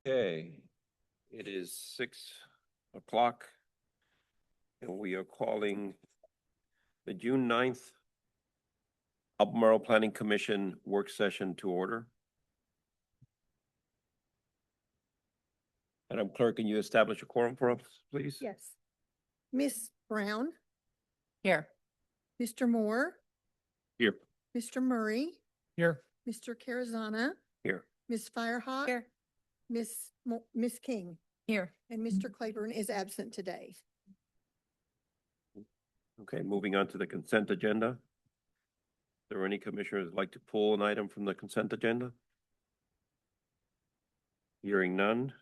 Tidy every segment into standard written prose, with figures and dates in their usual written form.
Okay, it is 6 o'clock and we are calling the June 9th Albemarle Planning Commission work session to order. Madam Clerk, can you establish a quorum for us, please? Yes. Miss Brown, Here. Mr. Moore, Here. Mr. Murray, Here. Mr. Carazana, Here. Miss Firehawk, Here. Miss King, Here. and Mr. Claiborne is absent today. Okay, moving on to the consent agenda. Is there any commissioners who'd like to pull an item from the consent agenda? Hearing none,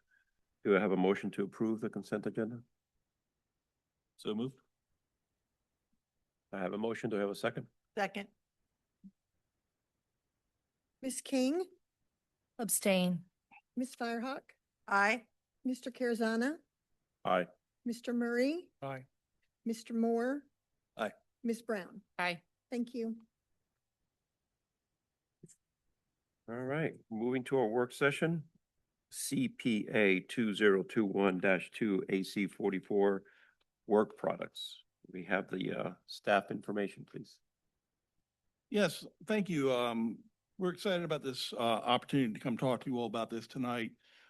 do I have a motion to approve the consent agenda? So moved. I have a motion. Do I have a second? Second. Miss King, Abstain. Miss Firehawk, Aye. Mr. Carazana, Aye. Mr. Murray, Aye. Mr. Moore. Aye. Miss Brown. Aye. Thank you. All right, moving to our work session. CPA 2021-2 AC 44 work products. We have the staff information, please. Yes, thank you. We're excited about this opportunity to come talk to you all about this tonight.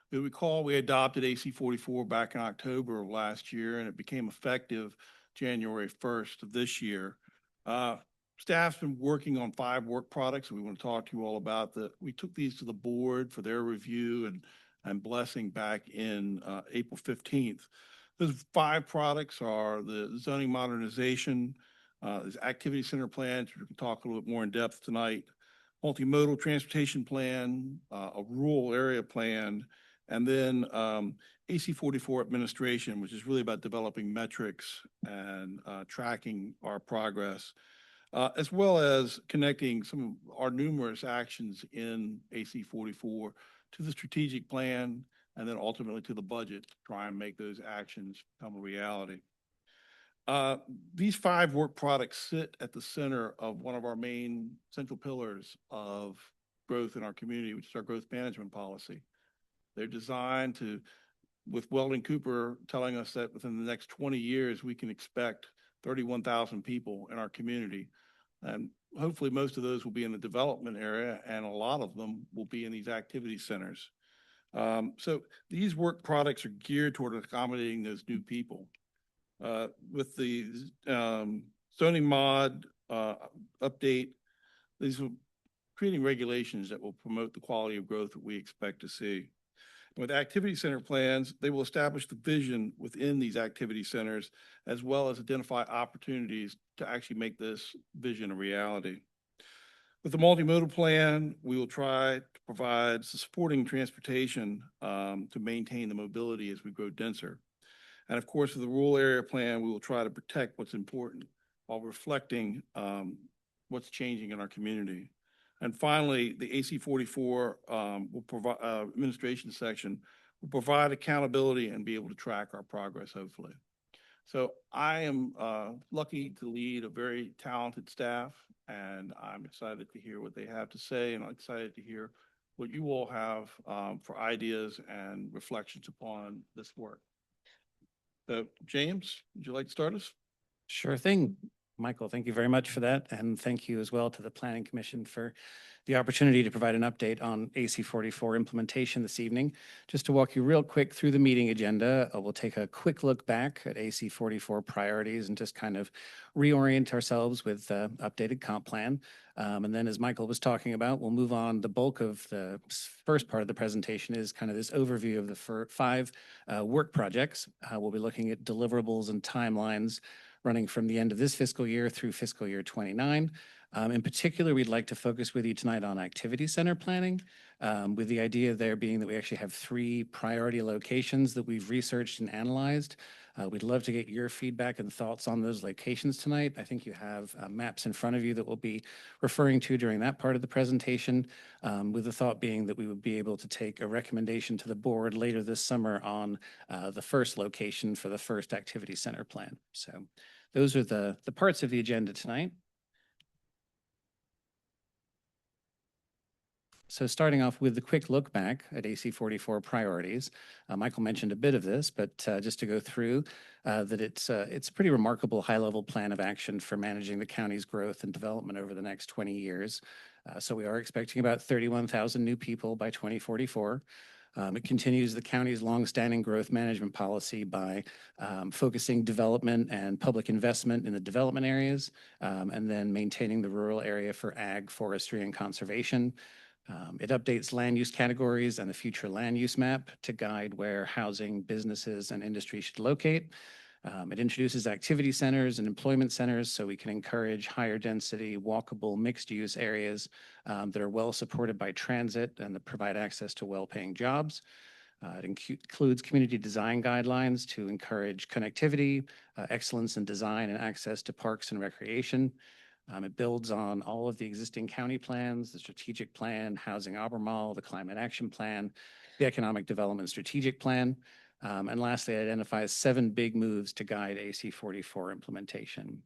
You'll recall we adopted AC 44 back in October of last year, and it became effective January 1st of this year. Staff's been working on 5 work products. We want to talk to you all about that. We took these to the board for their review and blessing back in April 15th. Those 5 products are the zoning modernization, there's activity center plans, we can talk a little bit more in depth tonight, multimodal transportation plan, a rural area plan, and then AC 44 administration, which is really about developing metrics and tracking our progress, as well as connecting some of our numerous actions in AC 44 to the strategic plan and then ultimately to the budget to try and make those actions become a reality. These 5 work products sit at the center of one of our main central pillars of growth in our community, which is our growth management policy. They're designed to, with Weldon Cooper telling us that within the next 20 years, we can expect 31,000 people in our community. And hopefully most of those will be in the development area, and a lot of them will be in these activity centers. So these work products are geared toward accommodating those new people. With the zoning mod update, these are creating regulations that will promote the quality of growth that we expect to see. With activity center plans, they will establish the vision within these activity centers, as well as identify opportunities to actually make this vision a reality. With the multimodal plan, we will try to provide supporting transportation to maintain the mobility as we grow denser. And of course, with the rural area plan, we will try to protect what's important while reflecting what's changing in our community. And finally, the AC 44 will provide administration section will provide accountability and be able to track our progress, hopefully. So I am lucky to lead a very talented staff, and I'm excited to hear what they have to say, and I'm excited to hear what you all have for ideas and reflections upon this work. So James, would you like to start us? Sure thing. Michael, thank you very much for that. And thank you as well to the Planning Commission for the opportunity to provide an update on AC 44 implementation this evening. Just to walk you real quick through the meeting agenda, we'll take a quick look back at AC 44 priorities and just kind of reorient ourselves with the updated comp plan. And then as Michael was talking about, we'll move on. The bulk of the first part of the presentation is kind of this overview of the 5 work projects. We'll be looking at deliverables and timelines running from the end of this fiscal year through fiscal year 29. In particular, we'd like to focus with you tonight on activity center planning, with the idea there being that we actually have 3 priority locations that we've researched and analyzed. We'd love to get your feedback and thoughts on those locations tonight. I think you have maps in front of you that we'll be referring to during that part of the presentation, with the thought being that we would be able to take a recommendation to the board later this summer on the first location for the first activity center plan. So those are the parts of the agenda tonight. So starting off with the quick look back at AC 44 priorities, Michael mentioned a bit of this, but just to go through that it's a pretty remarkable high-level plan of action for managing the county's growth and development over the next 20 years. So we are expecting about 31,000 new people by 2044. It continues the county's longstanding growth management policy by focusing development and public investment in the development areas, and then maintaining the rural area for ag, forestry, and conservation. It updates land use categories and the future land use map to guide where housing, businesses, and industry should locate. It introduces activity centers and employment centers so we can encourage higher density, walkable, mixed-use areas that are well supported by transit and that provide access to well-paying jobs. It includes community design guidelines to encourage connectivity, excellence in design, and access to parks and recreation. It builds on all of the existing county plans, the strategic plan, Housing Albemarle, the Climate Action Plan, the Economic Development Strategic Plan, and lastly, it identifies 7 big moves to guide AC 44 implementation.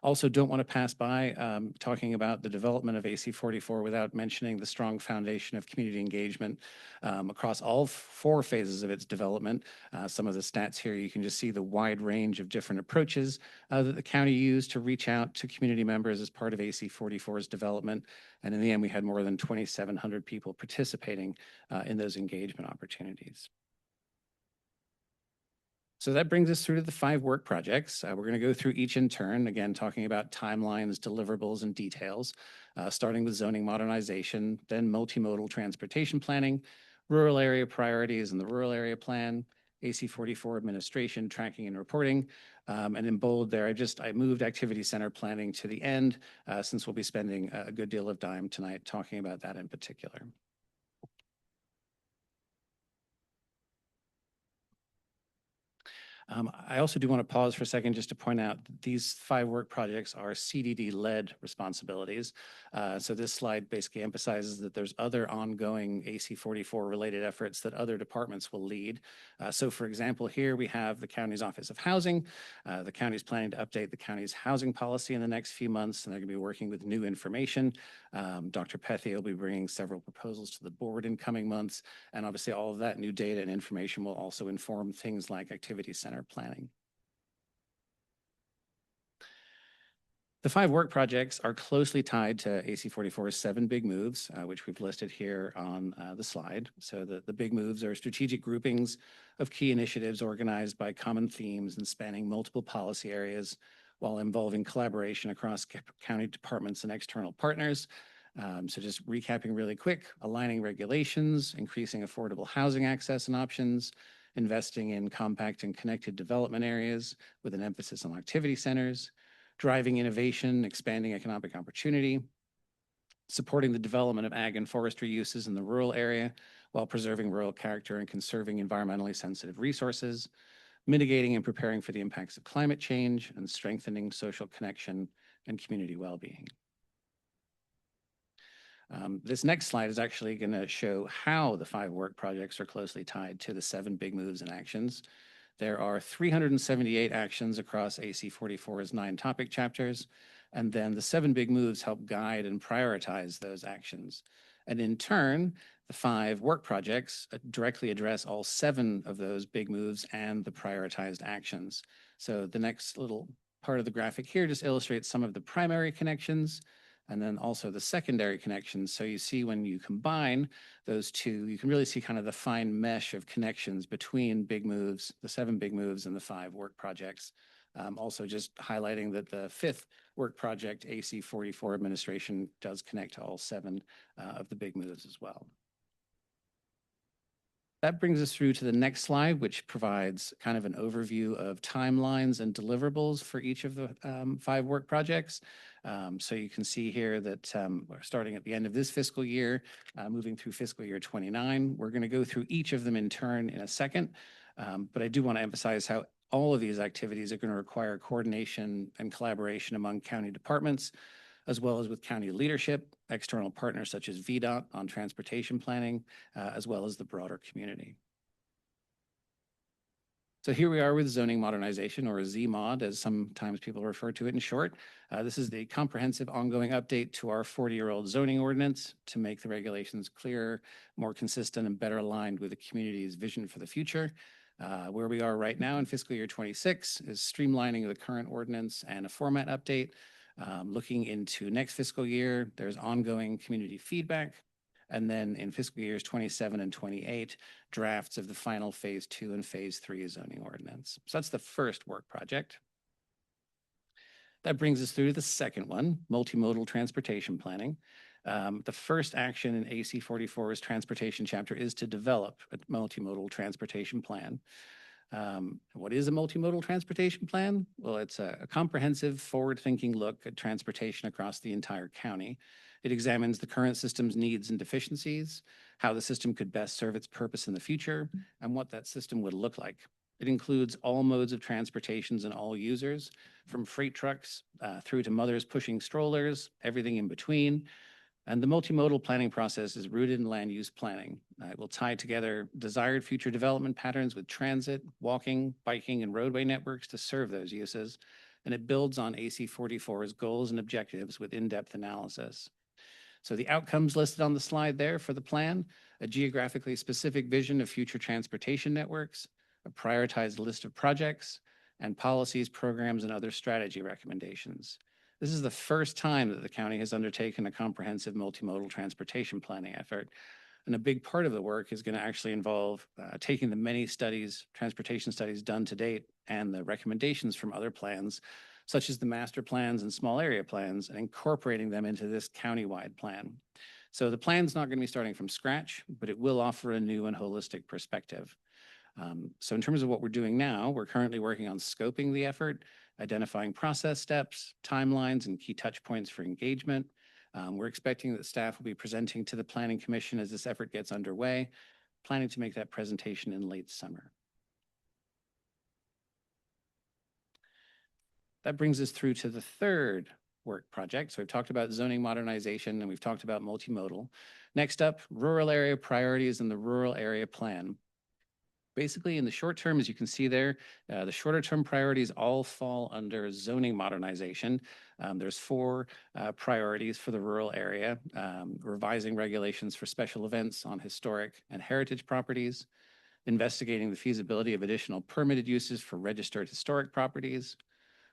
Also don't want to pass by talking about the development of AC 44 without mentioning the strong foundation of community engagement across all 4 phases of its development. Some of the stats here, you can just see the wide range of different approaches that the county used to reach out to community members as part of AC 44's development. And in the end, we had more than 2,700 people participating in those engagement opportunities. So that brings us through to the 5 work projects. We're going to go through each in turn, again, talking about timelines, deliverables, and details, starting with zoning modernization, then multimodal transportation planning, rural area priorities and the rural area plan, AC 44 administration, tracking and reporting. And in bold there, I moved activity center planning to the end since we'll be spending a good deal of time tonight talking about that in particular. I also do want to pause for a second just to point out that these 5 work projects are CDD-led responsibilities. So this slide basically emphasizes that there's other ongoing AC 44 related efforts that other departments will lead. So for example, here we have the county's Office of Housing. The county's planning to update the county's housing policy in the next few months, and they're going to be working with new information. Dr. Pethy will be bringing several proposals to the board in coming months, and obviously all of that new data and information will also inform things like activity center planning. The 5 work projects are closely tied to AC 44's 7 big moves, which we've listed here on the slide. So the big moves are strategic groupings of key initiatives organized by common themes and spanning multiple policy areas while involving collaboration across county departments and external partners. So just recapping really quick, aligning regulations, increasing affordable housing access and options, investing in compact and connected development areas with an emphasis on activity centers, driving innovation, expanding economic opportunity, supporting the development of ag and forestry uses in the rural area while preserving rural character and conserving environmentally sensitive resources, mitigating and preparing for the impacts of climate change, and strengthening social connection and community well-being. This next slide is actually going to show how the 5 work projects are closely tied to the 7 big moves and actions. There are 378 actions across AC 44's 9 topic chapters, and then the 7 big moves help guide and prioritize those actions. And in turn, the 5 work projects directly address all 7 of those big moves and the prioritized actions. So the next little part of the graphic here just illustrates some of the primary connections and then also the secondary connections. So you see when you combine those 2, you can really see kind of the fine mesh of connections between big moves, the 7 big moves and the 5 work projects. Also just highlighting that the 5th work project, AC 44 administration, does connect to all 7 of the big moves as well. That brings us through to the next slide, which provides kind of an overview of timelines and deliverables for each of the 5 work projects. So you can see here that we're starting at the end of this fiscal year, moving through fiscal year 29. We're going to go through each of them in turn in a second, but I do want to emphasize how all of these activities are going to require coordination and collaboration among county departments, as well as with county leadership, external partners such as VDOT on transportation planning, as well as the broader community. So here we are with zoning modernization, or ZMod, as sometimes people refer to it in short. This is the comprehensive ongoing update to our 40-year-old zoning ordinance to make the regulations clearer, more consistent, and better aligned with the community's vision for the future. Where we are right now in fiscal year 26 is streamlining the current ordinance and a format update. Looking into next fiscal year, there's ongoing community feedback. And then in fiscal years 27 and 28, drafts of the final phase 2 and phase 3 zoning ordinance. So that's the first work project. That brings us through to the second one, multimodal transportation planning. The first action in AC 44's transportation chapter is to develop a multimodal transportation plan. What is a multimodal transportation plan? Well, it's a comprehensive, forward-thinking look at transportation across the entire county. It examines the current system's needs and deficiencies, how the system could best serve its purpose in the future, and what that system would look like. It includes all modes of transportations and all users, from freight trucks through to mothers pushing strollers, everything in between. And the multimodal planning process is rooted in land use planning. It will tie together desired future development patterns with transit, walking, biking, and roadway networks to serve those uses. And it builds on AC 44's goals and objectives with in-depth analysis. So the outcomes listed on the slide there for the plan: a geographically specific vision of future transportation networks, a prioritized list of projects, and policies, programs, and other strategy recommendations. This is the first time that the county has undertaken a comprehensive multimodal transportation planning effort. And a big part of the work is going to actually involve taking the many studies, transportation studies done to date, and the recommendations from other plans, such as the master plans and small area plans, and incorporating them into this countywide plan. So the plan's not going to be starting from scratch, but it will offer a new and holistic perspective. So in terms of what we're doing now, we're currently working on scoping the effort, identifying process steps, timelines, and key touch points for engagement. We're expecting that staff will be presenting to the Planning Commission as this effort gets underway, planning to make that presentation in late summer. That brings us through to the third work project. So we've talked about zoning modernization and we've talked about multimodal. Next up, rural area priorities and the rural area plan. Basically, in the short term, as you can see there, the shorter term priorities all fall under zoning modernization. There's 4 priorities for the rural area: revising regulations for special events on historic and heritage properties, investigating the feasibility of additional permitted uses for registered historic properties,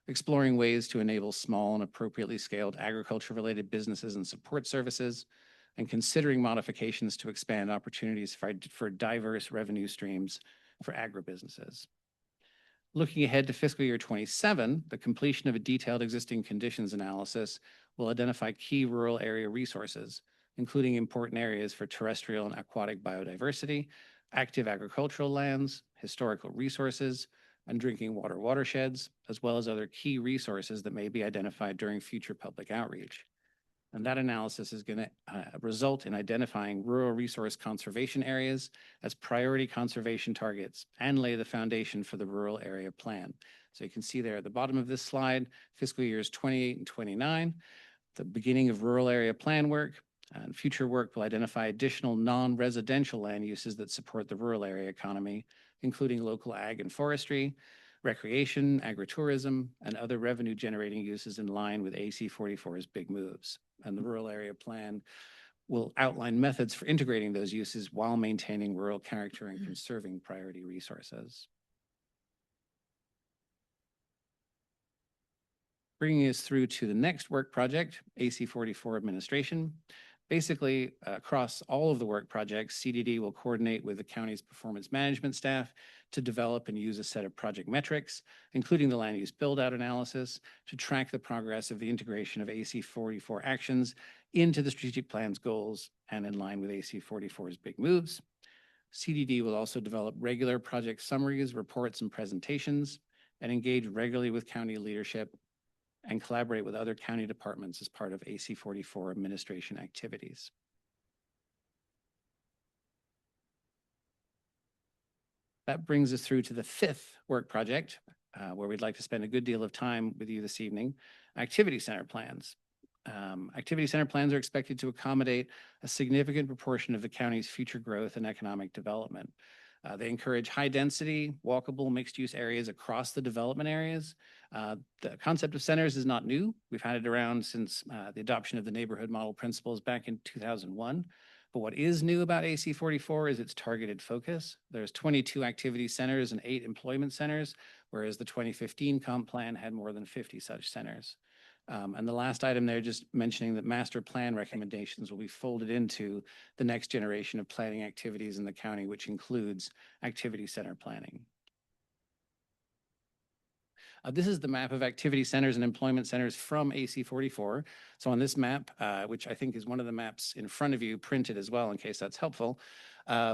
exploring ways to enable small and appropriately scaled agriculture-related businesses and support services, and considering modifications to expand opportunities for diverse revenue streams for agribusinesses. Looking ahead to fiscal year 27, the completion of a detailed existing conditions analysis will identify key rural area resources, including important areas for terrestrial and aquatic biodiversity, active agricultural lands, historical resources, and drinking water watersheds, as well as other key resources that may be identified during future public outreach. And that analysis is going to result in identifying rural resource conservation areas as priority conservation targets and lay the foundation for the rural area plan. So you can see there at the bottom of this slide, fiscal years 28 and 29, the beginning of rural area plan work, and future work will identify additional non-residential land uses that support the rural area economy, including local ag and forestry, recreation, agritourism, and other revenue-generating uses in line with AC 44's big moves. And the rural area plan will outline methods for integrating those uses while maintaining rural character and conserving priority resources. Bringing us through to the next work project, AC 44 administration. Basically, across all of the work projects, CDD will coordinate with the county's performance management staff to develop and use a set of project metrics, including the land use build-out analysis, to track the progress of the integration of AC 44 actions into the strategic plan's goals and in line with AC 44's big moves. CDD will also develop regular project summaries, reports, and presentations, and engage regularly with county leadership and collaborate with other county departments as part of AC 44 administration activities. That brings us through to the 5th work project, where we'd like to spend a good deal of time with you this evening, activity center plans. Activity center plans are expected to accommodate a significant proportion of the county's future growth and economic development. They encourage high-density, walkable, mixed-use areas across the development areas. The concept of centers is not new. We've had it around since the adoption of the neighborhood model principles back in 2001. But what is new about AC 44 is its targeted focus. There's 22 activity centers and 8 employment centers, whereas the 2015 comp plan had more than 50 such centers. And the last item there, just mentioning that master plan recommendations will be folded into the next generation of planning activities in the county, which includes activity center planning. This is the map of activity centers and employment centers from AC 44. So on this map, which I think is one of the maps in front of you printed as well, in case that's helpful,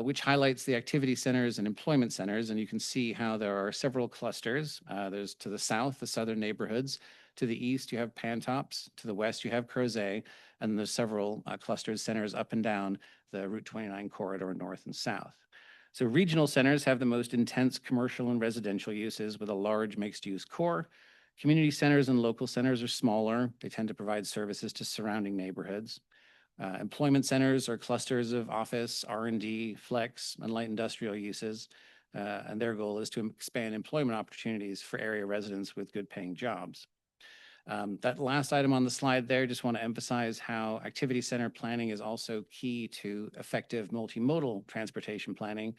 which highlights the activity centers and employment centers. And you can see how there are several clusters. There's to the south, the southern neighborhoods. To the east, you have Pantops. To the west, you have Crozet. And there's several clustered centers up and down the Route 29 corridor, north and south. So regional centers have the most intense commercial and residential uses with a large mixed-use core. Community centers and local centers are smaller. They tend to provide services to surrounding neighborhoods. Employment centers are clusters of office, R&D, flex, and light industrial uses. And their goal is to expand employment opportunities for area residents with good paying jobs. That last item on the slide there, just want to emphasize how activity center planning is also key to effective multimodal transportation planning,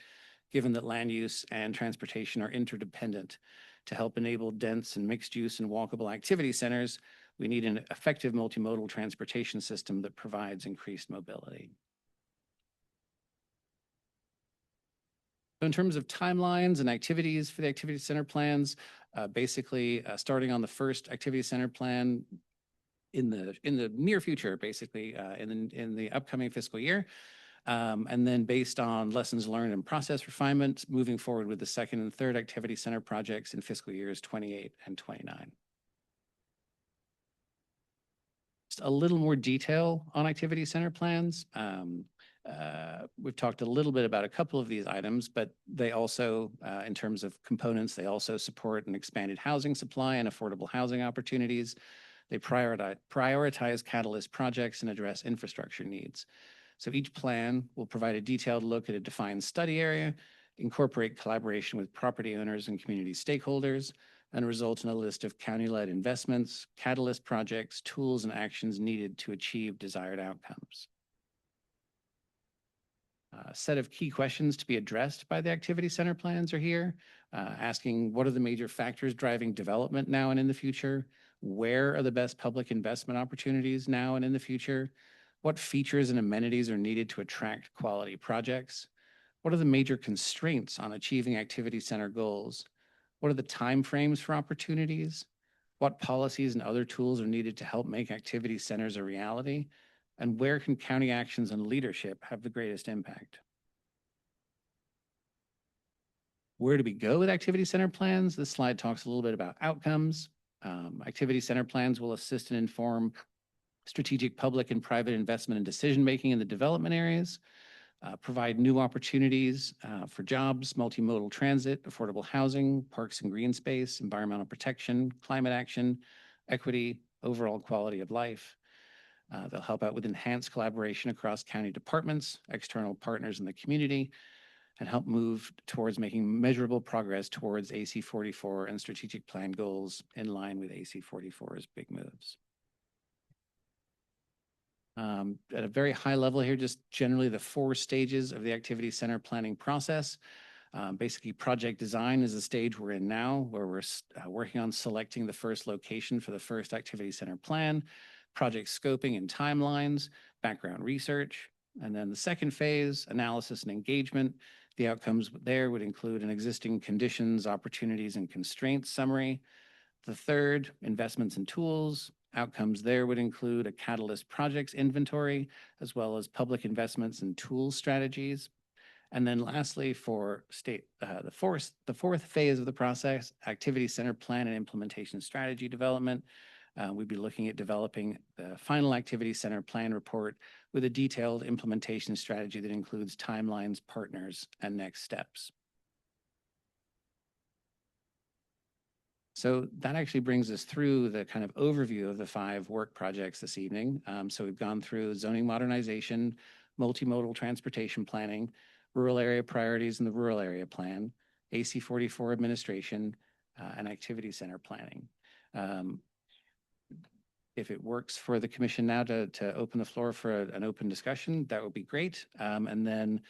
given that land use and transportation are interdependent. To help enable dense and mixed use and walkable activity centers, we need an effective multimodal transportation system that provides increased mobility. In terms of timelines and activities for the activity center plans, basically starting on the first activity center plan in the near future, basically in the upcoming fiscal year. And then based on lessons learned and process refinements, moving forward with the second and third activity center projects in fiscal years 28 and 29. Just a little more detail on activity center plans. We've talked a little bit about a couple of these items, but they also, in terms of components, they also support an expanded housing supply and affordable housing opportunities. They prioritize catalyst projects and address infrastructure needs. So each plan will provide a detailed look at a defined study area, incorporate collaboration with property owners and community stakeholders, and result in a list of county-led investments, catalyst projects, tools, and actions needed to achieve desired outcomes. A set of key questions to be addressed by the activity center plans are here, asking what are the major factors driving development now and in the future? Where are the best public investment opportunities now and in the future? What features and amenities are needed to attract quality projects? What are the major constraints on achieving activity center goals? What are the timeframes for opportunities? What policies and other tools are needed to help make activity centers a reality? And where can county actions and leadership have the greatest impact? Where do we go with activity center plans? This slide talks a little bit about outcomes. Activity center plans will assist and inform strategic public and private investment and decision-making in the development areas, provide new opportunities for jobs, multimodal transit, affordable housing, parks and green space, environmental protection, climate action, equity, overall quality of life. They'll help out with enhanced collaboration across county departments, external partners in the community, and help move towards making measurable progress towards AC 44 and strategic plan goals in line with AC 44's big moves. At a very high level here, just generally the 4 stages of the activity center planning process. Basically, project design is the stage we're in now, where we're working on selecting the first location for the first activity center plan, project scoping and timelines, background research, and then the second phase, analysis and engagement. The outcomes there would include an existing conditions, opportunities, and constraints summary. The third, investments and tools. Outcomes there would include a catalyst projects inventory, as well as public investments and tools strategies. And then lastly, for the fourth phase of the process, activity center plan and implementation strategy development, we'd be looking at developing the final activity center plan report with a detailed implementation strategy that includes timelines, partners, and next steps. So that actually brings us through the kind of overview of the 5 work projects this evening. So we've gone through zoning modernization, multimodal transportation planning, rural area priorities in the rural area plan, AC 44 administration, and activity center planning. If it works for the commission now to open the floor for an open discussion, that would be great. And then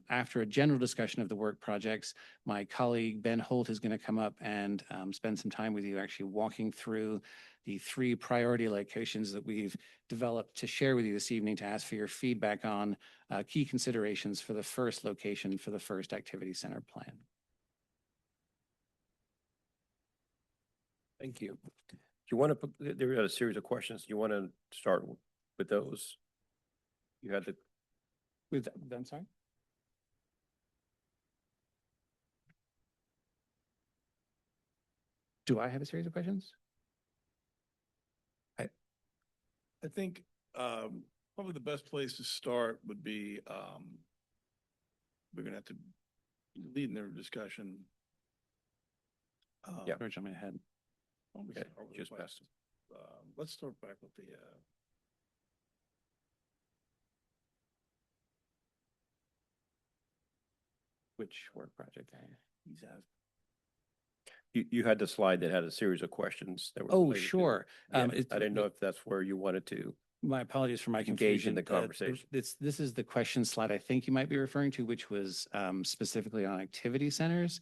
after a general discussion of the work projects, my colleague Ben Holt is going to come up and spend some time with you actually walking through the 3 priority locations that we've developed to share with you this evening to ask for your feedback on key considerations for the first location for the first activity center plan. Thank you. Do you want to put, there are a series of questions. Do you want to start with those? You had the, I'm sorry? Do I have a series of questions? I think probably the best place to start would be we're gonna have to lead in their discussion. Yeah. George, I'm ahead. why don't we Okay, start with just the passed. let's start back with the Which work project? he's asked. you had the slide that had a series of questions that were. Oh, related to- sure. Yeah, It's- I didn't know if that's where you wanted to. My apologies for my Engage in confusion. the conversation. This is the question slide I think you might be referring to, which was specifically on activity centers.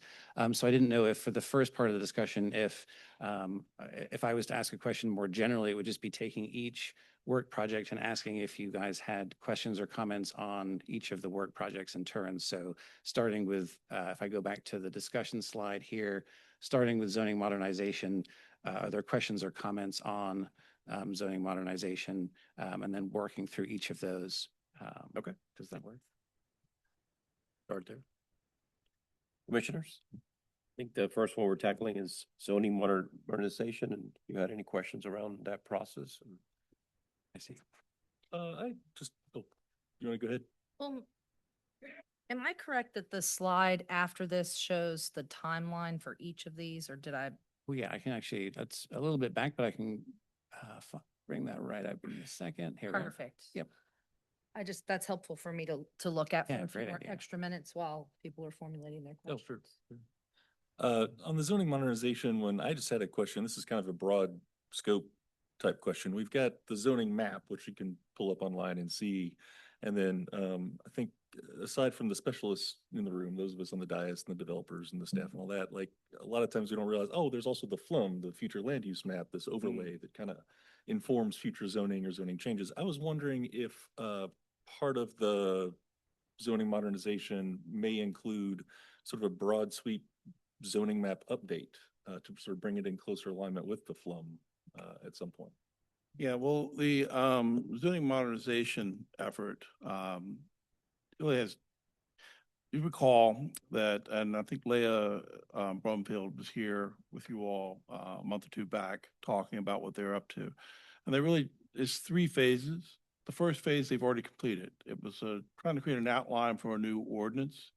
So I didn't know if for the first part of the discussion, if I was to ask a question more generally, it would just be taking each work project and asking if you guys had questions or comments on each of the work projects in turn. So starting with, if I go back to the discussion slide here, starting with zoning modernization, are there questions or comments on zoning modernization, and then working through each of those? Okay. Does that work? Start there. Commissioners? I think the first one we're tackling is zoning modernization, and you had any questions around that process? I see. I just, oh, you want to go ahead? Well, am I correct that the slide after this shows the timeline for each of these, or did I? Well, yeah, I can actually, that's a little bit back, but I can bring that right up in a second. Here we are. Perfect. Yep. That's helpful for me to look at for Yeah, a few great more idea. extra minutes while people are formulating their Oh, questions. sure. On the zoning modernization one, I just had a question. This is kind of a broad scope type question. We've got the zoning map, which you can pull up online and see. And then I think aside from the specialists in the room, those of us on the dais and the developers and the staff and all that, like a lot of times we don't realize, oh, there's also the FLUM, the future land use map, this overlay that kind of informs future zoning or zoning changes. I was wondering if part of the zoning modernization may include sort of a broad sweep zoning map update to sort of bring it in closer alignment with the FLUM at some point. Yeah, well, the zoning modernization effort really has, you recall that, and I think Leah Brumfield was here with you all a month or two back talking about what they're up to. And there really is 3 phases. The first phase they've already completed. It was trying to create an outline for a new ordinance,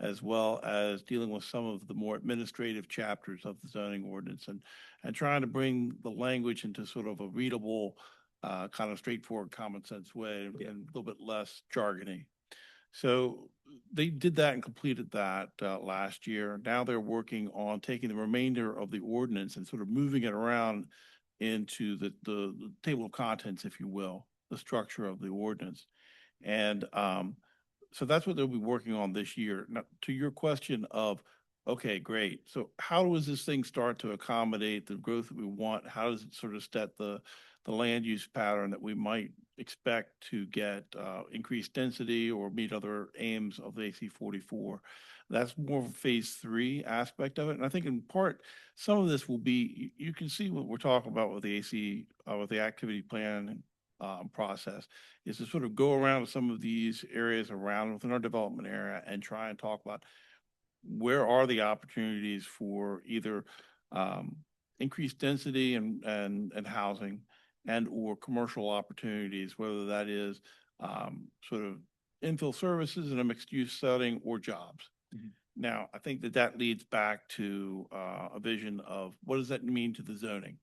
as well as dealing with some of the more administrative chapters of the zoning ordinance and trying to bring the language into sort of a readable, kind of straightforward, common sense way and a little bit less jargony. So they did that and completed that last year. Now they're working on taking the remainder of the ordinance and sort of moving it around into the table of contents, if you will, the structure of the ordinance. And so that's what they'll be working on this year. Now, to your question of, okay, great. So how does this thing start to accommodate the growth that we want? How does it sort of set the land use pattern that we might expect to get increased density or meet other aims of the AC 44? That's more of a phase 3 aspect of it. And I think in part, some of this will be, you can see what we're talking about with the AC, with the activity plan process, is to sort of go around some of these areas around within our development area and try and talk about where are the opportunities for either increased density and housing and or commercial opportunities, whether that is sort of infill services in a mixed use setting or jobs. Now, I think that leads back to a vision of what does that mean to the zoning?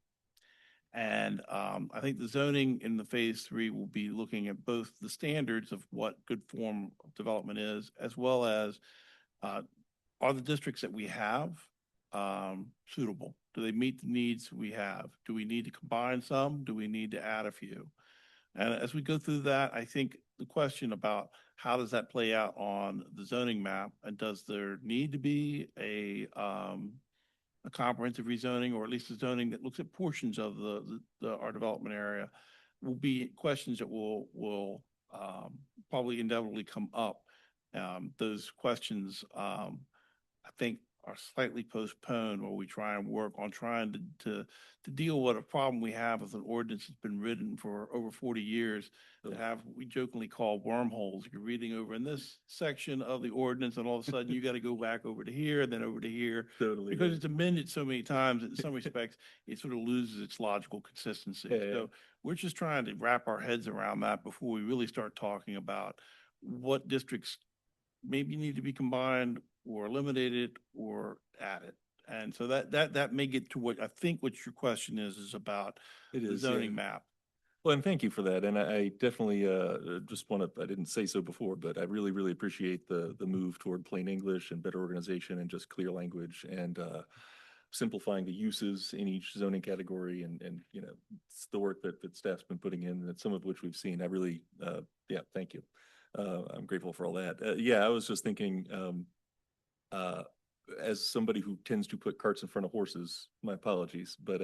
And I think the zoning in the phase 3 will be looking at both the standards of what good form of development is, as well as uh, are the districts that we have suitable? Do they meet the needs we have? Do we need to combine some? Do we need to add a few? And as we go through that, I think the question about how does that play out on the zoning map, and does there need to be a comprehensive rezoning, or at least a zoning that looks at portions of our development area, will be questions that will probably inevitably come up. Those questions, I think, are slightly postponed, where we try and work on trying to deal with a problem we have with an ordinance that's been written for over 40 years, that have, we jokingly call wormholes. You're reading over in this section of the ordinance, and all of a sudden you got to go back over to here, and then over to here. Totally. Because it's amended so many times, in some respects, it sort of loses its logical consistency. Yeah, yeah. So we're just trying to wrap our heads around that before we really start talking about what districts maybe need to be combined or eliminated or added. And so that may get to what I think what your question is about It the is, yeah. zoning map. Well, and thank you for that. And I definitely just want to, I didn't say so before, but I really, really appreciate the move toward plain English and better organization and just clear language, and simplifying the uses in each zoning category, and you know, it's the work that staff's been putting in, and some of which we've seen. I really, yeah, thank you. I'm grateful for all that. Yeah, I was just thinking, uh, as somebody who tends to put carts in front of horses, my apologies, but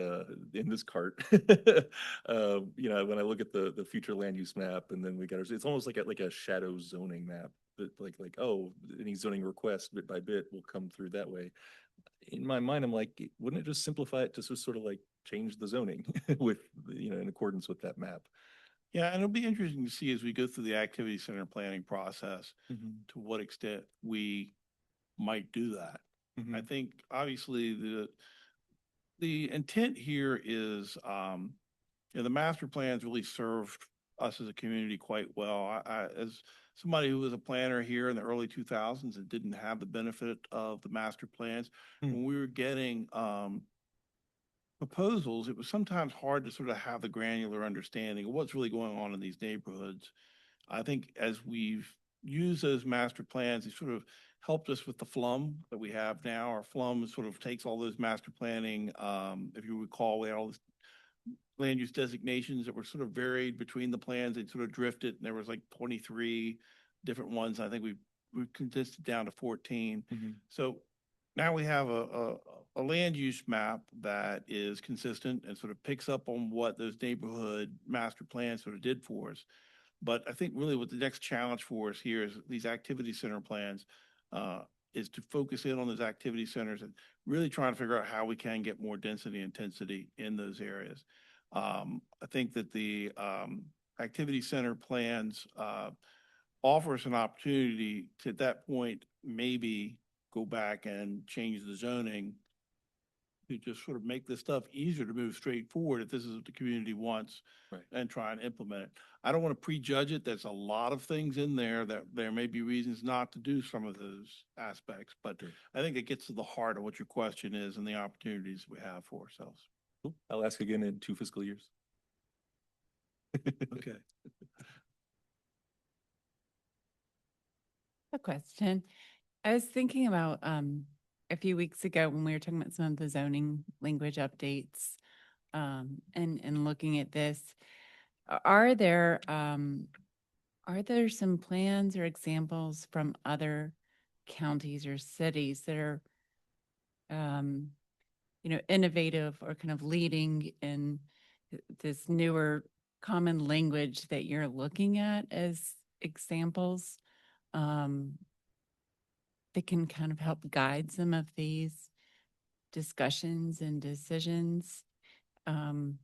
in this cart, you know, when I look at the future land use map, and then we got, it's almost like a shadow zoning map, that like, oh, any zoning request bit by bit will come through that way. In my mind, I'm like, wouldn't it just simplify it to just sort of like change the zoning with, you know, in accordance with that map? Yeah, and it'll be interesting to see as we go through the activity center planning process, Mhm. to what extent we might do that. I Mhm. think obviously the intent here is, you know, the master plans really served us as a community quite well. As somebody who was a planner here in the early 2000s and didn't have the benefit of the master plans, Hmm. when we were getting proposals, it was sometimes hard to sort of have the granular understanding of what's really going on in these neighborhoods. I think as we've used those master plans, it sort of helped us with the flum that we have now. Our flum sort of takes all those master planning. If you recall, we had all this land use designations that were sort of varied between the plans. They sort of drifted, and there was like 23 different ones. I think we've condensed it down to 14. Mhm. So now we have a land use map that is consistent and sort of picks up on what those neighborhood master plans sort of did for us. But I think really what the next challenge for us here is these activity center plans, is to focus in on those activity centers and really trying to figure out how we can get more density and intensity in those areas. I think that the activity center plans offer us an opportunity to, at that point, maybe go back and change the zoning to just sort of make this stuff easier to move straight forward if this is what the community wants, Right. and try and implement it. I don't want to prejudge it. There's a lot of things in there that there may be reasons not to do some of those aspects, but Sure. I think it gets to the heart of what your question is and the opportunities we have for ourselves. Cool. I'll ask again in 2 fiscal years. Okay. A question. I was thinking about a few weeks ago when we were talking about some of the zoning language updates, and looking at this. Are there some plans or examples from other counties or cities that are innovative or kind of leading in this newer common language that you're looking at as examples? That can kind of help guide some of these discussions and decisions. And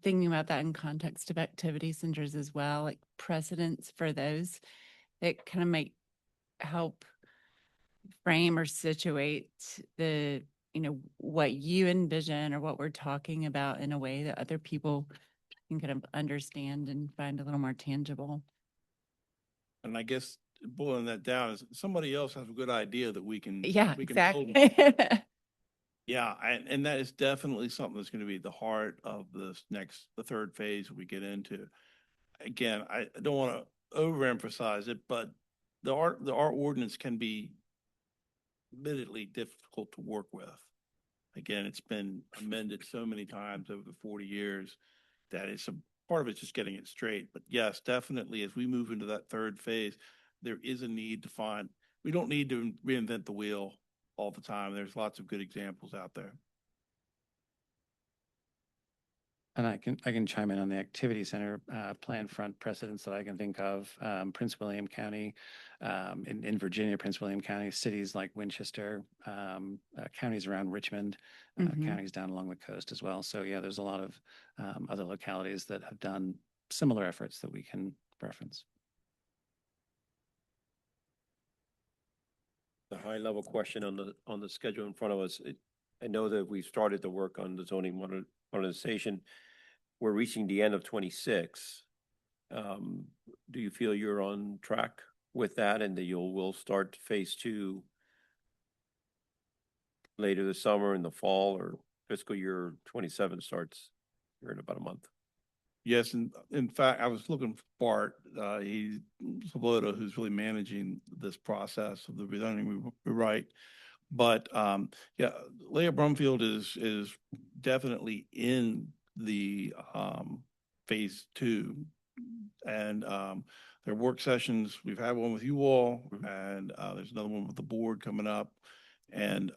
thinking about that in context of activity centers as well, like precedents for those that kind of might help frame or situate the, what you envision or what we're talking about in a way that other people can kind of understand and find a little more tangible. And I guess boiling that down is somebody else has a good idea that we can. Yeah, we can exactly. build Yeah, and that is definitely something that's going to be the heart of the third phase we get into. Again, I don't want to overemphasize it, but our ordinance can be admittedly difficult to work with. Again, it's been amended so many times over the 40 years that it's a part of it's just getting it straight. But yes, definitely as we move into that third phase, there is a need to find, we don't need to reinvent the wheel all the time. There's lots of good examples out there. And I can chime in on the activity center plan front precedents that I can think of. Prince William County, in Virginia, Prince William County, cities like Winchester, counties around Richmond, Mhm. counties down along the coast as well. So yeah, there's a lot of other localities that have done similar efforts that we can reference. The high level question on the schedule in front of us, I know that we started the work on the zoning modernization. We're reaching the end of 26. Do you feel you're on track with that and that will start phase 2 later this summer, in the fall, or fiscal year 27 starts here in about a month? Yes, and in fact, I was looking for Bart, he's Sabota, who's really managing this process of the rezoning rewrite. But yeah, Leah Brumfield is definitely in the phase 2. And their work sessions, we've had one with you all, and there's another one with the board coming up. And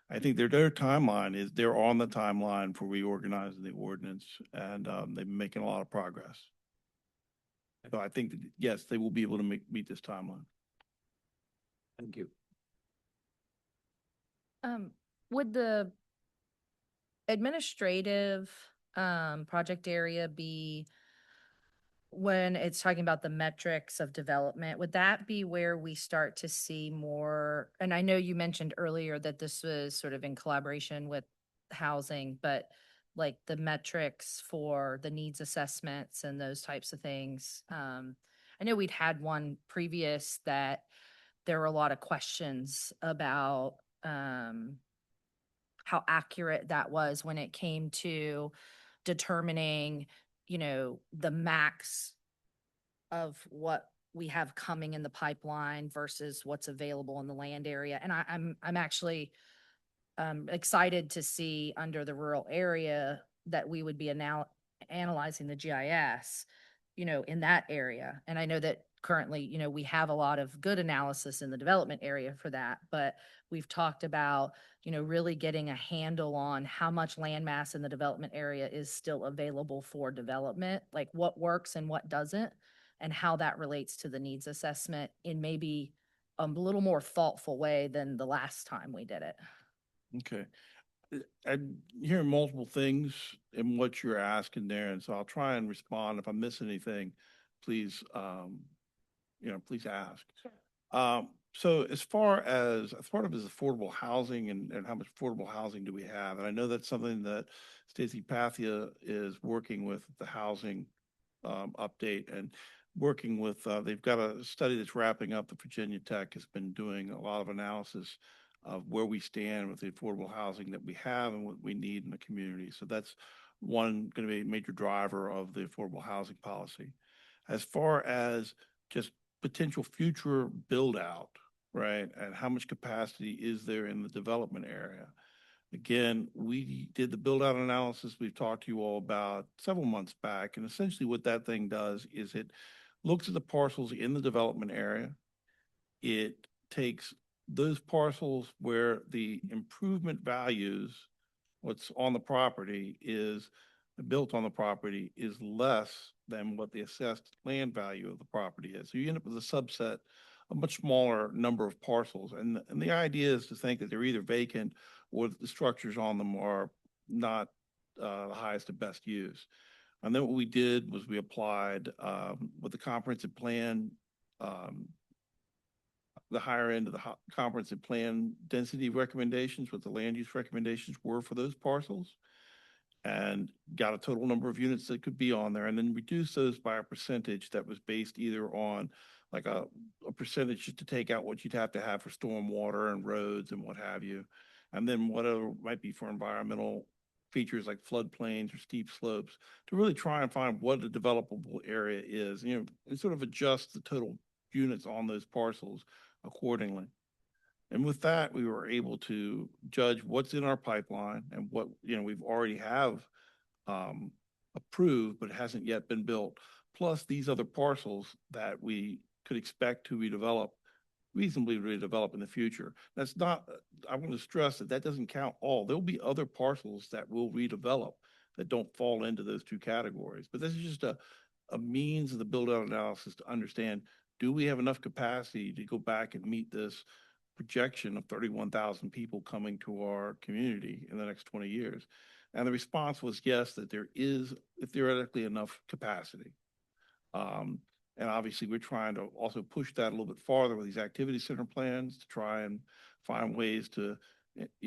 I think their timeline is, they're on the timeline for reorganizing the ordinance, and they've been making a lot of progress. So I think that, yes, they will be able to meet this timeline. Thank you. Would the administrative project area be, when it's talking about the metrics of development, would that be where we start to see more? And I know you mentioned earlier that this was sort of in collaboration with housing, but like the metrics for the needs assessments and those types of things. I know we'd had one previous that there were a lot of questions about how accurate that was when it came to determining, the max of what we have coming in the pipeline versus what's available in the land area. And I'm actually excited to see under the rural area that we would be analyzing the GIS, in that area. And I know that currently, we have a lot of good analysis in the development area for that, but we've talked about, really getting a handle on how much land mass in the development area is still available for development, like what works and what doesn't, and how that relates to the needs assessment in maybe a little more thoughtful way than the last time we did it. Okay. I'm hearing multiple things in what you're asking there, and so I'll try and respond. If I miss anything, please, please ask. So as far as affordable housing and how much affordable housing do we have? And I know that's something that Stacey Pathia is working with the housing update, and working with, they've got a study that's wrapping up. The Virginia Tech has been doing a lot of analysis of where we stand with the affordable housing that we have and what we need in the community. So that's one going to be a major driver of the affordable housing policy. As far as just potential future build out, right, and how much capacity is there in the development area? Again, we did the build out analysis we've talked to you all about several months back. And essentially what that thing does is it looks at the parcels in the development area. It takes those parcels where the improvement values, what's on the property is built on the property is less than what the assessed land value of the property is. So you end up with a subset, a much smaller number of parcels. And the idea is to think that they're either vacant or the structures on them are not the highest and best use. And then what we did was we applied with the comprehensive plan, the higher end of the comprehensive plan density recommendations, what the land use recommendations were for those parcels, and got a total number of units that could be on there, and then reduce those by a percentage that was based either on like a percentage to take out what you'd have to have for storm water and roads and what have you. and then whatever might be for environmental features like floodplains or steep slopes, to really try and find what the developable area is, and sort of adjust the total units on those parcels accordingly. And with that, we were able to judge what's in our pipeline and what, we've already have approved, but hasn't yet been built, plus these other parcels that we could expect to redevelop, reasonably redevelop in the future. That's not, I want to stress that that doesn't count all. There'll be other parcels that will redevelop that don't fall into those two categories. But this is just a means of the build-out analysis to understand, do we have enough capacity to go back and meet this projection of 31,000 people coming to our community in the next 20 years? And the response was yes, that there is theoretically enough capacity. And obviously, we're trying to also push that a little bit farther with these activity center plans to try and find ways to,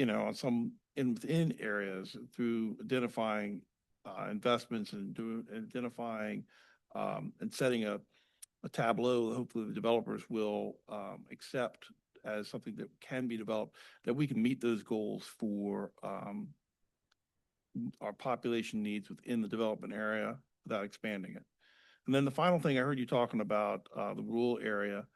on some within areas through identifying investments and identifying and setting a tableau that hopefully the developers will accept as something that can be developed, that we can meet those goals for our population needs within the development area without expanding it. And then the final thing, I heard you talking about the rural area.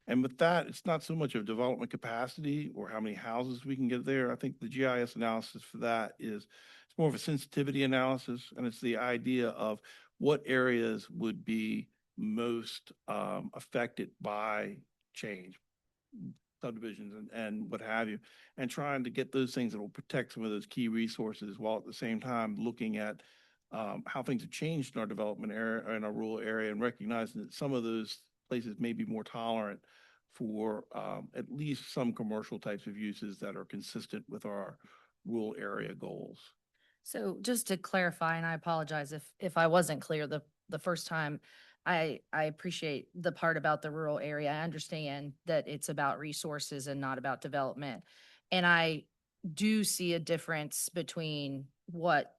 And with that, it's not so much of development capacity or how many houses we can get there. I think the GIS analysis for that is, it's more of a sensitivity analysis. And it's the idea of what areas would be most affected by change, subdivisions and what have you, and trying to get those things that will protect some of those key resources while at the same time looking at how things have changed in our development area, in our rural area, and recognizing that some of those places may be more tolerant for at least some commercial types of uses that are consistent with our rural area goals. So just to clarify, and I apologize if I wasn't clear the first time, I appreciate the part about the rural area. I understand that it's about resources and not about development. And I do see a difference between what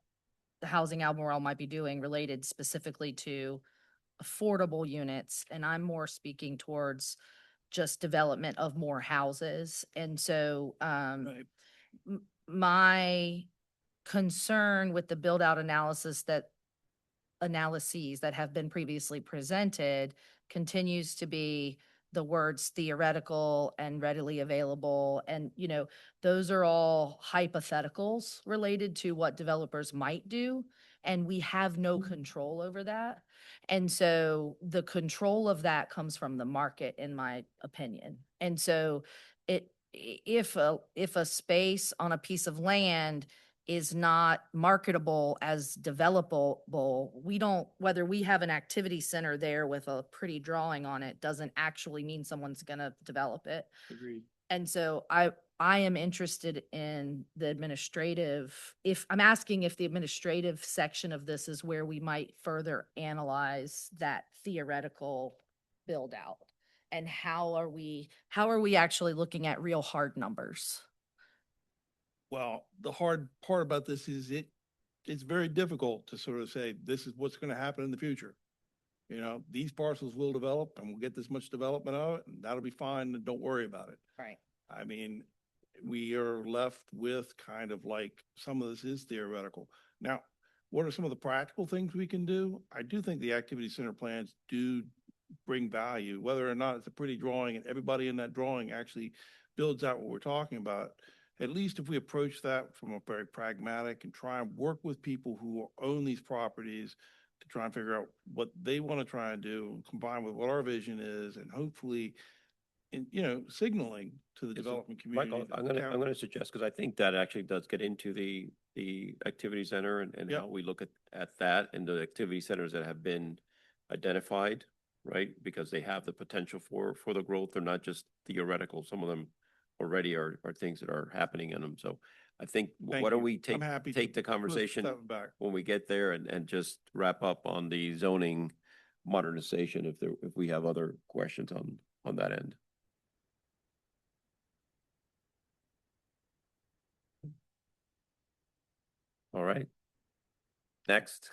the Housing Albemarle might be doing related specifically to affordable units. And I'm more speaking towards just development of more houses. And so Right. my concern with the build out analyses that have been previously presented continues to be the words theoretical and readily available. And, those are all hypotheticals related to what developers might do. And we have no control over that. And so the control of that comes from the market, in my opinion. And so if a space on a piece of land is not marketable as developable, whether we have an activity center there with a pretty drawing on it, doesn't actually mean someone's gonna develop it. Agreed. And so I am interested in the administrative, if I'm asking if the administrative section of this is where we might further analyze that theoretical build out. And how are we actually looking at real hard numbers? Well, the hard part about this is it's very difficult to sort of say, this is what's going to happen in the future. These parcels will develop and we'll get this much development of it and that'll be fine and don't worry about it. Right. I mean, we are left with kind of like, some of this is theoretical. Now, what are some of the practical things we can do? I do think the activity center plans do bring value, whether or not it's a pretty drawing and everybody in that drawing actually builds out what we're talking about. At least if we approach that from a very pragmatic and try and work with people who own these properties to try and figure out what they want to try and do, combined with what our vision is, and hopefully, signaling to the Yes, so, development community. Michael, that I'm gonna suggest, because I think that actually does get into the activity center and Yep. how we look at that and the activity centers that have been identified, right? Because they have the potential for the growth. They're not just theoretical. Some of them already are things that are happening in them. So I think, Thank why don't you. we I'm happy to take the push conversation that back. when we get there and just wrap up on the zoning modernization if we have other questions on that end. All right. Next.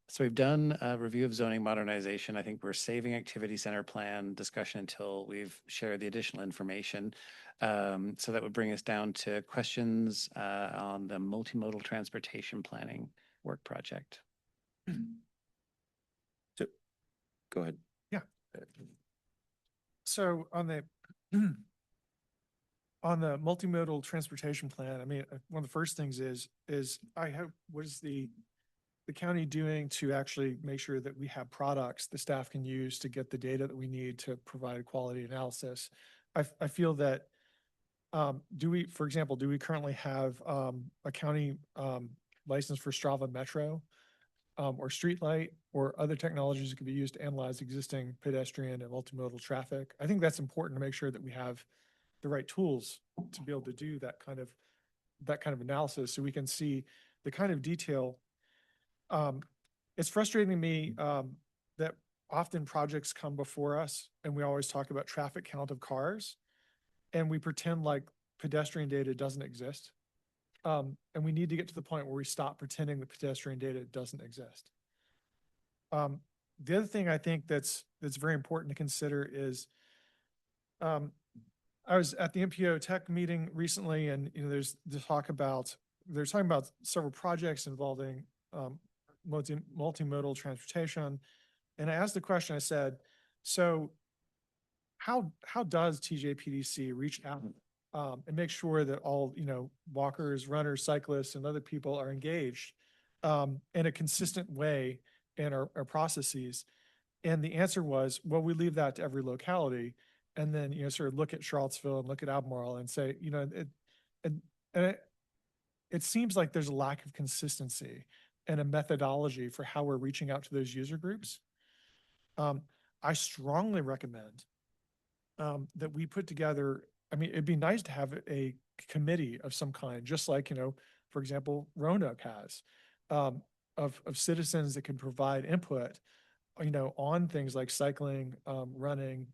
So we've done a review of zoning modernization. I think we're saving activity center plan discussion until we've shared the additional information. So that would bring us down to questions on the multimodal transportation planning work project. Go ahead. So on the on the multimodal transportation plan, I mean, one of the first things is I hope, what is the county doing to actually make sure that we have products the staff can use to get the data that we need to provide quality analysis? I feel that, for example, do we currently have a county license for Strava Metro? Or streetlight or other technologies that could be used to analyze existing pedestrian and multimodal traffic. I think that's important to make sure that we have the right tools to be able to do that kind of analysis, so we can see the kind of detail. It's frustrating to me that often projects come before us and we always talk about traffic count of cars and we pretend like pedestrian data doesn't exist. And we need to get to the point where we stop pretending that pedestrian data doesn't exist. The other thing I think that's very important to consider is, I was at the MPO Tech meeting recently, and there's the talk about they're talking about several projects involving multimodal transportation, and I asked the question. I said, so how does TJPDC reach out and make sure that all, walkers, runners, cyclists, and other people are engaged in a consistent way in our processes? And the answer was, well, we leave that to every locality. And then, sort of look at Charlottesville and look at Albemarle and say, it seems like there's a lack of consistency and a methodology for how we're reaching out to those user groups. I strongly recommend that we put together, I mean, it'd be nice to have a committee of some kind, just like, for example, Roanoke has, of citizens that can provide input, on things like cycling, running,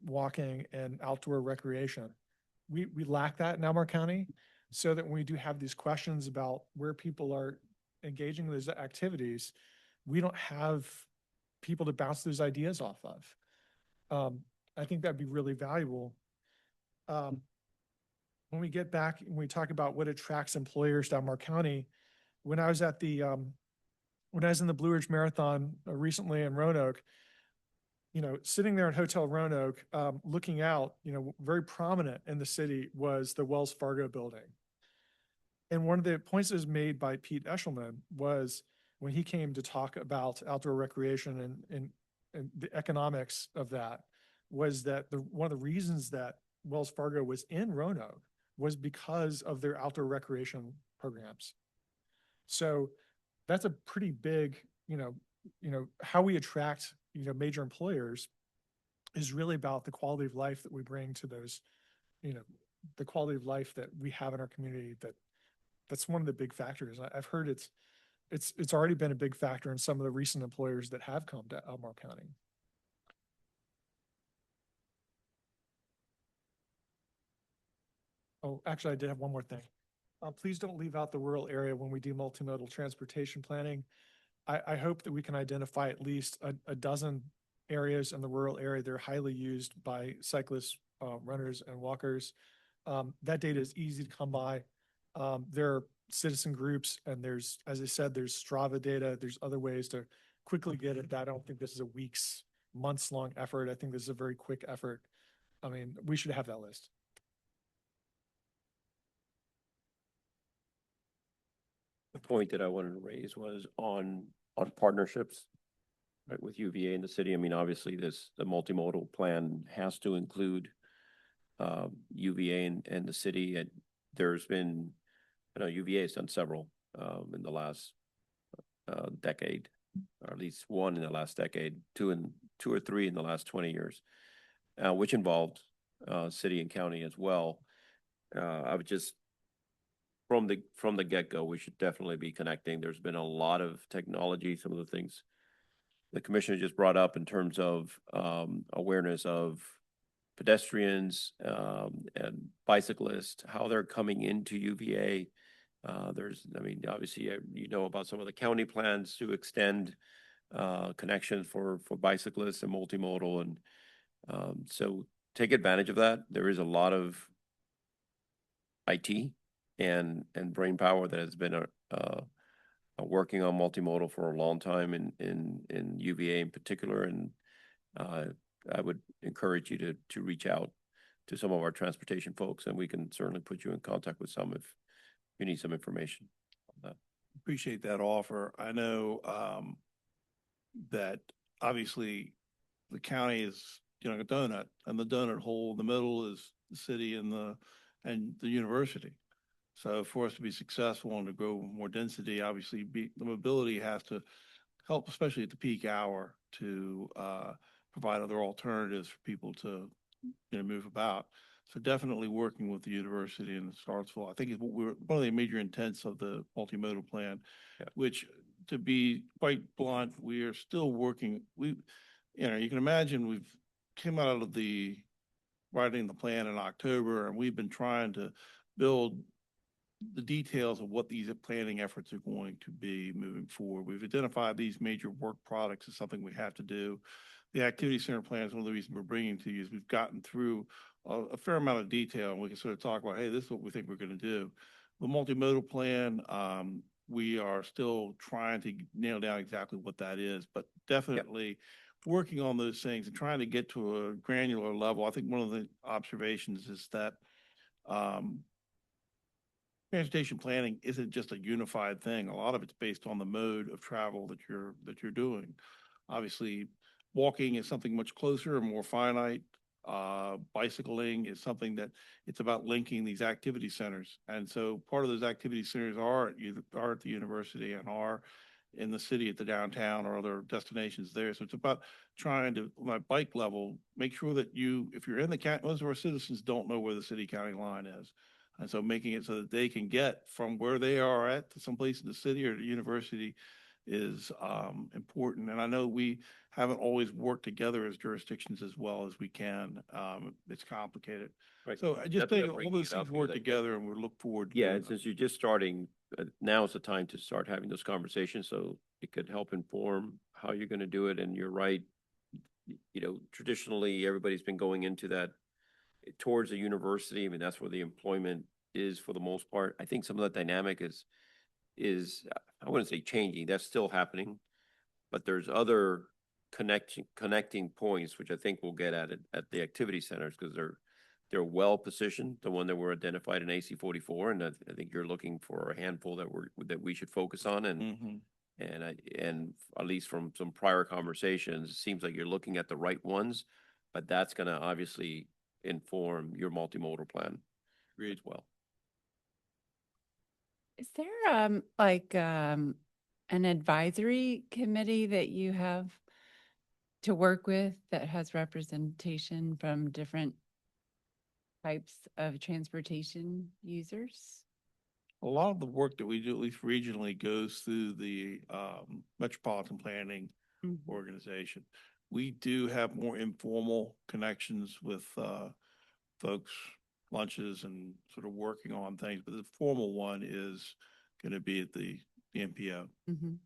walking, and outdoor recreation. We lack that in Albemarle County, so that when we do have these questions about where people are engaging in those activities, we don't have people to bounce those ideas off of. I think that'd be really valuable. When we get back and we talk about what attracts employers to Albemarle County, when I was in the Blue Ridge Marathon recently in Roanoke, sitting there in Hotel Roanoke, looking out, very prominent in the city was the Wells Fargo building. And one of the points that was made by Pete Eshelman was when he came to talk about outdoor recreation and the economics of that, was that one of the reasons that Wells Fargo was in Roanoke was because of their outdoor recreation programs. So that's a pretty big, how we attract, major employers is really about the quality of life that we bring to those, the quality of life that we have in our community. That's one of the big factors. I've heard it's already been a big factor in some of the recent employers that have come to Albemarle County. Oh, actually, I did have one more thing. Please don't leave out the rural area when we do multimodal transportation planning. I hope that we can identify at least a dozen areas in the rural area that are highly used by cyclists, runners, and walkers. That data is easy to come by. There are citizen groups, and there's, as I said, there's Strava data. There's other ways to quickly get it. I don't think this is a weeks, months-long effort. I think this is a very quick effort. I mean, we should have that list. The point that I wanted to raise was on partnerships, right, with UVA and the city. I mean, obviously the multimodal plan has to include UVA and the city. And there's been, UVA has done several in the last decade, or at least one in the last decade, two or three in the last 20 years, which involved city and county as well. I would just, from the get-go, we should definitely be connecting. There's been a lot of technology, some of the things the commissioner just brought up in terms of awareness of pedestrians and bicyclists, how they're coming into UVA I mean, obviously, you know about some of the county plans to extend connections for bicyclists and multimodal, and so take advantage of that. There is a lot of IT and brain power that has been working on multimodal for a long time in UVA in particular, and uh, I would encourage you to reach out to some of our transportation folks, and we can certainly put you in contact with some if you need some information on that. Appreciate that offer. I know, that obviously the county is, a donut, and the donut hole in the middle is the city and the university. So for us to be successful and to grow more density, obviously the mobility has to help, especially at the peak hour, to provide other alternatives for people to, move about. So definitely working with the university in Starksville, I think is what one of the major intents of the multimodal plan, Yeah. which, to be quite blunt, we are still working. You can imagine we've came out of the writing the plan in October, and we've been trying to build the details of what these planning efforts are going to be moving forward. We've identified these major work products as something we have to do. The activity center plan is one of the reasons we're bringing to you is we've gotten through a fair amount of detail, and we can sort of talk about, hey, this is what we think we're going to do. The multimodal plan, we are still trying to nail down exactly what that is, but definitely working on those things and trying to get to a granular level. I think one of the observations is that transportation planning isn't just a unified thing. A lot of it's based on the mode of travel that you're doing. Obviously, walking is something much closer and more finite. Bicycling is something that it's about linking these activity centers. And so part of those activity centers are at the university and are in the city at the downtown or other destinations there. So it's about trying to, on a bike level, make sure that if you're in the county, most of our citizens don't know where the city county line is. And so making it so that they can get from where they are at to someplace in the city or the university is important. And I know we haven't always worked together as jurisdictions as well as we can. It's complicated. Right. So I just That's what think I'm all bringing those it up things work because together, and we look forward to Yeah, doing and that. since you're just starting, now is the time to start having those conversations, so it could help inform how you're gonna do it, and you're right. Traditionally, everybody's been going into that towards the university. I mean, that's where the employment is for the most part. I think some of that dynamic is, I wouldn't say changing, that's still happening, but there's other connecting points, which I think we'll get at it at the activity centers, because they're well positioned, the one that were identified in AC 44, and I think you're looking for a handful that we should focus on, Mhm. and at least from some prior conversations, it seems like you're looking at the right ones, but that's gonna obviously inform your multimodal plan as well. Is there an advisory committee that you have to work with that has representation from different types of transportation users? A lot of the work that we do, at least regionally, goes through the metropolitan planning Mhm. organization. We do have more informal connections with folks, lunches, and sort of working on things, but the formal one is going to be at the NPO. Mhm.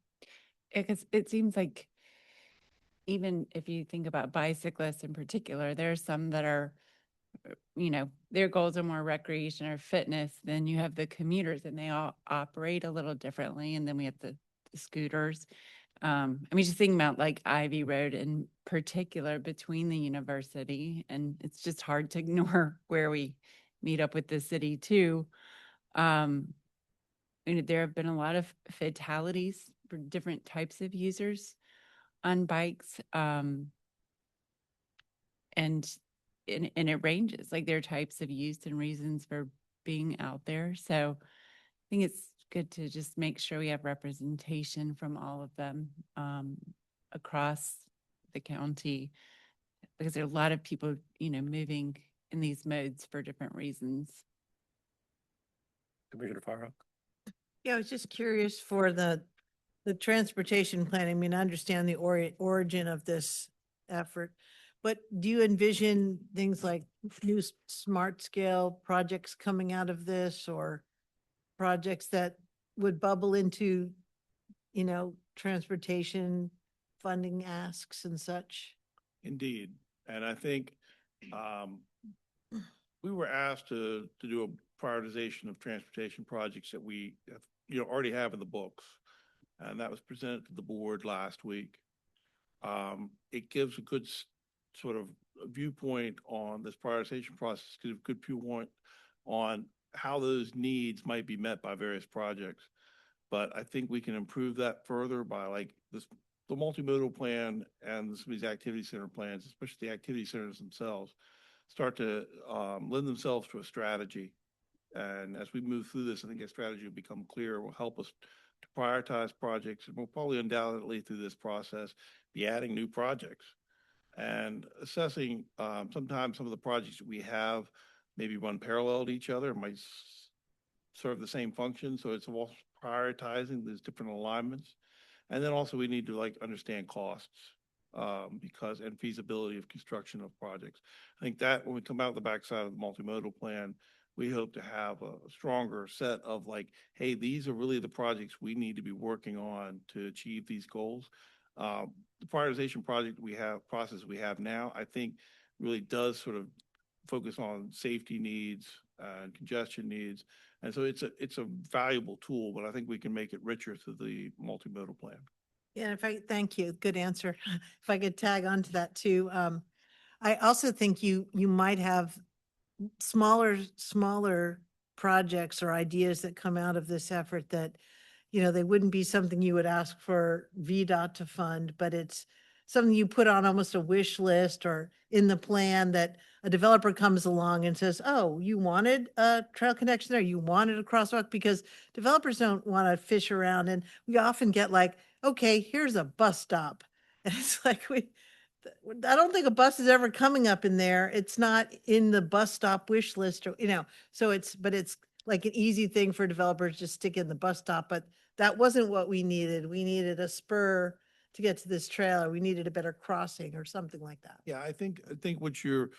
Because it seems like even if you think about bicyclists in particular, there are some that are, their goals are more recreation or fitness. Then you have the commuters and they all operate a little differently. And then we have the scooters. Just thinking about like Ivy Road in particular between the university, and it's just hard to ignore where we meet up with the city too. Um, there have been a lot of fatalities for different types of users on bikes. And it ranges, like there are types of use and reasons for being out there. So I think it's good to just make sure we have representation from all of them across the county, because there are a lot of people, moving in these modes for different reasons. Commissioner Farhawk? Yeah, I was just curious for the transportation planning. I mean, I understand the origin of this effort, but do you envision things like new smart scale projects coming out of this, or projects that would bubble into, transportation funding asks and such. Indeed. And I think we were asked to do a prioritization of transportation projects that we have, already have in the books. And that was presented to the board last week. It gives a good sort of viewpoint on this prioritization process, gives a good viewpoint on how those needs might be met by various projects. But I think we can improve that further by like this, the multimodal plan and some of these activity center plans, especially the activity centers themselves, start to lend themselves to a strategy. And as we move through this, I think a strategy will become clear, will help us to prioritize projects, and we'll probably undoubtedly through this process be adding new projects and assessing sometimes some of the projects that we have maybe run parallel to each other, might serve the same function. So it's all prioritizing these different alignments. And then also we need to like understand costs because and feasibility of construction of projects. I think that when we come out the backside of the multimodal plan, we hope to have a stronger set of like, hey, these are really the projects we need to be working on to achieve these goals. The prioritization process we have now, I think really does sort of focus on safety needs and congestion needs. And so it's a valuable tool, but I think we can make it richer through the multimodal plan. Yeah, thank you. Good answer. If I could tag on to that too. I also think you might have smaller projects or ideas that come out of this effort that, they wouldn't be something you would ask for VDOT to fund, but it's something you put on almost a wish list or in the plan that a developer comes along and says, oh, you wanted a trail connection there, you wanted a crosswalk, because developers don't want to fish around. And we often get like, okay, here's a bus stop. And it's like, I don't think a bus is ever coming up in there. It's not in the bus stop wish list or, so but it's like an easy thing for developers to stick in the bus stop, but that wasn't what we needed. We needed a spur to get to this trail. We needed a better crossing or something like that. Yeah, I think what you're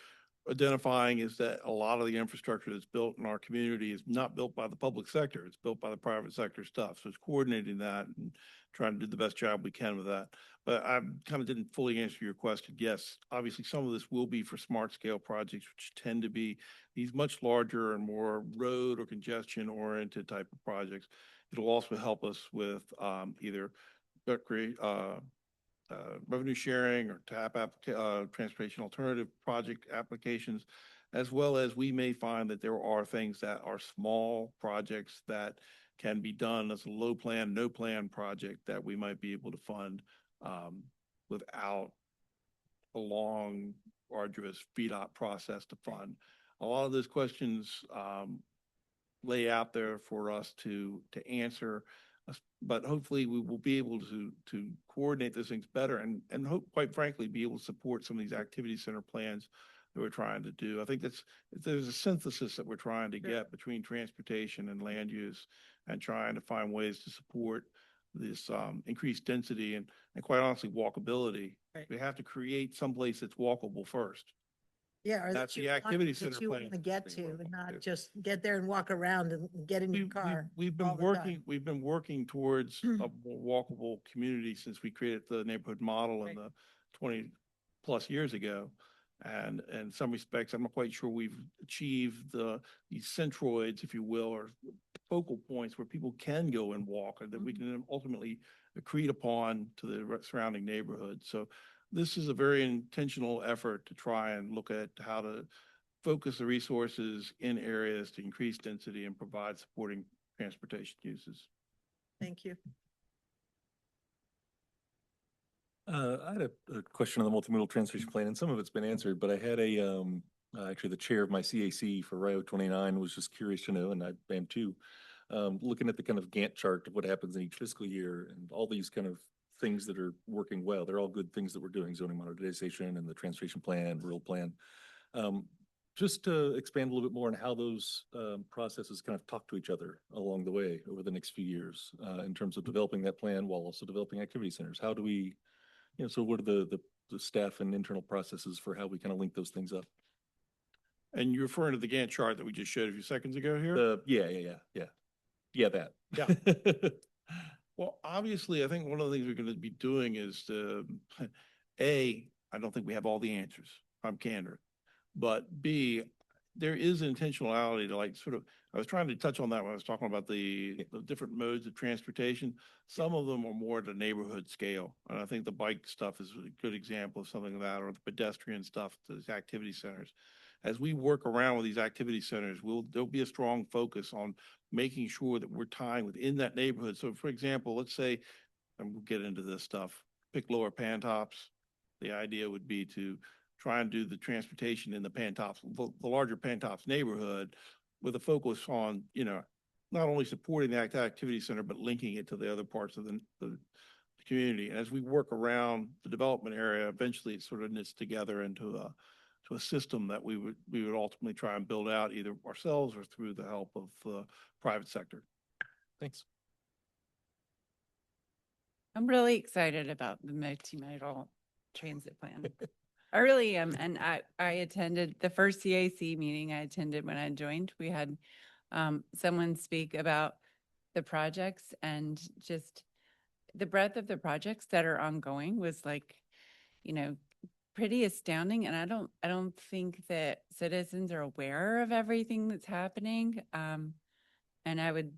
identifying is that a lot of the infrastructure that's built in our community is not built by the public sector. It's built by the private sector stuff. So it's coordinating that and trying to do the best job we can with that. But I kind of didn't fully answer your question. Yes, obviously some of this will be for smart scale projects, which tend to be these much larger and more road or congestion oriented type of projects. It'll also help us with either revenue sharing or transportation alternative project applications, as well as we may find that there are things that are small projects that can be done as a low plan, no plan project that we might be able to fund without a long, arduous VDOT process to fund. A lot of those questions lay out there for us to answer. But hopefully we will be able to coordinate those things better and hope, quite frankly, be able to support some of these activity center plans that we're trying to do. I think there's a synthesis that we're trying to get between transportation and land use and trying to find ways to support this increased density and quite honestly, walkability. Right. We have to create someplace that's walkable first. Yeah. Or That's that the you want- activity that center you plan. want to get to and not just get there and walk around and get in your car. We've all been the time. we've been working towards a more walkable community since we created the neighborhood model in the 20+ years ago. And in some respects, I'm not quite sure we've achieved these centroids, if you will, or focal points where people can go and walk and that we can ultimately accrete upon to the surrounding neighborhood. So this is a very intentional effort to try and look at how to focus the resources in areas to increase density and provide supporting transportation uses. Thank you. I had a question on the multimodal transportation plan, and some of it's been answered, but I had actually the chair of my CAC for Rio 29 was just curious to know, and I am too, looking at the kind of Gantt chart of what happens in each fiscal year and all these kind of things that are working well. They're all good things that we're doing, zoning modernization and the transportation plan, rural plan. Just to expand a little bit more on how those processes kind of talk to each other along the way over the next few years in terms of developing that plan while also developing activity centers. How do we, so what are the staff and internal processes for how we kind of link those things up? And you're referring to the Gantt chart that we just showed a few seconds ago here? Yeah. Yeah, that. Yeah. Well, obviously, I think one of the things we're going to be doing is to, I don't think we have all the answers. I'm candid. But B, there is intentionality to like sort of, I was trying to touch on that when I was talking about the different modes of transportation. Some of them are more at a neighborhood scale. And I think the bike stuff is a good example of something like that, or the pedestrian stuff, those activity centers. As we work around with these activity centers, there'll be a strong focus on making sure that we're tying within that neighborhood. So for example, let's say, and we'll get into this stuff, pick Lower Pantops. The idea would be to try and do the transportation in the Pantops, the larger Pantops neighborhood with a focus on, not only supporting the activity center, but linking it to the other parts of the community. And as we work around the development area, eventually it sort of knits together into a system that we would ultimately try and build out either ourselves or through the help of the private sector. Thanks. I'm really excited about the multimodal transit plan. I really am. And I attended the first CAC meeting I attended when I joined. We had someone speak about the projects, and just the breadth of the projects that are ongoing was like, pretty astounding. And I don't think that citizens are aware of everything that's happening. And I would,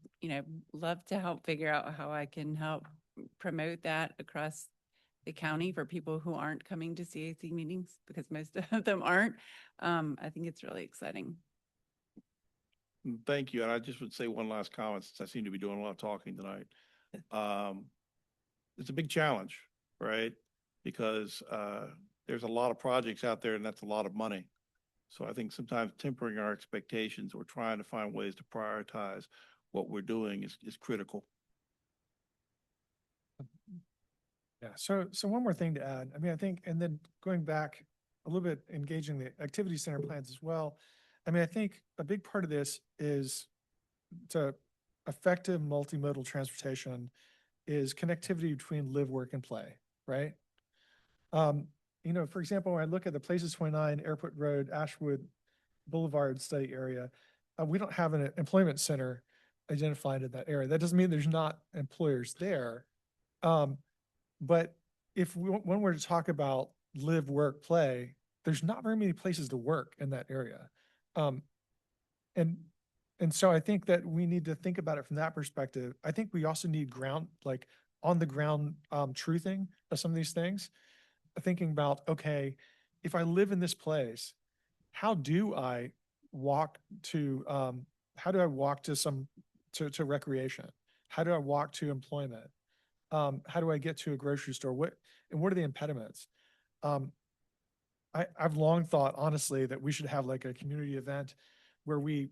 love to help figure out how I can help promote that across the county for people who aren't coming to CAC meetings, because most of them aren't. I think it's really exciting. Thank you. And I just would say one last comment, since I seem to be doing a lot of talking tonight. It's a big challenge, right? Because there's a lot of projects out there, and that's a lot of money. So I think sometimes tempering our expectations or trying to find ways to prioritize what we're doing is critical. Yeah, so one more thing to add. I mean, I think, and then going back a little bit, engaging the activity center plans as well. I mean, I think a big part of this is to effective multimodal transportation is connectivity between live, work, and play, right? For example, when I look at the Places 29, Airport Road, Ashwood Boulevard study area, we don't have an employment center identified in that area. That doesn't mean there's not employers there. But when we're to talk about live, work, play, there's not very many places to work in that area. And so I think that we need to think about it from that perspective. I think we also need on the ground truthing of some of these things. Thinking about, okay, if I live in this place, how do I walk to to recreation? How do I walk to employment? How do I get to a grocery store? What are the impediments? I've long thought, honestly, that we should have like a community event where we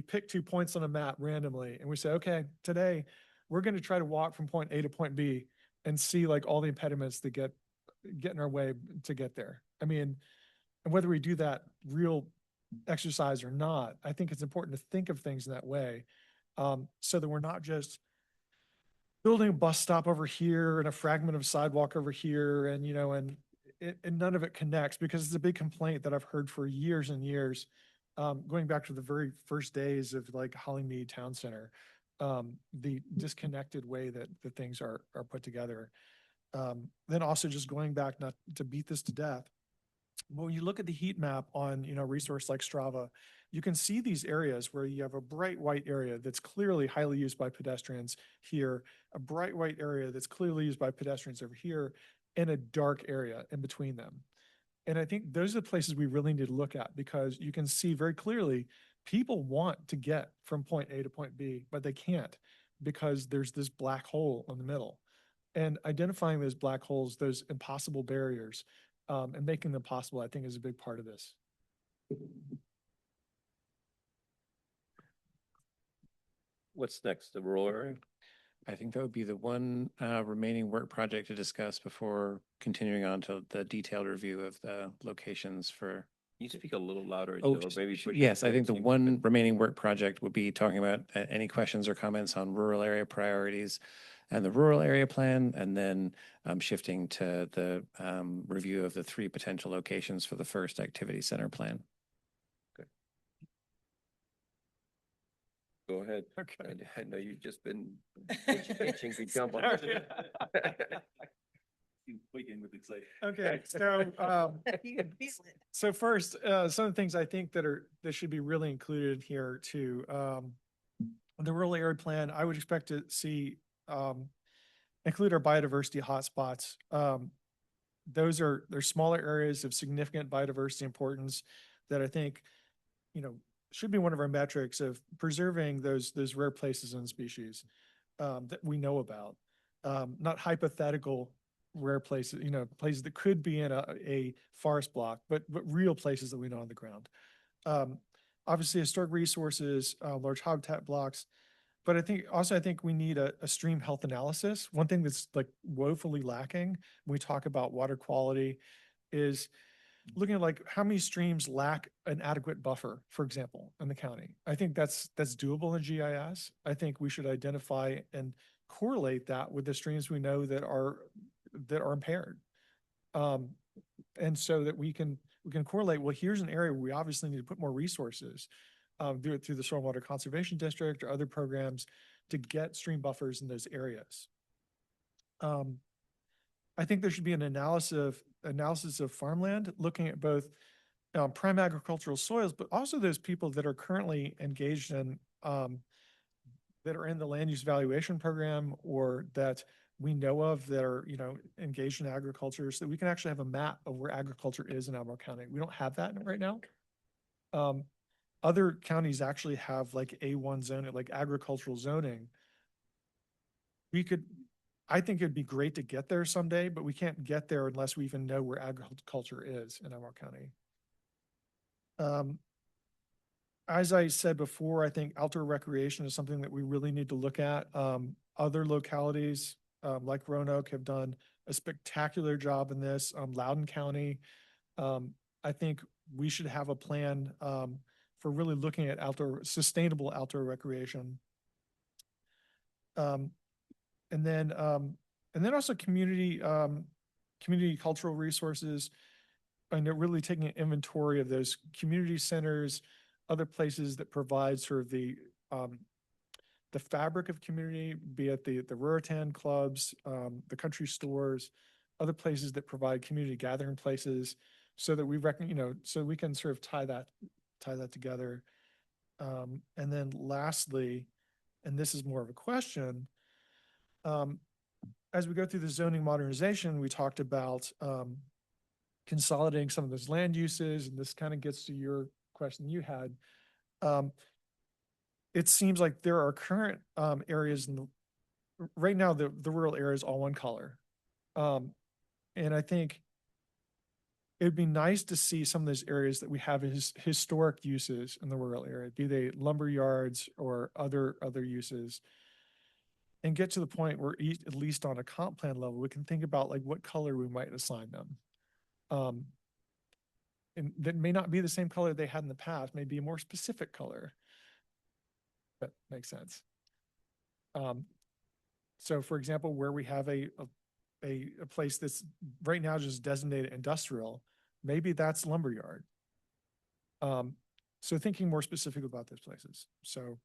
pick 2 points on a map randomly, and we say, okay, today we're going to try to walk from point A to point B and see like all the impediments that get in our way to get there. I mean, and whether we do that real exercise or not, I think it's important to think of things in that way, so that we're not just building a bus stop over here and a fragment of sidewalk over here, and and none of it connects, because it's a big complaint that I've heard for years and years, going back to the very first days of like Hollymead Town Center, the disconnected way that the things are put together. Then also just going back, not to beat this to death, when you look at the heat map on, a resource like Strava, you can see these areas where you have a bright white area that's clearly highly used by pedestrians here, a bright white area that's clearly used by pedestrians over here, and a dark area in between them. And I think those are the places we really need to look at, because you can see very clearly people want to get from point A to point B, but they can't, because there's this black hole in the middle. And identifying those black holes, those impossible barriers, and making them possible, I think, is a big part of this. What's next? The rural area? I think that would be the one remaining work project to discuss before continuing on to the detailed review of the locations for. You speak a little louder, Oh, or maybe push it yes, I think the forward, one remaining work project would be talking about any questions or comments on rural area priorities and the rural area plan, and then shifting to the review of the 3 potential locations for the first activity center plan. Go ahead. Okay. I know you've just been itching to jump on. Waiting with excitement. Okay, so, You can feel it. so first, some of the things I think that should be really included here too. The rural area plan, I would expect to see, include our biodiversity hotspots. They're smaller areas of significant biodiversity importance that I think, should be one of our metrics of preserving those rare places and species, that we know about. Not hypothetical rare places, places that could be in a forest block, but real places that we know on the ground. Obviously historic resources, large habitat blocks, but I think we need a stream health analysis. One thing that's like woefully lacking when we talk about water quality is looking at like how many streams lack an adequate buffer, for example, in the county. I think that's doable in GIS. I think we should identify and correlate that with the streams we know that are impaired. And so that we can correlate, well, here's an area where we obviously need to put more resources, do it through the Stormwater Conservation District or other programs to get stream buffers in those areas. I think there should be an analysis of farmland, looking at both prime agricultural soils, but also those people that are currently engaged in, that are in the land use valuation program or that we know of that are, engaged in agriculture, so that we can actually have a map of where agriculture is in Albemarle County. We don't have that right now. Other counties actually have like A1 zoning, like agricultural zoning. I think it'd be great to get there someday, but we can't get there unless we even know where agriculture is in Albemarle County. As I said before, I think outdoor recreation is something that we really need to look at. Other localities, like Roanoke, have done a spectacular job in this. Loudoun County, I think we should have a plan for really looking at sustainable outdoor recreation. And then also community cultural resources, and really taking an inventory of those community centers, other places that provide sort of the fabric of community, be it the Ruritan clubs, the country stores, other places that provide community gathering places, so that so we can sort of tie that together. And then lastly, and this is more of a question, as we go through the zoning modernization, we talked about consolidating some of those land uses, and this kind of gets to your question you had. It seems like there are current areas right now, the rural area is all one color. And I think it'd be nice to see some of those areas that we have as historic uses in the rural area, be they lumber yards or other uses, and get to the point where at least on a comp plan level, we can think about like what color we might assign them. And that may not be the same color they had in the past, may be a more specific color. That makes sense. So for example, where we have a place that's right now just designated industrial, maybe that's lumberyard. So thinking more specific about those places. So,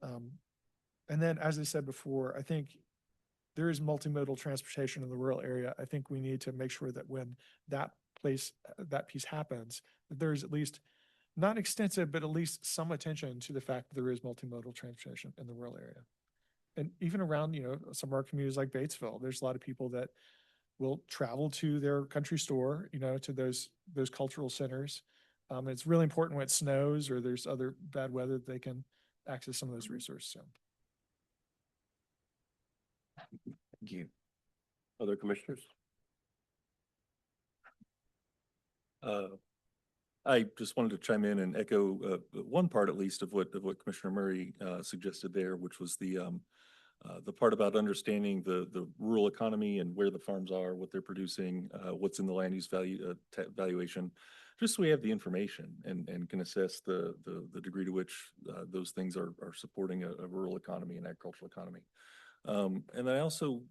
and then as I said before, I think there is multimodal transportation in the rural area. I think we need to make sure that when that piece happens, that there's at least not extensive, but at least some attention to the fact that there is multimodal transportation in the rural area. And even around, some of our communities like Batesville, there's a lot of people that will travel to their country store, to those cultural centers. It's really important when it snows or there's other bad weather that they can access some of those resources. So. Thank you. Other commissioners? I just wanted to chime in and echo one part at least of what Commissioner Murray suggested there, which was the part about understanding the rural economy and where the farms are, what they're producing, what's in the land use valuation, just so we have the information and can assess the degree to which those things are supporting a rural economy and agricultural economy. And I also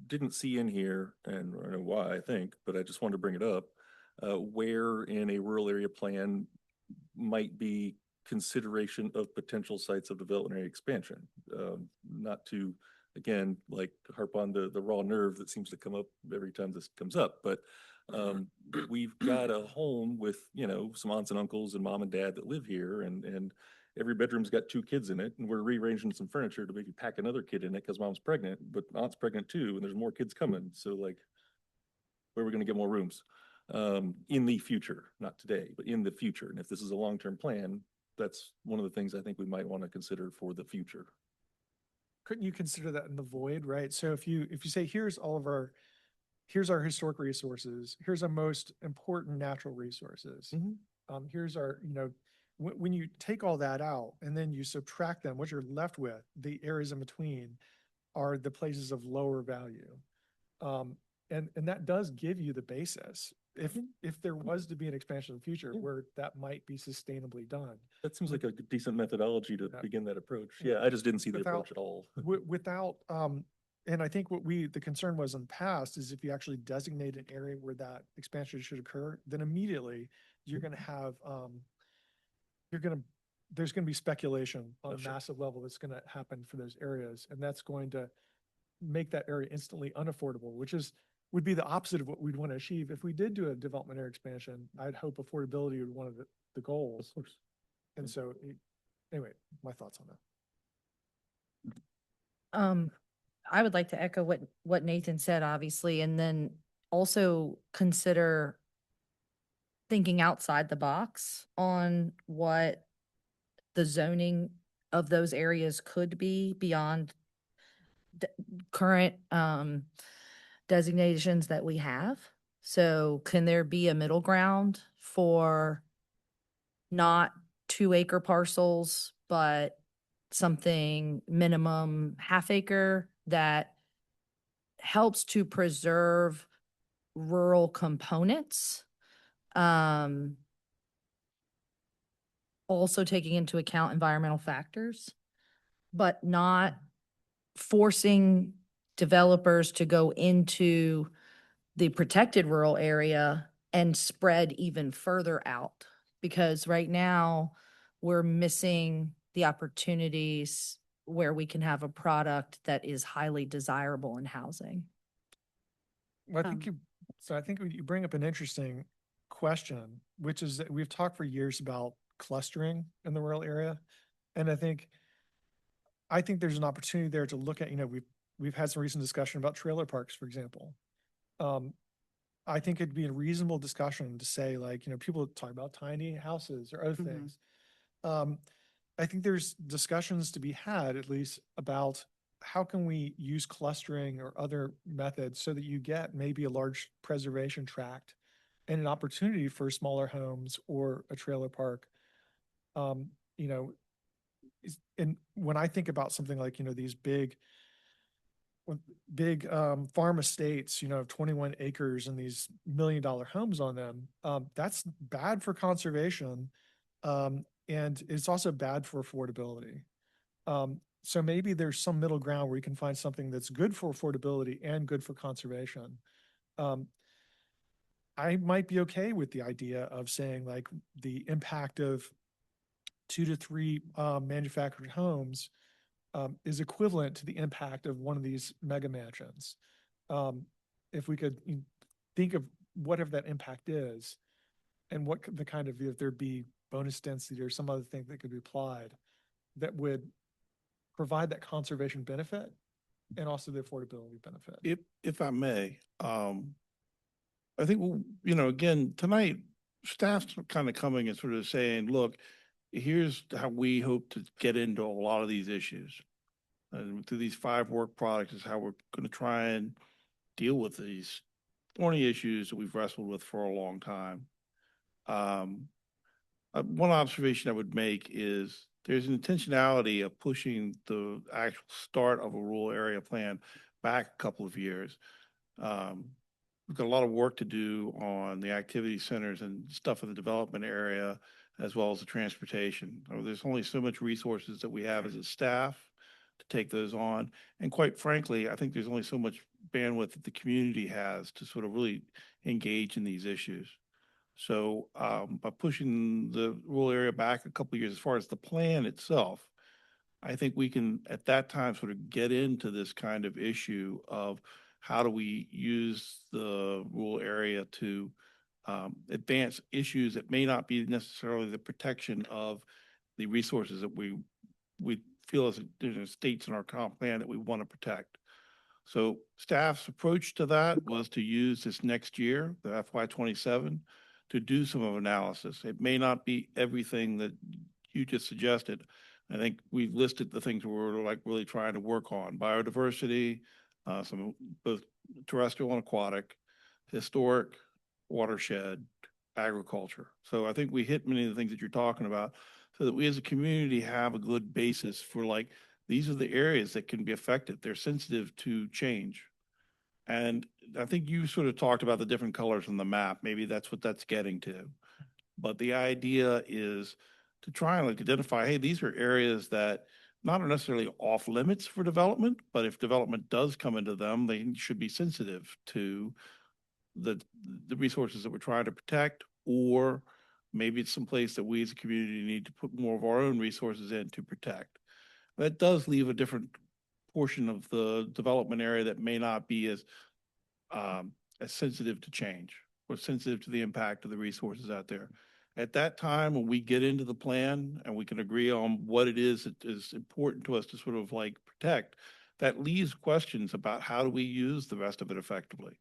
didn't see in here, and I don't know why, I think, but I just wanted to bring it up, where in a rural area plan might be consideration of potential sites of development area expansion. Not to, again, like harp on the raw nerve that seems to come up every time this comes up, but we've got a home with, you know, some aunts and uncles and mom and dad that live here, and every bedroom's got 2 kids in it, and we're rearranging some furniture to maybe pack another kid in it because mom's pregnant, but aunt's pregnant too, and there's more kids coming. So like, where are we gonna get more rooms? In the future, not today, but in the future. And if this is a long-term plan, that's one of the things I think we might want to consider for the future. Couldn't you consider that in the void, right? So if you say, here's our historic resources, here's our most important natural resources. Here's our, when you take all that out and then you subtract them, what you're left with, the areas in between are the places of lower value. And that does give you the basis. If there was to be an expansion in the future where that might be sustainably done. That seems like a decent methodology to Yeah. begin that approach. Yeah, I just didn't see the Without- approach at all. Without, and I think the concern was in the past is if you actually designate an area where that expansion should occur, then immediately you're gonna have, there's gonna be speculation on a sure. massive level that's gonna happen for those areas, and that's going to make that area instantly unaffordable, which would be the opposite of what we'd want to achieve. If we did do a development area expansion, I'd hope affordability would be one of the goals. Of course. And so, anyway, my thoughts on that. I would like to echo what Nathan said, obviously, and then also consider thinking outside the box on what the zoning of those areas could be beyond current designations that we have. So can there be a middle ground for not 2-acre parcels, but something minimum half acre that helps to preserve rural components? Also taking into account environmental factors, but not forcing developers to go into the protected rural area and spread even further out. Because right now, we're missing the opportunities where we can have a product that is highly desirable in housing. Well, I think you bring up an interesting question, which is that we've talked for years about clustering in the rural area. And I think there's an opportunity there to look at, we've had some recent discussion about trailer parks, for example. I think it'd be a reasonable discussion to say, like, people talk about tiny houses or other things. I think there's discussions to be had, at least, about how can we use clustering or other methods so that you get maybe a large preservation tract and an opportunity for smaller homes or a trailer park. And when I think about something like, these big farm estates, of 21 acres and these $1 million homes on them, that's bad for conservation. And it's also bad for affordability. So maybe there's some middle ground where you can find something that's good for affordability and good for conservation. I might be okay with the idea of saying, like, the impact of 2 to 3 manufactured homes is equivalent to the impact of one of these mega mansions. If we could think of whatever that impact is and what the kind of, if there'd be bonus density or some other thing that could be applied that would provide that conservation benefit and also the affordability benefit. If I may, I think, again, tonight, staff's kind of coming and sort of saying, look, here's how we hope to get into a lot of these issues. And through these 5 work products is how we're going to try and deal with these thorny issues that we've wrestled with for a long time. One observation I would make is there's an intentionality of pushing the actual start of a rural area plan back a couple of years. We've got a lot of work to do on the activity centers and stuff in the development area, as well as the transportation. There's only so much resources that we have as a staff to take those on. And quite frankly, I think there's only so much bandwidth that the community has to sort of really engage in these issues. So by pushing the rural area back a couple of years as far as the plan itself, I think we can, at that time, sort of get into this kind of issue of how do we use the rural area to advance issues that may not be necessarily the protection of the resources that we feel as states in our comp plan that we want to protect. So staff's approach to that was to use this next year, the FY27, to do some of analysis. It may not be everything that you just suggested. I think we've listed the things we're like really trying to work on: biodiversity, some both terrestrial and aquatic, historic, watershed, agriculture. So I think we hit many of the things that you're talking about, so that we as a community have a good basis for like, these are the areas that can be affected. They're sensitive to change. And I think you sort of talked about the different colors on the map. Maybe that's what that's getting to. But the idea is to try and like identify, hey, these are areas that not are necessarily off limits for development, but if development does come into them, they should be sensitive to the resources that we're trying to protect, or maybe it's someplace that we as a community need to put more of our own resources in to protect. That does leave a different portion of the development area that may not be as sensitive to change or sensitive to the impact of the resources out there. At that time, when we get into the plan and we can agree on what it is that is important to us to sort of like protect, that leaves questions about how do we use the rest of it effectively.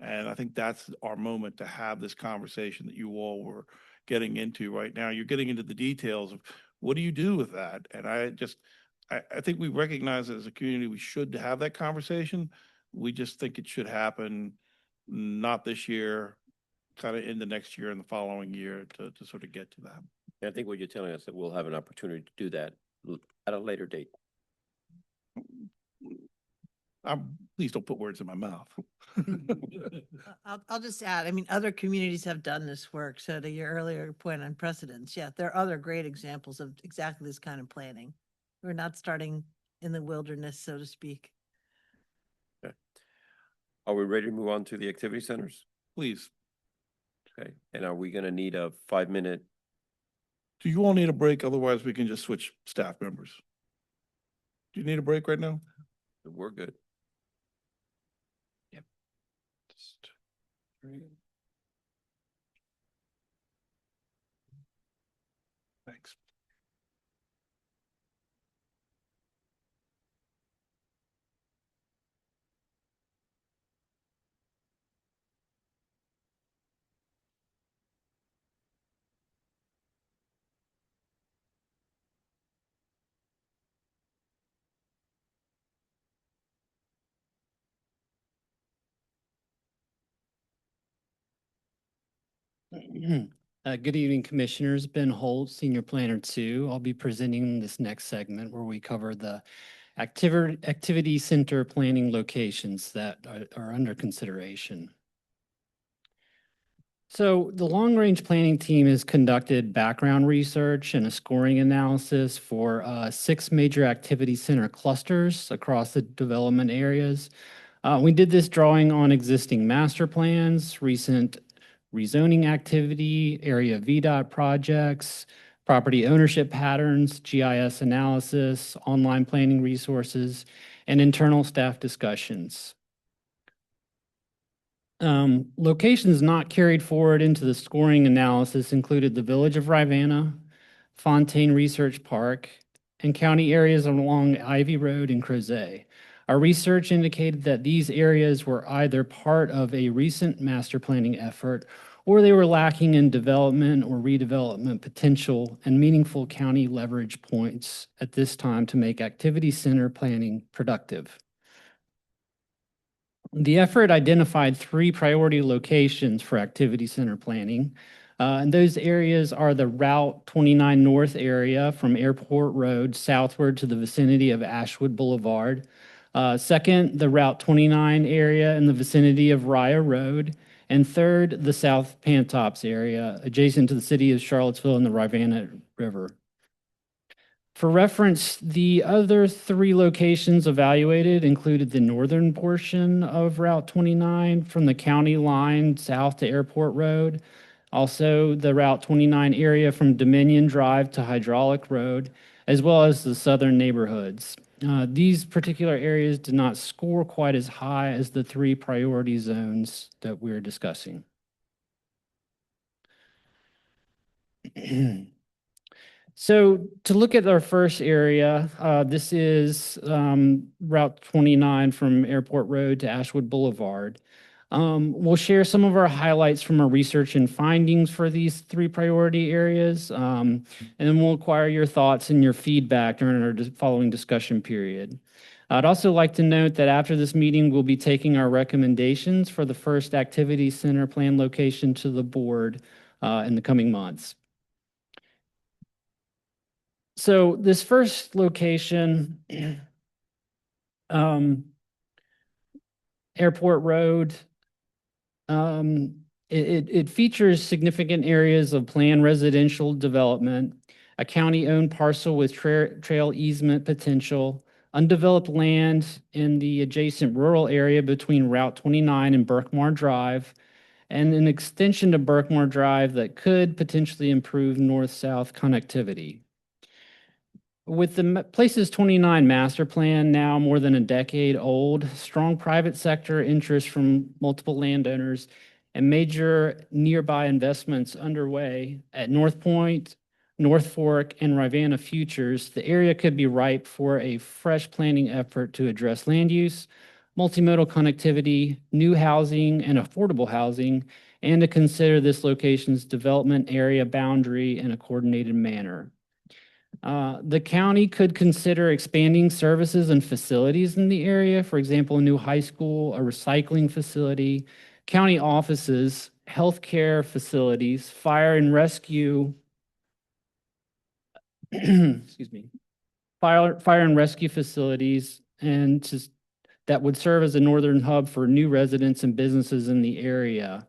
And I think that's our moment to have this conversation that you all were getting into right now. You're getting into the details of what do you do with that? And I think we recognize that as a community, we should have that conversation. We just think it should happen not this year, kind of in the next year and the following year to sort of get to that. I think what you're telling us that we'll have an opportunity to do that at a later date. Please don't put words in my mouth. I'll just add, I mean, other communities have done this work. So to your earlier point on precedents, yeah, there are other great examples of exactly this kind of planning. We're not starting in the wilderness, so to speak. Okay. Are we ready to move on to the activity centers? Please. Okay. And are we going to need a 5-minute? Do you all need a break? Otherwise, we can just switch staff members. Do you need a break right now? We're good. Thanks. Good evening, Commissioners. Ben Holt, Senior Planner 2. I'll be presenting this next segment where we cover the activity center planning locations that are under consideration. So the long-range planning team has conducted background research and a scoring analysis for 6 major activity center clusters across the development areas. We did this drawing on existing master plans, recent rezoning activity, area VDOT projects, property ownership patterns, GIS analysis, online planning resources, and internal staff discussions. Locations not carried forward into the scoring analysis included the Village of Rivanna, Fontaine Research Park, and county areas along Ivy Road and Crozet. Our research indicated that these areas were either part of a recent master planning effort or they were lacking in development or redevelopment potential and meaningful county leverage points at this time to make activity center planning productive. The effort identified 3 priority locations for activity center planning. And those areas are the Route 29 North area from Airport Road southward to the vicinity of Ashwood Boulevard. Second, the Route 29 area in the vicinity of Raya Road. And third, the South Pantops area adjacent to the city of Charlottesville and the Rivanna River. For reference, the other 3 locations evaluated included the northern portion of Route 29 from the county line south to Airport Road, Also, the Route 29 area from Dominion Drive to Hydraulic Road, as well as the southern neighborhoods. These particular areas did not score quite as high as the 3 priority zones that we're discussing. So to look at our first area, this is Route 29 from Airport Road to Ashwood Boulevard. We'll share some of our highlights from our research and findings for these 3 priority areas, and then we'll acquire your thoughts and your feedback during our following discussion period. I'd also like to note that after this meeting, we'll be taking our recommendations for the first activity center plan location to the board in the coming months. So this first location, Airport Road, it features significant areas of planned residential development, a county-owned parcel with trail easement potential, undeveloped land in the adjacent rural area between Route 29 and Berkmar Drive, and an extension to Berkmar Drive that could potentially improve north-south connectivity. With the Places 29 master plan now more than a decade old, strong private sector interest from multiple landowners, and major nearby investments underway at North Point, North Fork, and Rivanna Futures, the area could be ripe for a fresh planning effort to address land use, multimodal connectivity, new housing, and affordable housing, and to consider this location's development area boundary in a coordinated manner. The county could consider expanding services and facilities in the area, for example, a new high school, a recycling facility, county offices, healthcare facilities, fire and rescue, excuse me, fire and rescue facilities, and just that would serve as a northern hub for new residents and businesses in the area,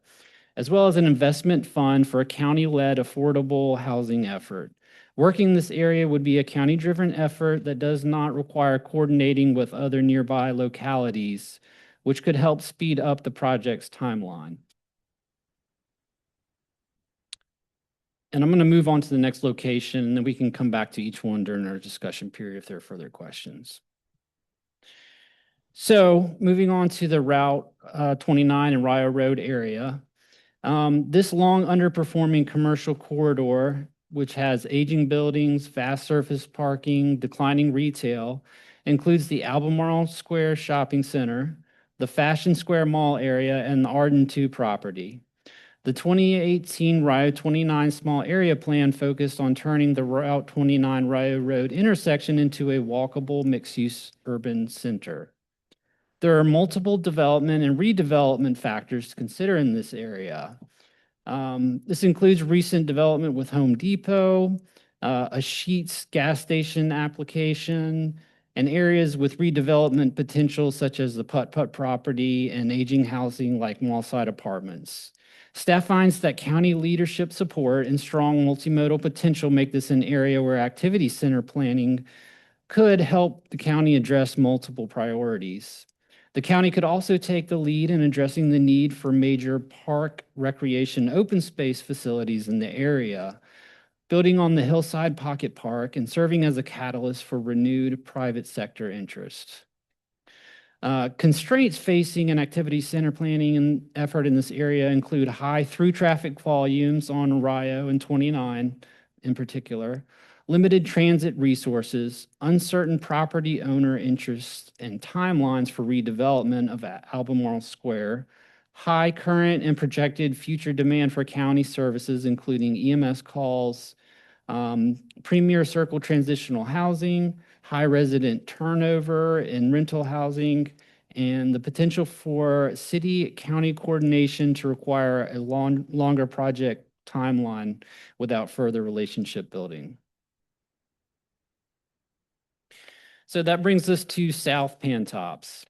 as well as an investment fund for a county-led affordable housing effort. Working this area would be a county-driven effort that does not require coordinating with other nearby localities, which could help speed up the project's timeline. And I'm going to move on to the next location, and then we can come back to each one during our discussion period if there are further questions. So moving on to the Route 29 and Rio Road area. This long underperforming commercial corridor, which has aging buildings, fast surface parking, declining retail, includes the Albemarle Square Shopping Center, the Fashion Square Mall area, and the Arden 2 property. The 2018 Rio 29 small area plan focused on turning the Route 29 Rio Road intersection into a walkable mixed-use urban center. There are multiple development and redevelopment factors to consider in this area. This includes recent development with Home Depot, a Sheetz gas station application, and areas with redevelopment potential such as the Putt-Putt property and aging housing like mall-side apartments. Staff finds that county leadership support and strong multimodal potential make this an area where activity center planning could help the county address multiple priorities. The county could also take the lead in addressing the need for major park, recreation, open space facilities in the area, building on the Hillside Pocket Park and serving as a catalyst for renewed private sector interest. Constraints facing an activity center planning and effort in this area include high through traffic volumes on Rio and 29 in particular, limited transit resources, uncertain property owner interests and timelines for redevelopment of Albemarle Square, high current and projected future demand for county services, including EMS calls, premier circle transitional housing, high resident turnover in rental housing, and the potential for city-county coordination to require a longer project timeline without further relationship building. So that brings us to South Pantops,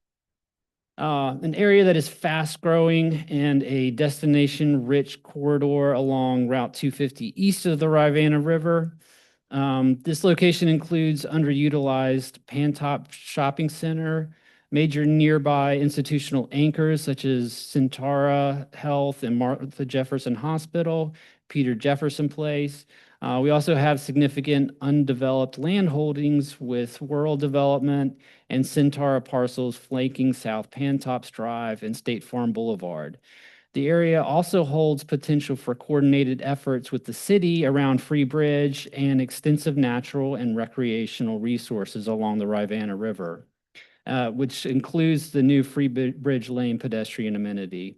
an area that is fast-growing and a destination-rich corridor along Route 250 east of the Rivanna River. This location includes underutilized Pantop Shopping Center, Major nearby institutional anchors such as Centara Health and Martha Jefferson Hospital, Peter Jefferson Place. We also have significant undeveloped land holdings with rural development and Centara parcels flanking South Pantops Drive and State Farm Boulevard. The area also holds potential for coordinated efforts with the city around Free Bridge and extensive natural and recreational resources along the Rivanna River, which includes the new Bridge Lane pedestrian amenity.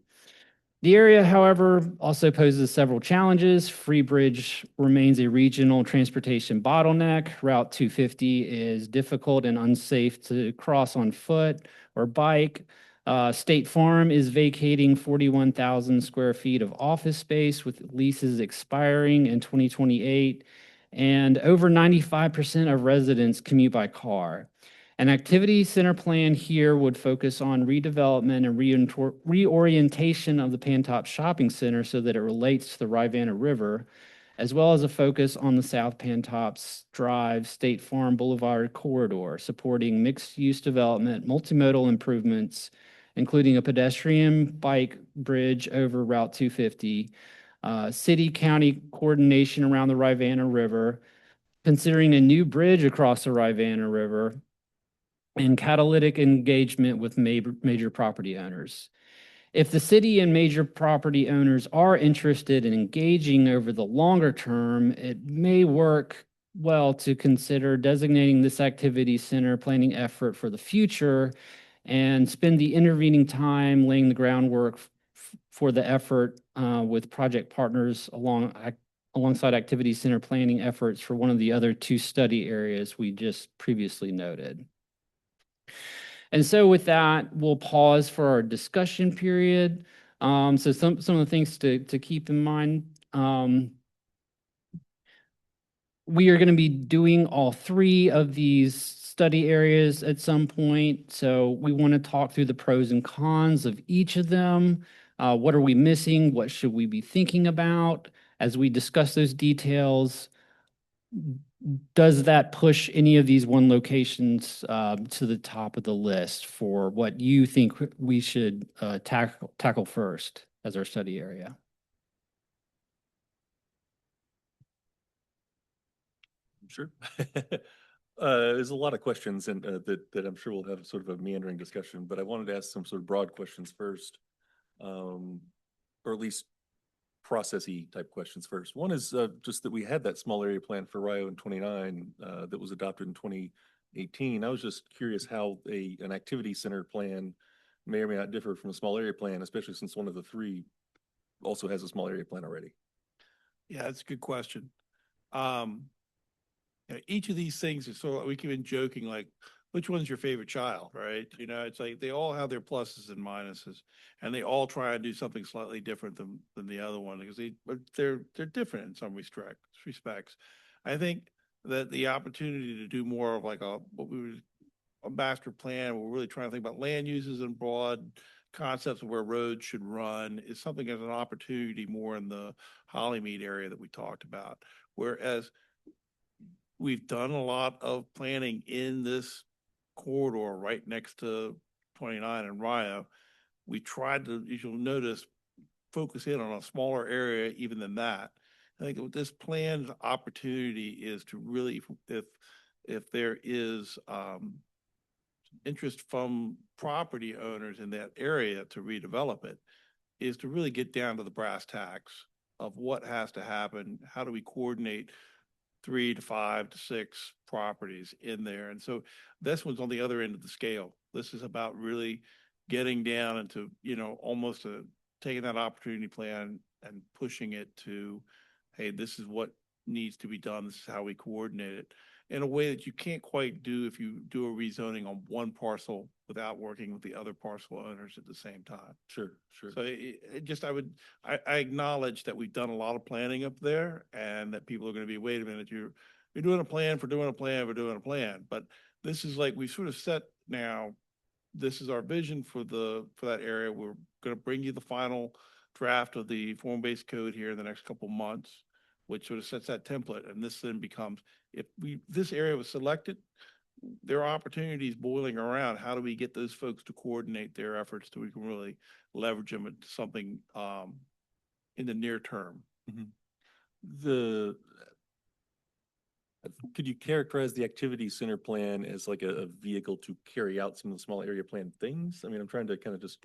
The area, however, also poses several challenges. Free Bridge remains a regional transportation bottleneck. Route 250 is difficult and unsafe to cross on foot or bike. State Farm is vacating 41,000 square feet of office space with leases expiring in 2028. And over 95% of residents commute by car. An activity center plan here would focus on redevelopment and reorientation of the Pantop Shopping Center so that it relates to the Rivanna River, as well as a focus on the South Pantops Drive State Farm Boulevard corridor, supporting mixed-use development, multimodal improvements, including a pedestrian bike bridge over Route 250, city-county coordination around the Rivanna River, considering a new bridge across the Rivanna River, and catalytic engagement with major property owners. If the city and major property owners are interested in engaging over the longer term, it may work well to consider designating this activity center planning effort for the future and spend the intervening time laying the groundwork for the effort with project partners alongside activity center planning efforts for one of the other two study areas we just previously noted. And so with that, we'll pause for our discussion period. So some of the things to keep in mind. We are going to be doing all three of these study areas at some point. So we want to talk through the pros and cons of each of them. What are we missing? What should we be thinking about as we discuss those details? Does that push any of these one locations to the top of the list for what you think we should tackle first as our study area? Sure. There's a lot of questions and that I'm sure we'll have sort of a meandering discussion, but I wanted to ask some sort of broad questions first, or at least processy type questions first. One is just that we had that small area plan for Rio and 29 that was adopted in 2018. I was just curious how an activity center plan may or may not differ from a small area plan, especially since one of the three also has a small area plan already. Yeah, that's a good question. Each of these things is sort of, we keep been joking, like, which one's your favorite child, right? You know, it's like they all have their pluses and minuses, and they all try and do something slightly different than the other one because they're different in some respects. I think that the opportunity to do more of like a master plan, we're really trying to think about land uses and broad concepts of where roads should run is something as an opportunity more in the Hollymead area that we talked about. Whereas we've done a lot of planning in this corridor right next to 29 and Rio. We tried to, as you'll notice, focus in on a smaller area even than that. I think what this plan's opportunity is to really, if there is interest from property owners in that area to redevelop it, is to really get down to the brass tacks of what has to happen. How do we coordinate 3 to 5 to 6 properties in there? And so this one's on the other end of the scale. This is about really getting down into, you know, almost taking that opportunity plan and pushing it to, hey, this is what needs to be done. This is how we coordinate it in a way that you can't quite do if you do a rezoning on one parcel without working with the other parcel owners at the same time. Sure, sure. So I acknowledge that we've done a lot of planning up there and that people are going to be, wait a minute, you're doing a plan for doing a plan for doing a plan. But this is like, we sort of set now, this is our vision for that area. We're going to bring you the final draft of the form-based code here in the next couple months, which sort of sets that template. And this then becomes, if this area was selected, there are opportunities boiling around. How do we get those folks to coordinate their efforts so we can really leverage them into something in the near term? The, could you characterize the activity center plan as like a vehicle to carry out some of the small area plan things? I mean, I'm trying to kind of just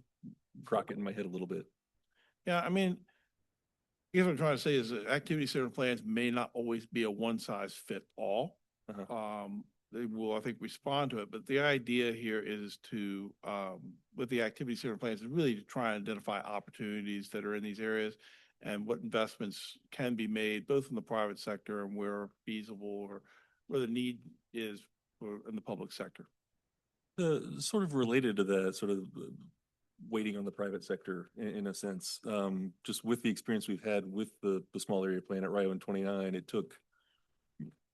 grok it in my head a little bit. Yeah, I mean, I guess what I'm trying to say is that activity center plans may not always be a one size fit all. They will, I think, respond to it, but the idea here is to, with the activity center plans, is really to try and identify opportunities that are in these areas and what investments can be made, both in the private sector and where feasible or where the need is in the public sector. The sort of related to that, sort of waiting on the private sector in a sense, just with the experience we've had with the small area plan at Rio and 29, it took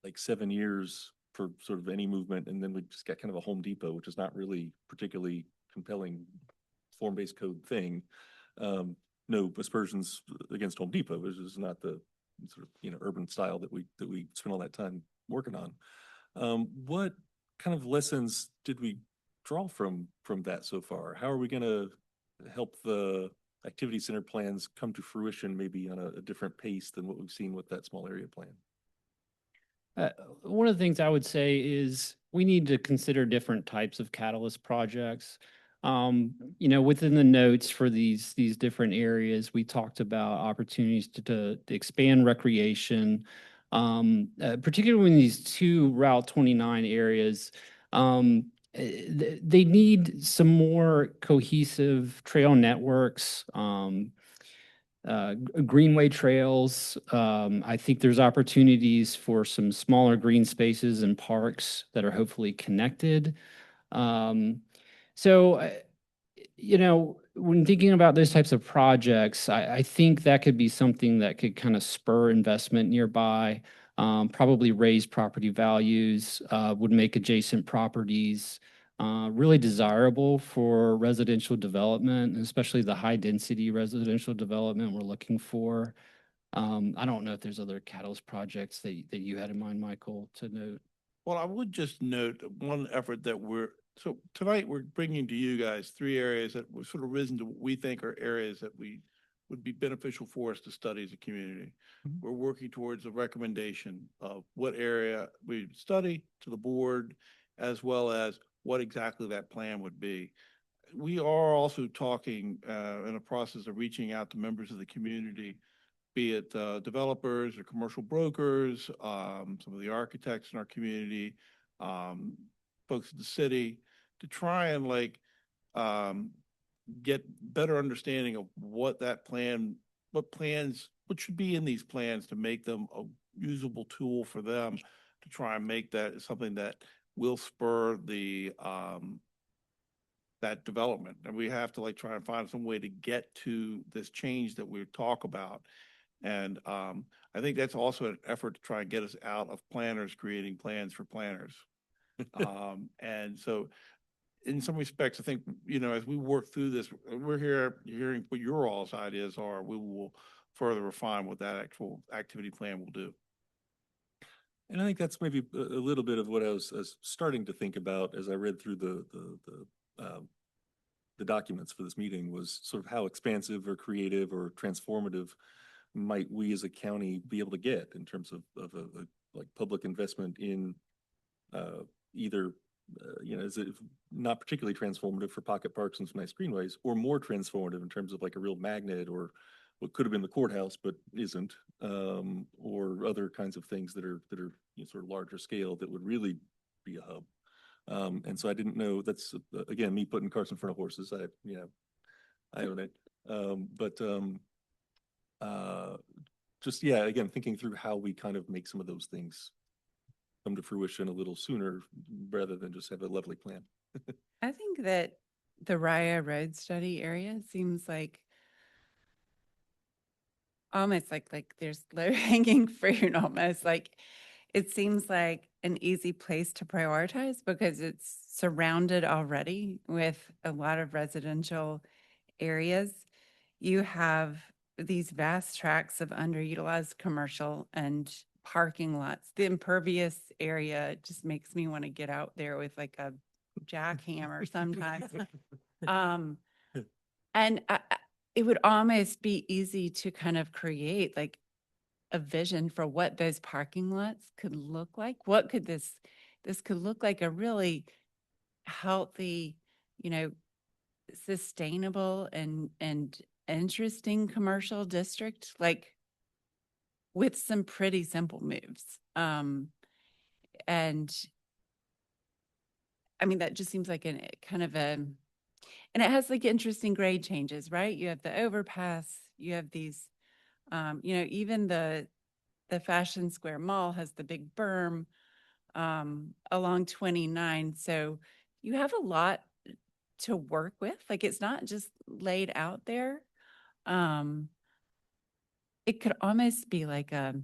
like 7 years for sort of any movement. And then we just got kind of a Home Depot, which is not really particularly compelling form-based code thing. No aspersions against Home Depot. This is not the sort of, urban style that we spent all that time working on. What kind of lessons did we draw from that so far? How are we going to help the activity center plans come to fruition maybe on a different pace than what we've seen with that small area plan? One of the things I would say is we need to consider different types of catalyst projects. Within the notes for these different areas, we talked about opportunities to expand recreation, particularly in these two Route 29 areas. They need some more cohesive trail networks. Greenway trails. I think there's opportunities for some smaller green spaces and parks that are hopefully connected. So, when thinking about those types of projects, I think that could be something that could kind of spur investment nearby, probably raise property values, would make adjacent properties really desirable for residential development, especially the high density residential development we're looking for. I don't know if there's other catalyst projects that you had in mind, Michael, to note. Well, I would just note one effort that so tonight we're bringing to you guys 3 areas that were sort of risen to what we think are areas that would be beneficial for us to study as a community. We're working towards a recommendation of what area we study to the board, as well as what exactly that plan would be. We are also talking in a process of reaching out to members of the community, be it developers or commercial brokers, some of the architects in our community, folks in the city, to try and get better understanding of what should be in these plans to make them a usable tool for them to try and make that something that will spur that development. And we have to try and find some way to get to this change that we talk about. And I think that's also an effort to try and get us out of planners creating plans for planners. And so in some respects, I think, as we work through this, we're hearing what your all's ideas are. We will further refine what that actual activity plan will do. And I think that's maybe a little bit of what I was starting to think about as I read through the documents for this meeting, was sort of how expansive or creative or transformative might we as a county be able to get in terms of like public investment in either is it not particularly transformative for pocket parks and some nice greenways, or more transformative in terms of like a real magnet, or what could have been the courthouse but isn't, or other kinds of things that are sort of larger scale that would really be a hub. And so I didn't know, that's again me putting carts in front of horses. I own it. Just again, thinking through how we kind of make some of those things come to fruition a little sooner rather than just have a lovely plan. I think that the Raya Road study area seems like almost like there's low hanging fruit almost. Like it seems like an easy place to prioritize because it's surrounded already with a lot of residential areas. You have these vast tracts of underutilized commercial and parking lots, the impervious area just makes me want to get out there with like a jackhammer sometimes. And it would almost be easy to kind of create like a vision for what those parking lots could look like. What could this could look like a really healthy, you know, sustainable and interesting commercial district, like with some pretty simple moves. And I mean, that just seems like an kind of a, and it has like interesting grade changes, right? You have the overpass, you have these, you know, even the Fashion Square Mall has the big berm along 29. So you have a lot to work with. Like it's not just laid out there. It could almost be like a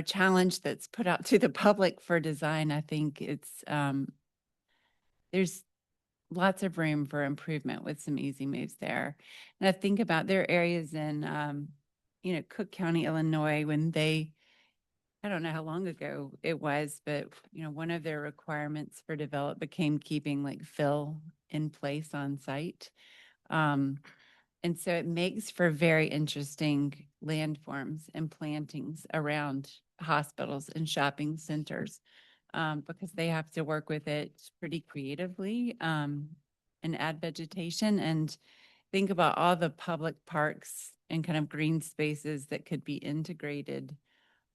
challenge that's put out to the public for design. I think it's there's lots of room for improvement with some easy moves there. And I think about there are areas in you know, Cook County, Illinois, when they, I don't know how long ago it was, but you know, one of their requirements for develop became keeping like fill in place on site. And so it makes for very interesting landforms and plantings around hospitals and shopping centers because they have to work with it pretty creatively and add vegetation and think about all the public parks and kind of green spaces that could be integrated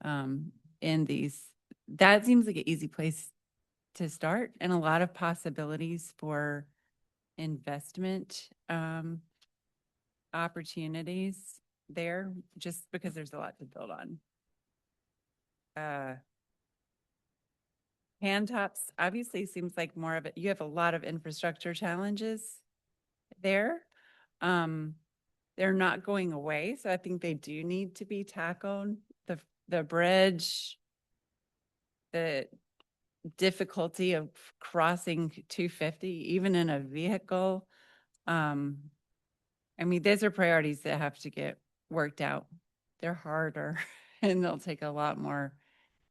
in these. That seems like an easy place to start and a lot of possibilities for investment opportunities there just because there's a lot to build on. Hand tops obviously seems like more of it. You have a lot of infrastructure challenges there. They're not going away, so I think they do need to be tackled. The bridge, the difficulty of crossing 250, even in a vehicle. I mean, those are priorities that have to get worked out. They're harder and they'll take a lot more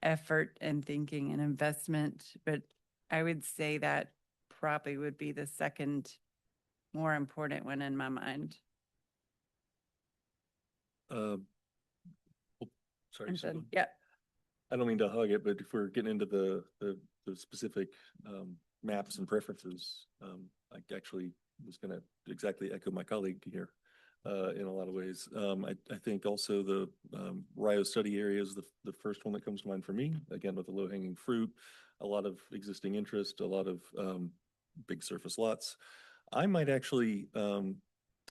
effort and thinking and investment. But I would say that probably would be the second more important one in my mind. Oh, sorry. And so then, yeah. I don't mean to hug it, but if we're getting into the specific maps and preferences, I actually was going to exactly echo my colleague here in a lot of ways. I think also the Rio study area is the first one that comes to mind for me, again, with the low hanging fruit, a lot of existing interest, a lot of big surface lots. I might actually, I'm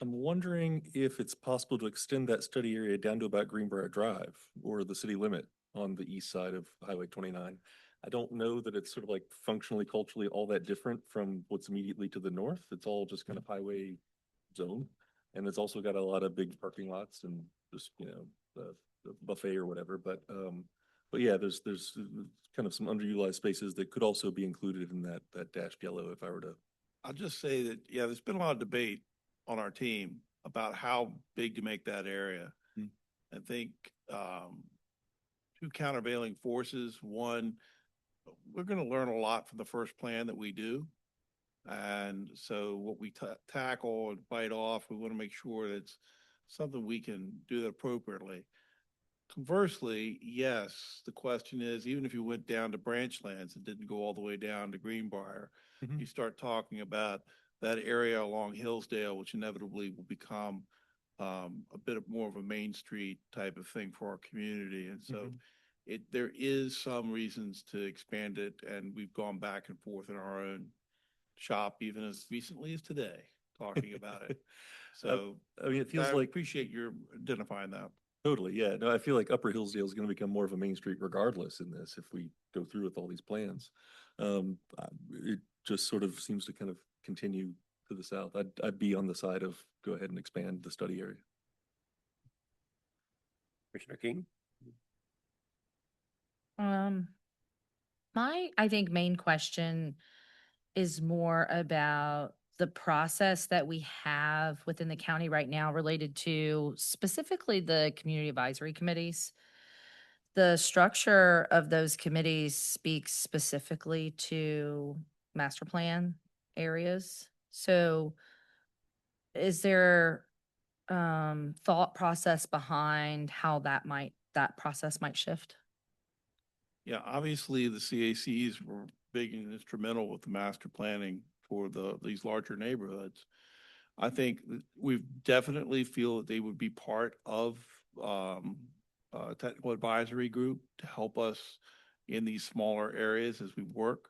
wondering if it's possible to extend that study area down to about Greenbrier Drive or the city limit on the east side of Highway 29. I don't know that it's sort of like functionally, culturally all that different from what's immediately to the north. It's all just kind of highway zone. And it's also got a lot of big parking lots and just, you know, the buffet or whatever. But yeah, there's kind of some underutilized spaces that could also be included in that dashed yellow if I were to. I'll just say that, yeah, there's been a lot of debate on our team about how big to make that area. I think two countervailing forces. One, we're going to learn a lot from the first plan that we do. And so what we tackle and bite off, we want to make sure that it's something we can do that appropriately. Conversely, yes, the question is, even if you went down to Branchlands and didn't go all the way down to Greenbrier, you start talking about that area along Hillsdale, which inevitably will become a bit more of a Main Street type of thing for our community. And so there is some reasons to expand it, and we've gone back and forth in our own shop, even as recently as today, talking about it. So I mean, it feels I like appreciate your identifying that. totally, yeah. No, I feel like Upper Hillsdale is going to become more of a Main Street regardless in this if we go through with all these plans. It just sort of seems to kind of continue to the south. I'd be on the side of go ahead and expand the study area. Commissioner King? My, I think, main question is more about the process that we have within the county right now related to specifically the community advisory committees. The structure of those committees speaks specifically to master plan areas. So is there thought process behind how that process might shift? Yeah, obviously the CACs were big and instrumental with the master planning for these larger neighborhoods. I think we definitely feel that they would be part of technical advisory group to help us in these smaller areas as we work.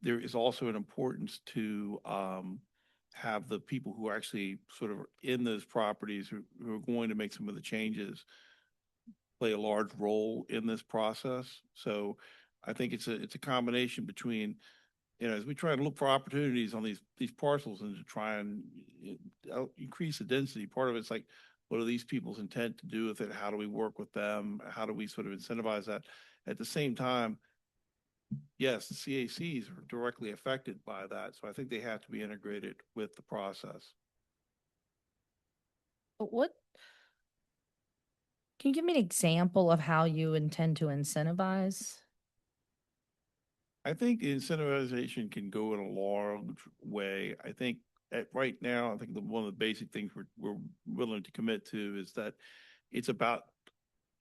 There is also an importance to have the people who are actually sort of in those properties who are going to make some of the changes play a large role in this process. So I think it's a combination between, as we try to look for opportunities on these parcels and to try and increase the density, part of it's like, what are these people's intent to do with it? How do we work with them? How do we sort of incentivize that? At the same time, yes, the CACs are directly affected by that. So I think they have to be integrated with the process. But can you give me an example of how you intend to incentivize? I think incentivization can go in a large way. I think right now, I think one of the basic things we're willing to commit to is that it's about,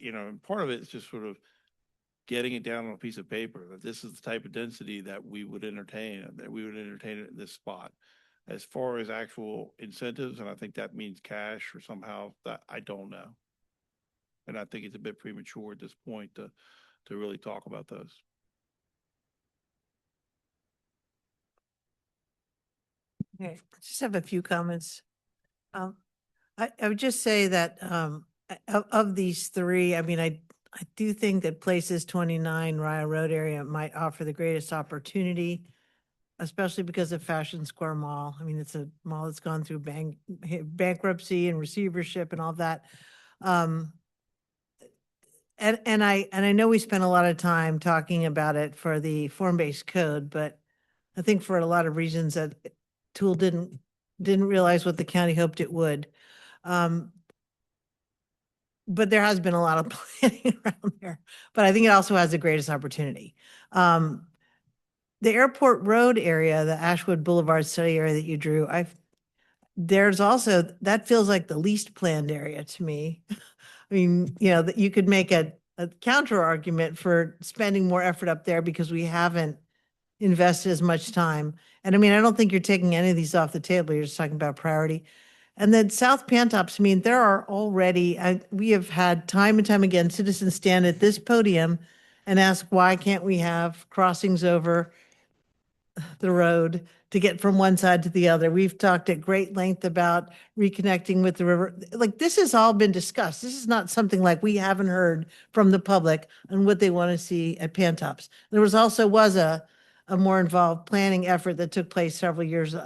and part of it is just sort of getting it down on a piece of paper that this is the type of density that we would entertain and that we would entertain it in this spot. As far as actual incentives, and I think that means cash or somehow, that I don't know. And I think it's a bit premature at this point to really talk about those. Okay, I just have a few comments. I would just say that of these three, I mean, I do think that Places 29 Ryle Road area might offer the greatest opportunity, especially because of Fashion Square Mall. I mean, it's a mall that's gone through bankruptcy and receivership and all that. And I know we spent a lot of time talking about it for the form-based code, but I think for a lot of reasons that Tool didn't realize what the county hoped it would. But there has been a lot of planning around there, but I think it also has the greatest opportunity. The Airport Road area, the Ashwood Boulevard study area that you drew, there's also, that feels like the least planned area to me. I mean, that you could make a counter argument for spending more effort up there because we haven't invested as much time. And I mean, I don't think you're taking any of these off the table. You're just talking about priority. And then South Pantops, I mean, there are already, we have had time and time again, citizens stand at this podium and ask, why can't we have crossings over the road to get from one side to the other? We've talked at great length about reconnecting with the river. Like, this has all been discussed. This is not something like we haven't heard from the public on what they want to see at Pantops. There was a more involved planning effort that took place several years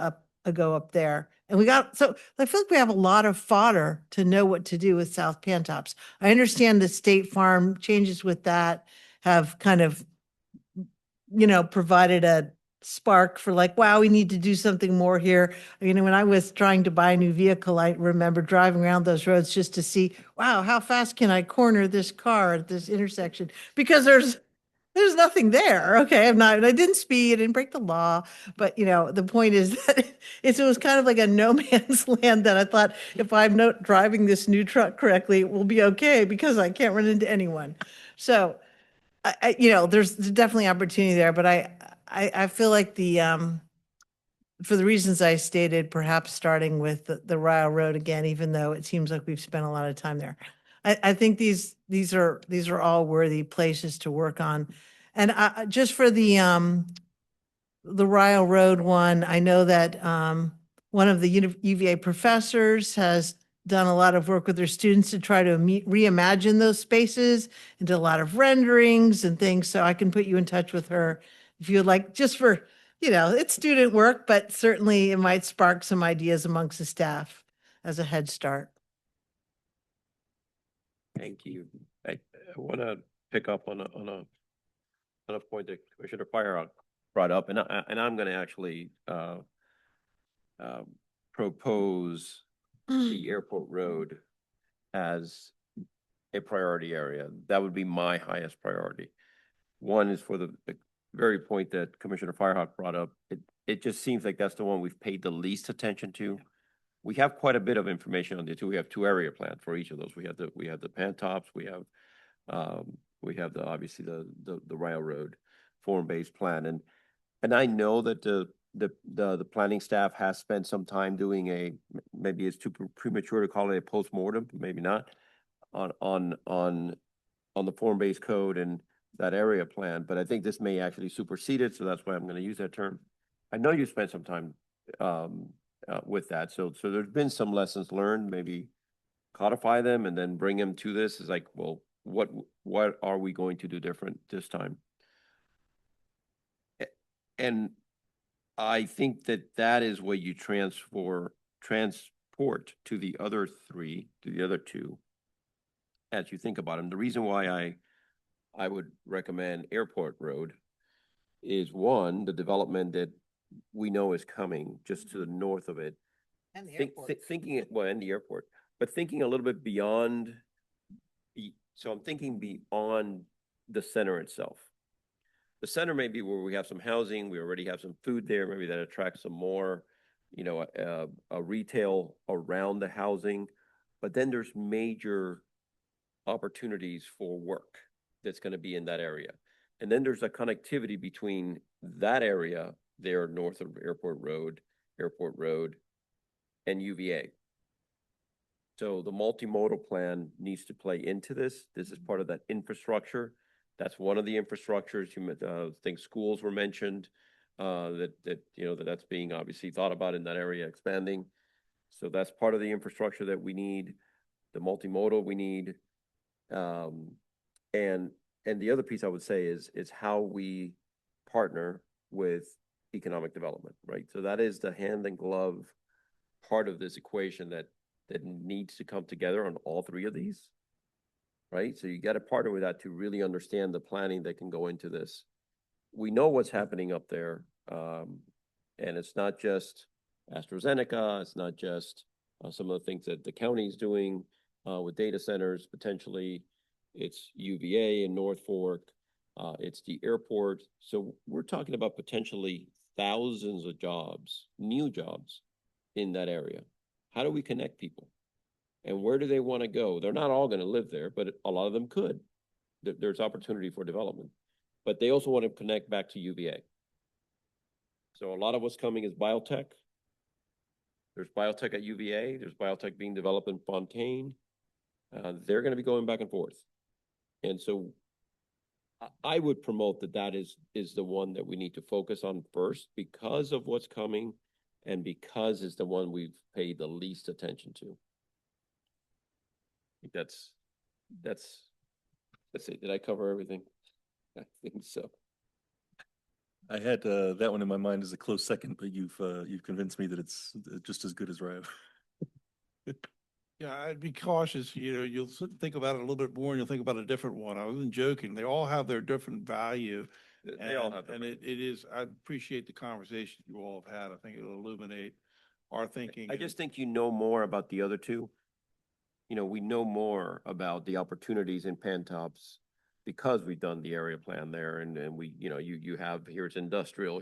ago up there. And so I feel like we have a lot of fodder to know what to do with South Pantops. I understand the State Farm changes with that have kind of, provided a spark for like, wow, we need to do something more here. When I was trying to buy a new vehicle, I remember driving around those roads just to see, wow, how fast can I corner this car at this intersection? Because there's nothing there. Okay, I didn't speed, I didn't break the law, but the point is that it was kind of like a no man's land that I thought, if I'm not driving this new truck correctly, it will be okay because I can't run into anyone. So, there's definitely opportunity there, but I feel like for the reasons I stated, perhaps starting with the Ryle Road again, even though it seems like we've spent a lot of time there. I think these are all worthy places to work on. And just for the Ryle Road one, I know that one of the UVA professors has done a lot of work with their students to try to reimagine those spaces into a lot of renderings and things. So I can put you in touch with her if you'd like, just for, it's student work, but certainly it might spark some ideas amongst the staff as a head start. Thank you. I want to pick up on a point that Commissioner Fire brought up, and I'm going to actually propose the airport road as a priority area. That would be my highest priority. One is for the very point that Commissioner Firehawk brought up. It just seems like that's the one we've paid the least attention to. We have quite a bit of information on the two. We have two area plans for each of those. We have the Pantops, we have obviously the railroad form-based plan. And I know that the planning staff has spent some time doing maybe it's too premature to call it a postmortem, maybe not, on the form-based code and that area plan, but I think this may actually supersede it, so that's why I'm gonna use that term. I know you spent some time with that, so there's been some lessons learned, maybe codify them and then bring them to this. Is like, well, what are we going to do different this time? And I think that is what you transport to the other three, to the other two, as you think about them. The reason why I would recommend Airport Road is, one, the development that we know is coming just to the north of it. And the Think, airport. thinking it, well, and the airport, but thinking a little bit beyond. So I'm thinking beyond the center itself. The center may be where we have some housing, we already have some food there, maybe that attracts some more, a retail around the housing. But then there's major opportunities for work that's going to be in that area. And then there's a connectivity between that area there north of Airport Road, and UVA. So the multimodal plan needs to play into this. This is part of that infrastructure. That's one of the infrastructures. I think schools were mentioned, that's being obviously thought about in that area, expanding. So that's part of the infrastructure that we need, the multimodal we need. And the other piece I would say is how we partner with economic development, right? So that is the hand and glove part of this equation that needs to come together on all three of these, right? So you got to partner with that to really understand the planning that can go into this. We know what's happening up there, and it's not just AstraZeneca, it's not just some of the things that the county is doing with data centers potentially. It's UVA in North Fork, it's the airport. So we're talking about potentially thousands of jobs, new jobs in that area. How do we connect people? And where do they want to go? They're not all going to live there, but a lot of them could. There's opportunity for development. But they also want to connect back to UVA. So a lot of what's coming is biotech. There's biotech at UVA. There's biotech being developed in Fontaine. They're going to be going back and forth. And so I would promote that is the one that we need to focus on first because of what's coming and because it's the one we've paid the least attention to. I think that's it. Did I cover everything? I think so. I had that one in my mind as a close second, but you've convinced me that it's just as good as Ryan. Yeah, I'd be cautious, you'll think about it a little bit more and you'll think about a different one. I wasn't joking. They all have their different value. They all have. And it is, I appreciate the conversation you all have had. I think it'll illuminate our thinking. I just think you know more about the other two. We know more about the opportunities in Pantops because we've done the area plan there and we, you have, here's industrial,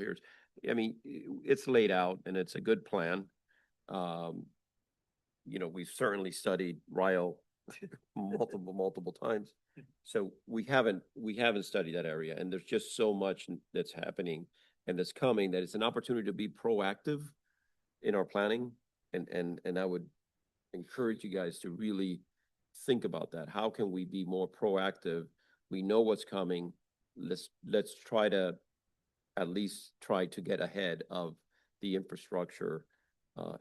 it's laid out and it's a good plan. We've certainly studied Rio multiple times. So we haven't studied that area, and there's just so much that's happening and that's coming that it's an opportunity to be proactive in our planning. And I would encourage you guys to really think about that. How can we be more proactive? We know what's coming. Let's try to at least try to get ahead of the infrastructure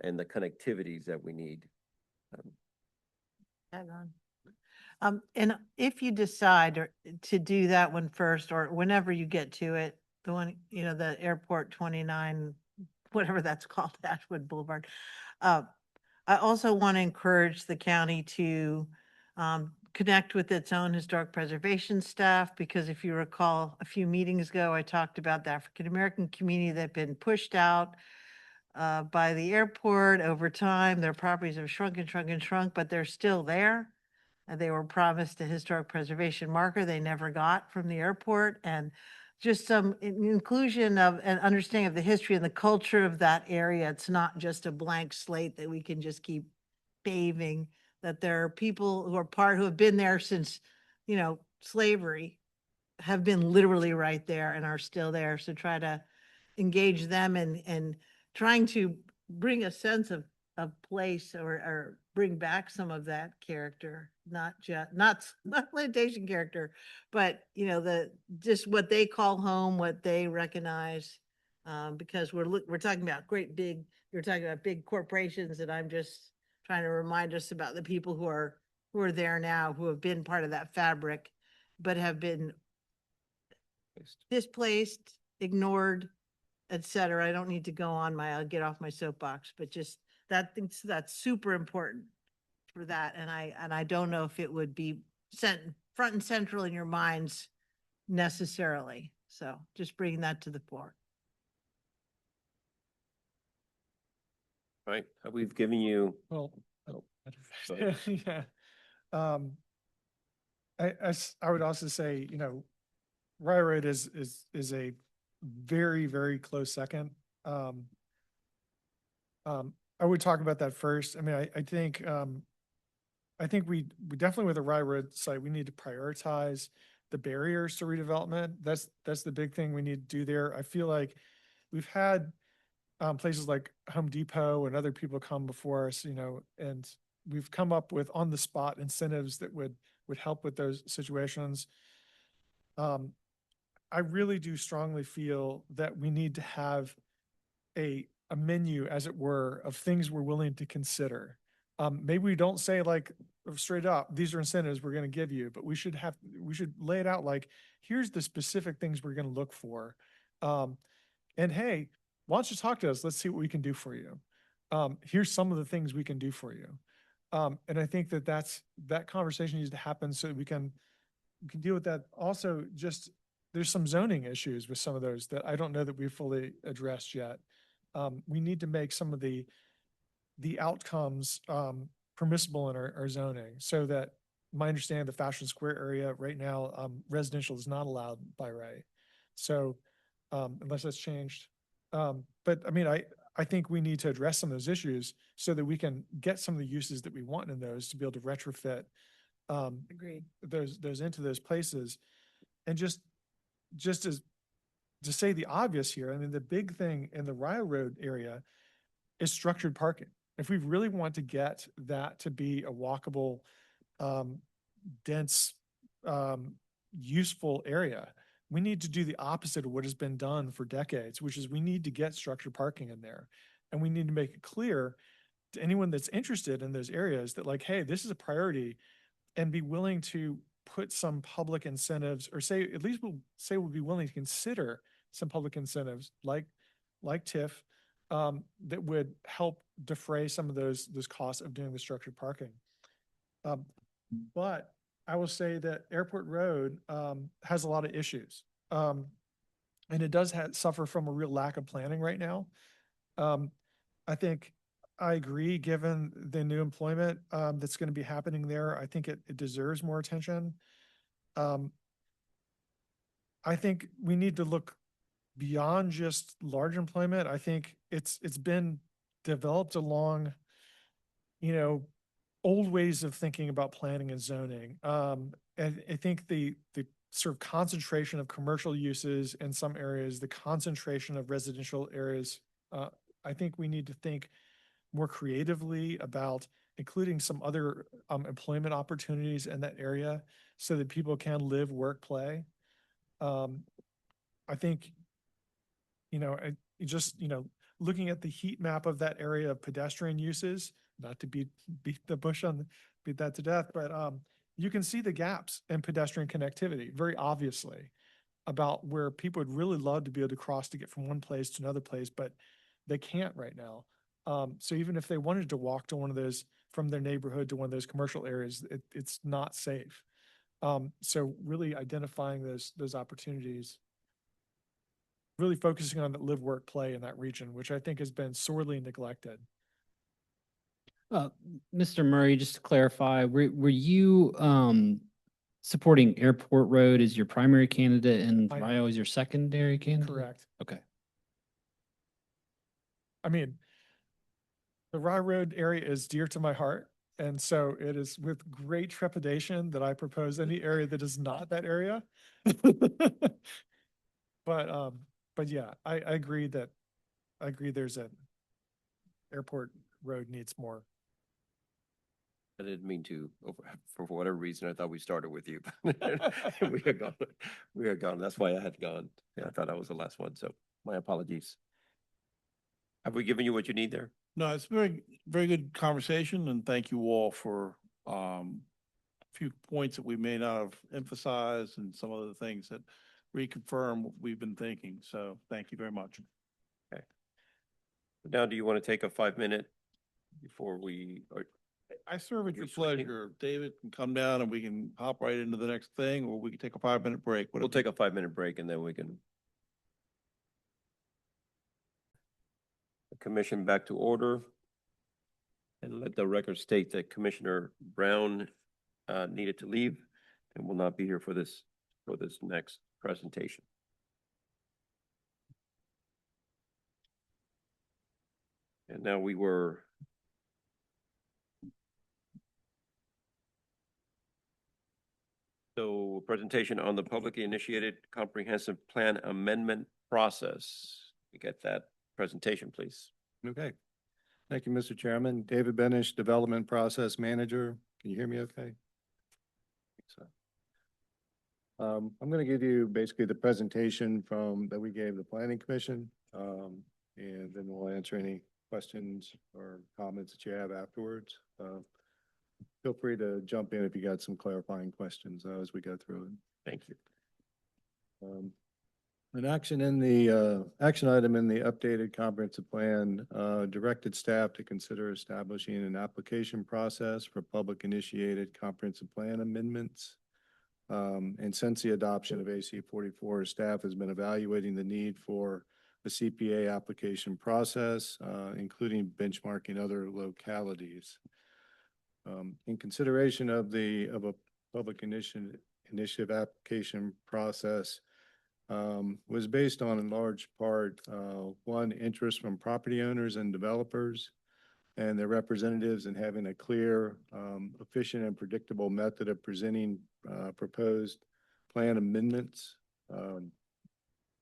and the connectivities that we need. And if you decide to do that one first, or whenever you get to it, the one, the Airport 29, whatever that's called, Ashwood Boulevard. I also want to encourage the county to connect with its own historic preservation staff, because if you recall, a few meetings ago, I talked about the African-American community that had been pushed out by the airport over time. Their properties have shrunk and shrunk and shrunk, but they're still there. And they were promised a historic preservation marker they never got from the airport. And just some inclusion of an understanding of the history and the culture of that area. It's not just a blank slate that we can just keep paving, that there are people who have been there since, slavery, have been literally right there and are still there. So try to engage them and trying to bring a sense of place or bring back some of that character, not plantation character, but just what they call home, what they recognize. Because we're talking about you're talking about big corporations, and I'm just trying to remind us about the people who are there now, who have been part of that fabric, but have been displaced, ignored, et cetera. I don't need to go on I'll get off my soapbox, but just that's super important for that. And I don't know if it would be front and central in your minds necessarily. So just bringing that to the fore. Right, we've given you, Well, oh, go ahead. yeah. I would also say, Rye Road is a very, very close second. I would talk about that first. I mean, I think we definitely with the Rye Road site, we need to prioritize the barriers to redevelopment. That's the big thing we need to do there. I feel like we've had places like Home Depot and other people come before us, and we've come up with on the spot incentives that would help with those situations. I really do strongly feel that we need to have a menu, as it were, of things we're willing to consider. Maybe we don't say like straight up, these are incentives we're going to give you, but we should lay it out like, here's the specific things we're going to look for. And hey, why don't you talk to us? Let's see what we can do for you. Here's some of the things we can do for you. And I think that conversation needs to happen so that we can deal with that. Also, just there's some zoning issues with some of those that I don't know that we've fully addressed yet. We need to make some of the outcomes permissible in our zoning, so that my understanding of the Fashion Square area right now, residential is not allowed by right. So unless that's changed. But I mean, I think we need to address some of those issues so that we can get some of the uses that we want in those to be able to retrofit Agreed. those into those places. And just as to say the obvious here, I mean, the big thing in the Rye Road area is structured parking. If we really want to get that to be a walkable, dense, useful area, we need to do the opposite of what has been done for decades, which is we need to get structured parking in there. And we need to make it clear to anyone that's interested in those areas that like, hey, this is a priority, and be willing to put some public incentives, or say, at least we'll be willing to consider some public incentives like TIF, that would help defray some of those costs of doing the structured parking. But I will say that Airport Road has a lot of issues. And it does suffer from a real lack of planning right now. I think I agree, given the new employment that's going to be happening there. I think it deserves more attention. I think we need to look beyond just large employment. I think it's been developed along, old ways of thinking about planning and zoning. And I think the sort of concentration of commercial uses in some areas, the concentration of residential areas, I think we need to think more creatively about including some other employment opportunities in that area so that people can live, work, play. I think, looking at the heat map of that area of pedestrian uses, not to beat that to death, but you can see the gaps in pedestrian connectivity very obviously, about where people would really love to be able to cross to get from one place to another place, but they can't right now. So even if they wanted to walk to one of those, from their neighborhood to one of those commercial areas, it's not safe. So really identifying those opportunities. really focusing on the live, work, play in that region, which I think has been sorely neglected. Mr. Murray, just to clarify, were you supporting Airport Road as your primary candidate and I- Rio as your secondary candidate? Correct. Okay. I mean, the Rye Road area is dear to my heart. And so it is with great trepidation that I propose any area that is not that area. But yeah, I agree there's an Airport Road needs more. I didn't mean to, for whatever reason, I thought we started with you. We are gone. We are gone. That's why I had gone. Yeah, I thought I was the last one, so my apologies. Have we given you what you need there? No, it's very, very good conversation, and thank you all for a few points that we may not have emphasized and some other things that reconfirm what we've been thinking. So thank you very much. Now, do you want to take a 5-minute before we, or I serve at You're your switching? pleasure. David can come down and we can hop right into the next thing, or we can take a 5-minute break. we'll take a 5-minute break and then we can. The commission back to order. And let the record state that Commissioner Brown needed to leave and will not be here for this next presentation. And now we were so presentation on the publicly initiated comprehensive plan amendment process. We get that presentation, please. Okay. Thank you, Mr. Chairman. David Benish, Development Process Manager. Can you hear me okay? So, I'm going to give you basically the presentation that we gave the Planning Commission, and then we'll answer any questions or comments that you have afterwards. Feel free to jump in if you got some clarifying questions as we go through it. Thank you. An action item in the updated comprehensive plan directed staff to consider establishing an application process for public initiated comprehensive plan amendments. And since the adoption of AC 44, staff has been evaluating the need for a CPA application process, including benchmarking other localities. In consideration of a public initiative application process, was based on in large part, one, interest from property owners and developers and their representatives in having a clear, efficient and predictable method of presenting proposed plan amendments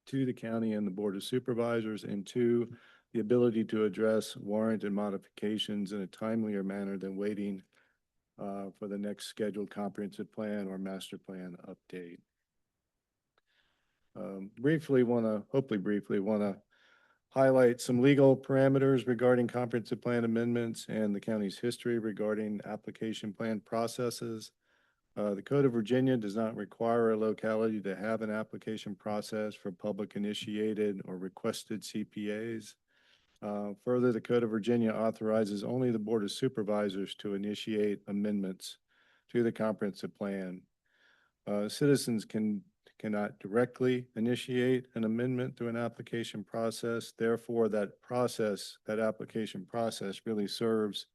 to the county and the Board of Supervisors, and two, the ability to address warranted modifications in a timelier manner than waiting for the next scheduled comprehensive plan or master plan update. Hopefully briefly want to highlight some legal parameters regarding comprehensive plan amendments and the county's history regarding application plan processes. The Code of Virginia does not require a locality to have an application process for public initiated or requested CPAs. Further, the Code of Virginia authorizes only the Board of Supervisors to initiate amendments to the comprehensive plan. Citizens cannot directly initiate an amendment to an application process. Therefore, that application process really serves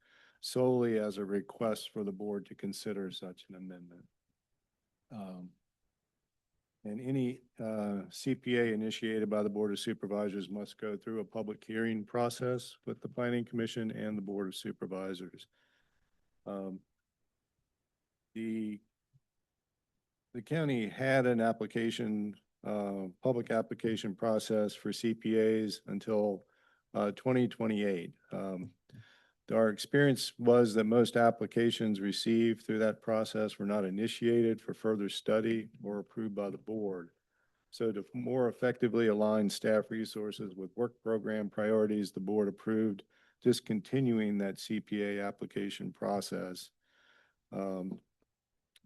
solely as a request for the board to consider such an amendment. And any CPA initiated by the Board of Supervisors must go through a public hearing process with the Planning Commission and the Board of Supervisors. The county had an public application process for CPAs until 2028. Our experience was that most applications received through that process were not initiated for further study or approved by the board. So to more effectively align staff resources with work program priorities, the board approved discontinuing that CPA application process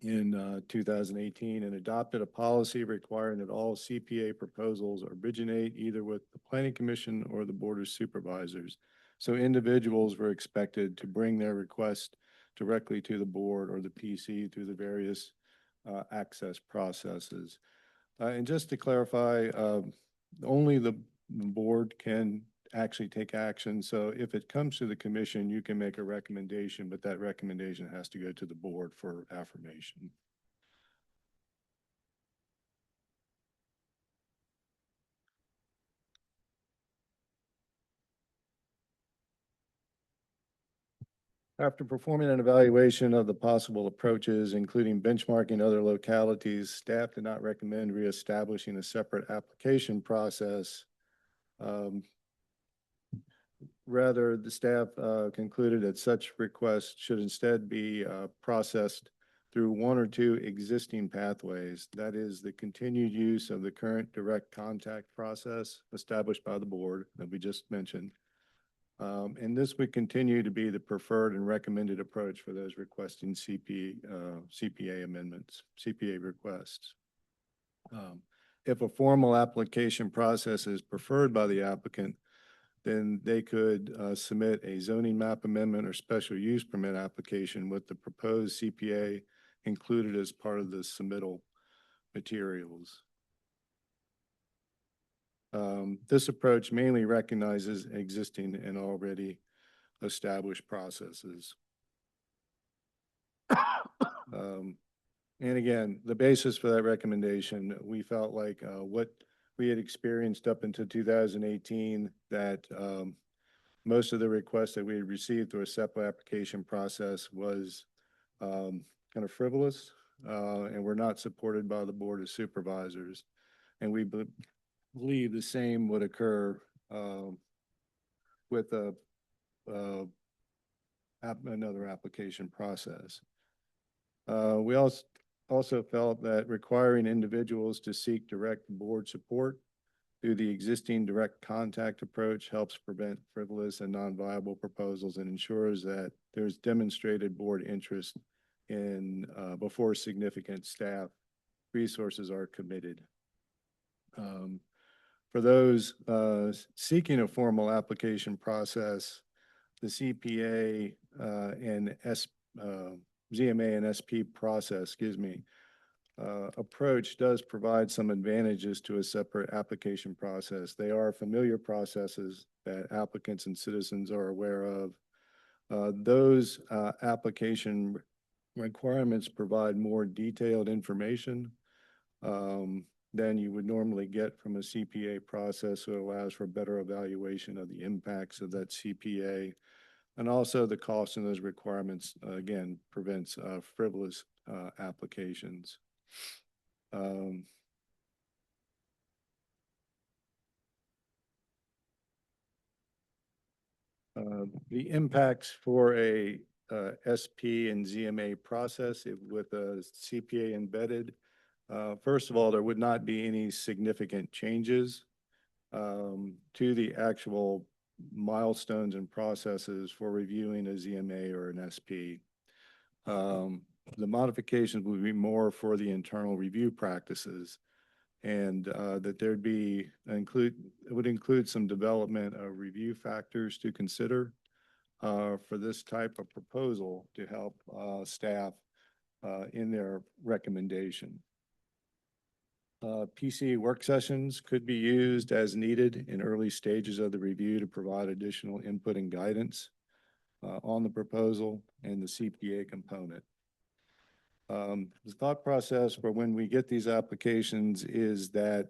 in 2018 and adopted a policy requiring that all CPA proposals originate either with the Planning Commission or the Board of Supervisors. So individuals were expected to bring their request directly to the board or the PC through the various access processes. And just to clarify, only the board can actually take action. So if it comes to the commission, you can make a recommendation, but that recommendation has to go to the board for affirmation. After performing an evaluation of the possible approaches, including benchmarking other localities, staff did not recommend reestablishing a separate application process. Rather, the staff concluded that such requests should instead be processed through one or two existing pathways. That is the continued use of the current direct contact process established by the board that we just mentioned. And this would continue to be the preferred and recommended approach for those requesting CPA amendments, CPA requests. If a formal application process is preferred by the applicant, then they could submit a zoning map amendment or special use permit application with the proposed CPA included as part of the submittal materials. This approach mainly recognizes existing and already established processes. And again, the basis for that recommendation, we felt like what we had experienced up until 2018, that most of the requests that we had received through a separate application process was kind of frivolous and were not supported by the Board of Supervisors. And we believe the same would occur with another application process. We also felt that requiring individuals to seek direct board support through the existing direct contact approach helps prevent frivolous and non-viable proposals and ensures that there's demonstrated board interest in before significant staff resources are committed. For those seeking a formal application process, the CPA and ZMA and SP process, approach does provide some advantages to a separate application process. They are familiar processes that applicants and citizens are aware of. Those application requirements provide more detailed information than you would normally get from a CPA process, so it allows for better evaluation of the impacts of that CPA. And also the cost in those requirements, again, prevents frivolous applications. The impacts for a SP and ZMA process with a CPA embedded, first of all, there would not be any significant changes to the actual milestones and processes for reviewing a ZMA or an SP. The modifications would be more for the internal review practices, and that there'd be it would include some development of review factors to consider for this type of proposal to help staff in their recommendation. PC work sessions could be used as needed in early stages of the review to provide additional input and guidance on the proposal and the CPA component. The thought process for when we get these applications is that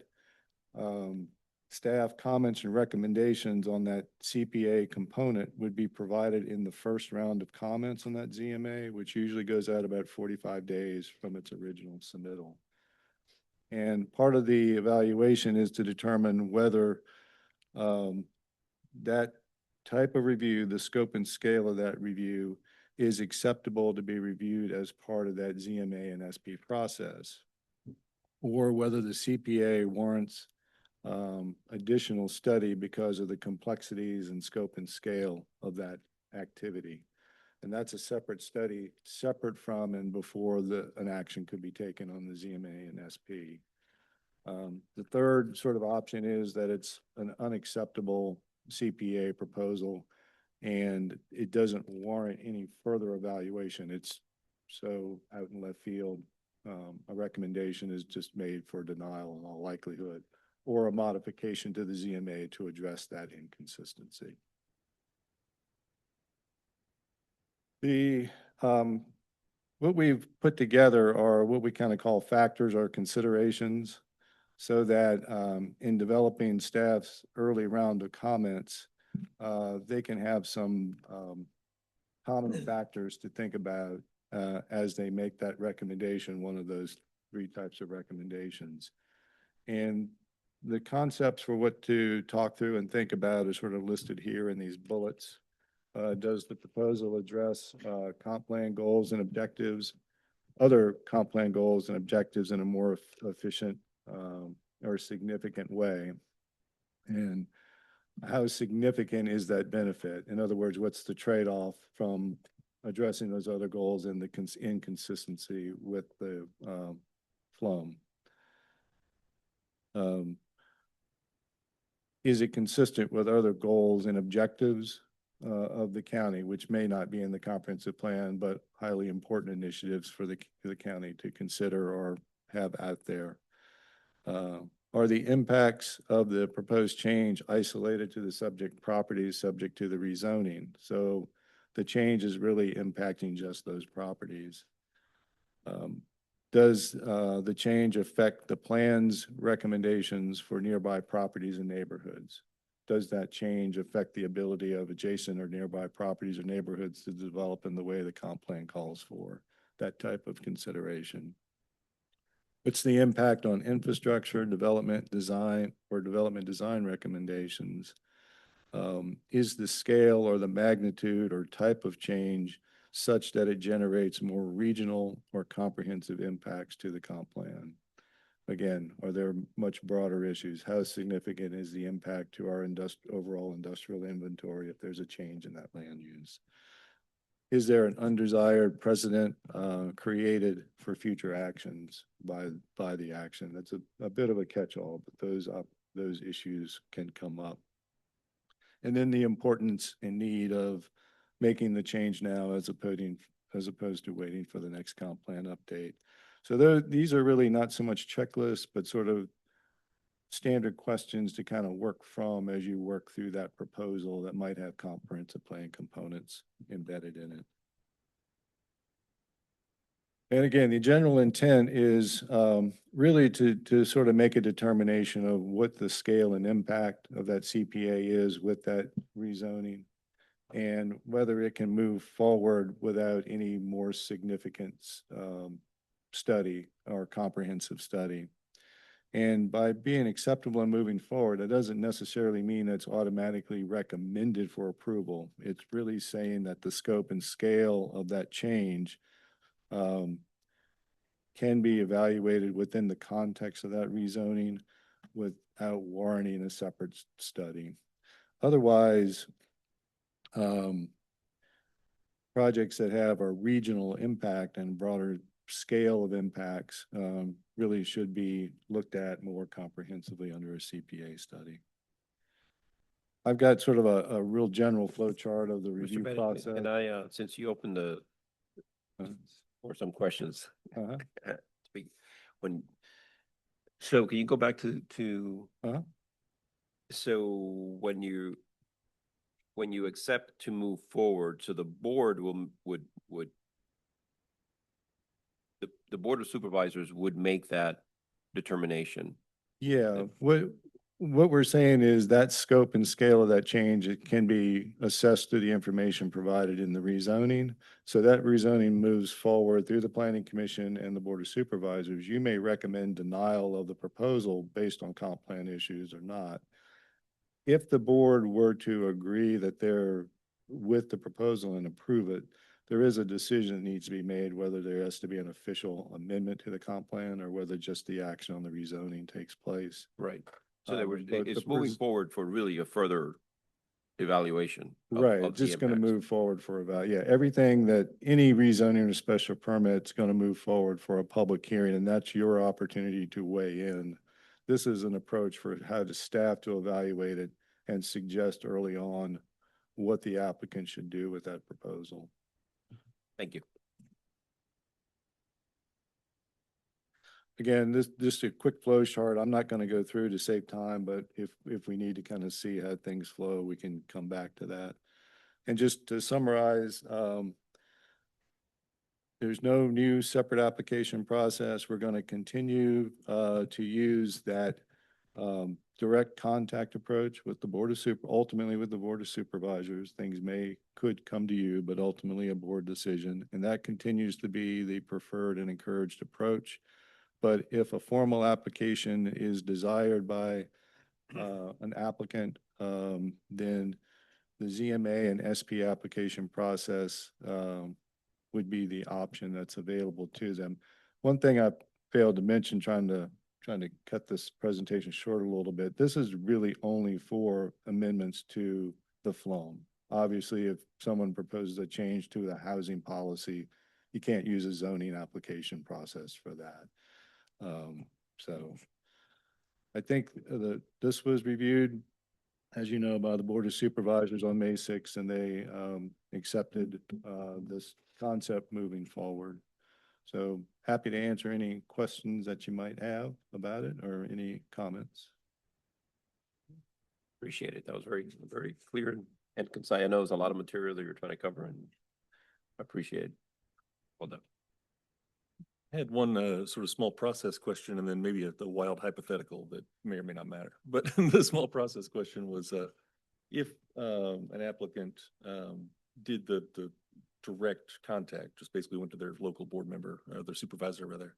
staff comments and recommendations on that CPA component would be provided in the first round of comments on that ZMA, which usually goes out about 45 days from its original submittal. And part of the evaluation is to determine whether that type of review, the scope and scale of that review, is acceptable to be reviewed as part of that ZMA and SP process, or whether the CPA warrants additional study because of the complexities and scope and scale of that activity. And that's a separate study, separate from and before an action could be taken on the ZMA and SP. The third sort of option is that it's an unacceptable CPA proposal and it doesn't warrant any further evaluation. It's so out in left field, a recommendation is just made for denial in all likelihood or a modification to the ZMA to address that inconsistency. The, what we've put together are what we kind of call factors or considerations, so that in developing staff's early round of comments, they can have some common factors to think about as they make that recommendation, one of those three types of recommendations. And the concepts for what to talk through and think about are sort of listed here in these bullets. Does the proposal address comp plan goals and objectives, other comp plan goals and objectives in a more efficient or significant way? And how significant is that benefit? In other words, what's the trade-off from addressing those other goals and the inconsistency with the FLUM? Is it consistent with other goals and objectives of the county, which may not be in the comprehensive plan, but highly important initiatives for the county to consider or have out there? Are the impacts of the proposed change isolated to the subject properties subject to the rezoning? So the change is really impacting just those properties. Does the change affect the plan's recommendations for nearby properties and neighborhoods? Does that change affect the ability of adjacent or nearby properties or neighborhoods to develop in the way the comp plan calls for? That type of consideration. What's the impact on infrastructure, development design, or development design recommendations? Is the scale or the magnitude or type of change such that it generates more regional or comprehensive impacts to the comp plan? Again, are there much broader issues? How significant is the impact to our overall industrial inventory if there's a change in that land use? Is there an undesired precedent created for future actions by the action? That's a bit of a catch-all, but those issues can come up. And then the importance and need of making the change now as opposed to waiting for the next comp plan update. So these are really not so much checklists, but sort of standard questions to kind of work from as you work through that proposal that might have comprehensive plan components embedded in it. And again, the general intent is really to sort of make a determination of what the scale and impact of that CPA is with that rezoning, and whether it can move forward without any more significant study or comprehensive study. And by being acceptable and moving forward, it doesn't necessarily mean it's automatically recommended for approval. It's really saying that the scope and scale of that change can be evaluated within the context of that rezoning without warranting a separate study. Otherwise, projects that have a regional impact and broader scale of impacts really should be looked at more comprehensively under a CPA study. I've got sort of a real general flow chart of the review Bennett, process. and since you opened for some questions. Speak when. So can you go back to so when you accept to move forward, so the board would the board of supervisors would make that determination? Yeah, what we're saying is that scope and scale of that change, it can be assessed through the information provided in the rezoning. So that rezoning moves forward through the planning commission and the board of supervisors. You may recommend denial of the proposal based on comp plan issues or not. If the board were to agree that they're with the proposal and approve it, there is a decision that needs to be made whether there has to be an official amendment to the comp plan or whether just the action on the rezoning takes place. Right. So But it's the moving forward for really a further evaluation. Right, of it's the just going to impacts. move forward for everything that any rezoning or special permit is going to move forward for a public hearing, and that's your opportunity to weigh in. This is an approach for how to staff to evaluate it and suggest early on what the applicant should do with that proposal. Thank you. again, this, just a quick flow chart. I'm not going to go through to save time, but if we need to kind of see how things flow, we can come back to that. And just to summarize, there's no new separate application process. We're going to continue to use that direct contact approach with the ultimately with the Board of Supervisors. Things could come to you, but ultimately a board decision. And that continues to be the preferred and encouraged approach. But if a formal application is desired by an applicant, then the ZMA and SP application process would be the option that's available to them. One thing I failed to mention, trying to cut this presentation short a little bit, this is really only for amendments to the FLOM. Obviously, if someone proposes a change to the housing policy, you can't use a zoning application process for that. So I think this was reviewed, as you know, by the Board of Supervisors on May 6th, and they accepted this concept moving forward. So happy to answer any questions that you might have about it or any comments. Appreciate it. That was very, very clear and concise. I know there's a lot of material that you're trying to cover, and I appreciate it. Well done. I had one sort of small process question and then maybe the wild hypothetical that may or may not matter. But the small process question was if an applicant did the direct contact, just basically went to their local board member, or their supervisor rather,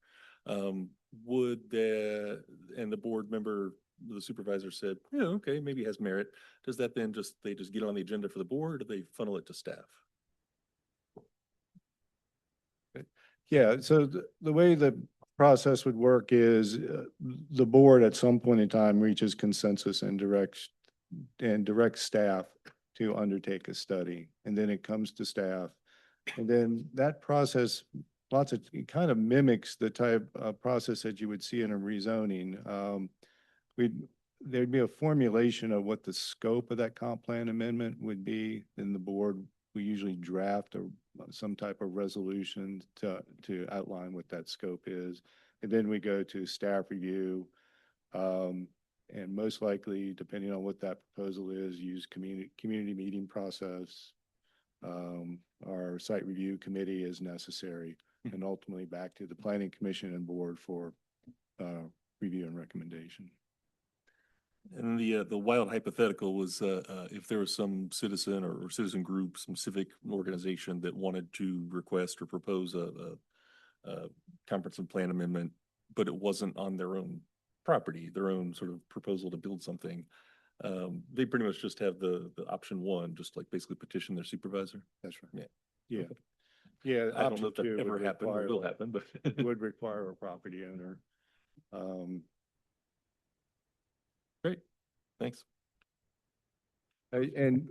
and the board member, the supervisor said, yeah, okay, maybe it has merit. Does that then they just get on the agenda for the board, or do they funnel it to staff? Yeah, so the way the process would work is the board at some point in time reaches consensus and directs staff to undertake a study. And then it comes to staff. And then that process, it kind of mimics the type of process that you would see in a rezoning. There'd be a formulation of what the scope of that comp plan amendment would be. Then the board, we usually draft some type of resolution to outline what that scope is. And then we go to staff review. And most likely, depending on what that proposal is, use community meeting process, our site review committee as necessary, and ultimately back to the planning commission and board for review and recommendation. And the wild hypothetical was if there was some citizen or citizen group, some civic organization that wanted to request or propose a conference and plan amendment, but it wasn't on their own property, their own sort of proposal to build something. They pretty much just have the option one, just like basically petition their supervisor. That's right. Yeah. Yeah. Okay. Yeah. I don't know if that ever happened or will happen, but would require a property owner. Great, thanks. And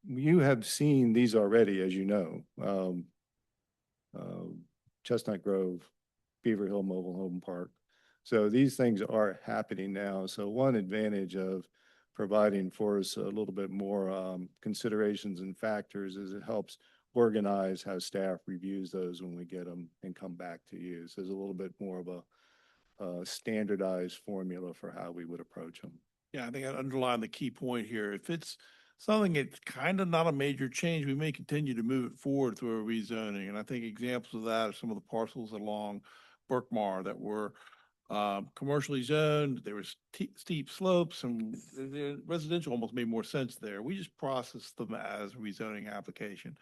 you have seen these already, as you know. Chestnut Grove, Beaver Hill Mobile Home Park. So these things are happening now. So one advantage of providing for us a little bit more considerations and factors is it helps organize how staff reviews those when we get them and come back to you. So there's a little bit more of a standardized formula for how we would approach them. Yeah, I think I'd underline the key point here. If it's something that's kind of not a major change, we may continue to move it forward through a rezoning. And I think examples of that are some of the parcels along Berkmar that were commercially zoned. There was steep slopes, and the residential almost made more sense there. We just processed them as rezoning application.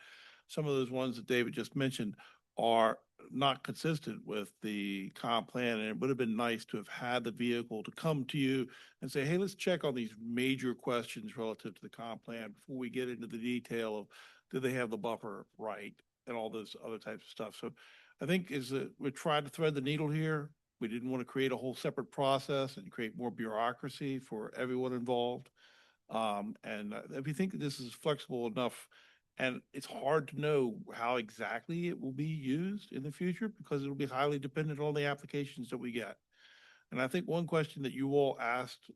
Some of those ones that David just mentioned are not consistent with the comp plan, and it would have been nice to have had the vehicle to come to you and say, hey, let's check on these major questions relative to the comp plan before we get into the detail of do they have the buffer right and all those other types of stuff. So I think we're trying to thread the needle here. We didn't want to create a whole separate process and create more bureaucracy for everyone involved. And if you think that this is flexible enough, and it's hard to know how exactly it will be used in the future because it'll be highly dependent on the applications that we get. And I think one question that you all asked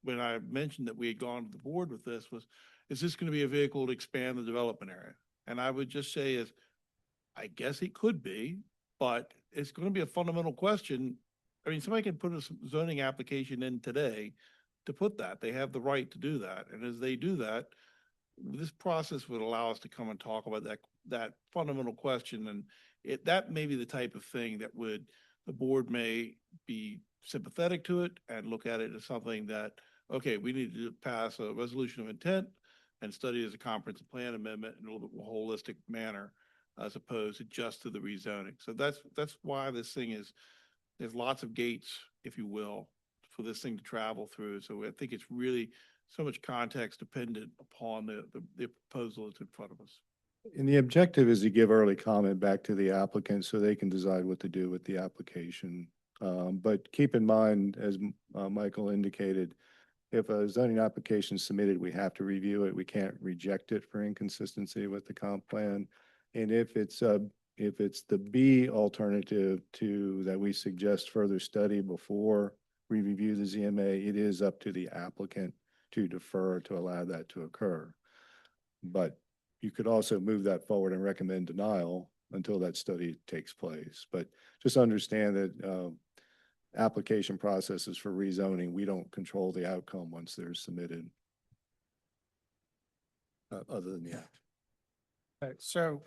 when I mentioned that we had gone to the board with this was, is this going to be a vehicle to expand the development area? And I would just say I guess it could be, but it's going to be a fundamental question. I mean, somebody can put a zoning application in today to put that. They have the right to do that. And as they do that, this process would allow us to come and talk about that fundamental question. And that may be the type of thing that the board may be sympathetic to it and look at it as something that, okay, we need to pass a resolution of intent and study it as a comprehensive plan amendment in a little bit more holistic manner, as opposed to just to the rezoning. So that's why this thing there's lots of gates, if you will, for this thing to travel through. So I think it's really so much context dependent upon the proposal that's in front of us. And the objective is to give early comment back to the applicant so they can decide what to do with the application. But keep in mind, as Michael indicated, if a zoning application is submitted, we have to review it. We can't reject it for inconsistency with the comp plan. And if it's the B alternative that we suggest further study before we review the ZMA, it is up to the applicant to defer to allow that to occur. But you could also move that forward and recommend denial until that study takes place. But just understand that application processes for rezoning, we don't control the outcome once they're submitted. Other than the act. Okay, so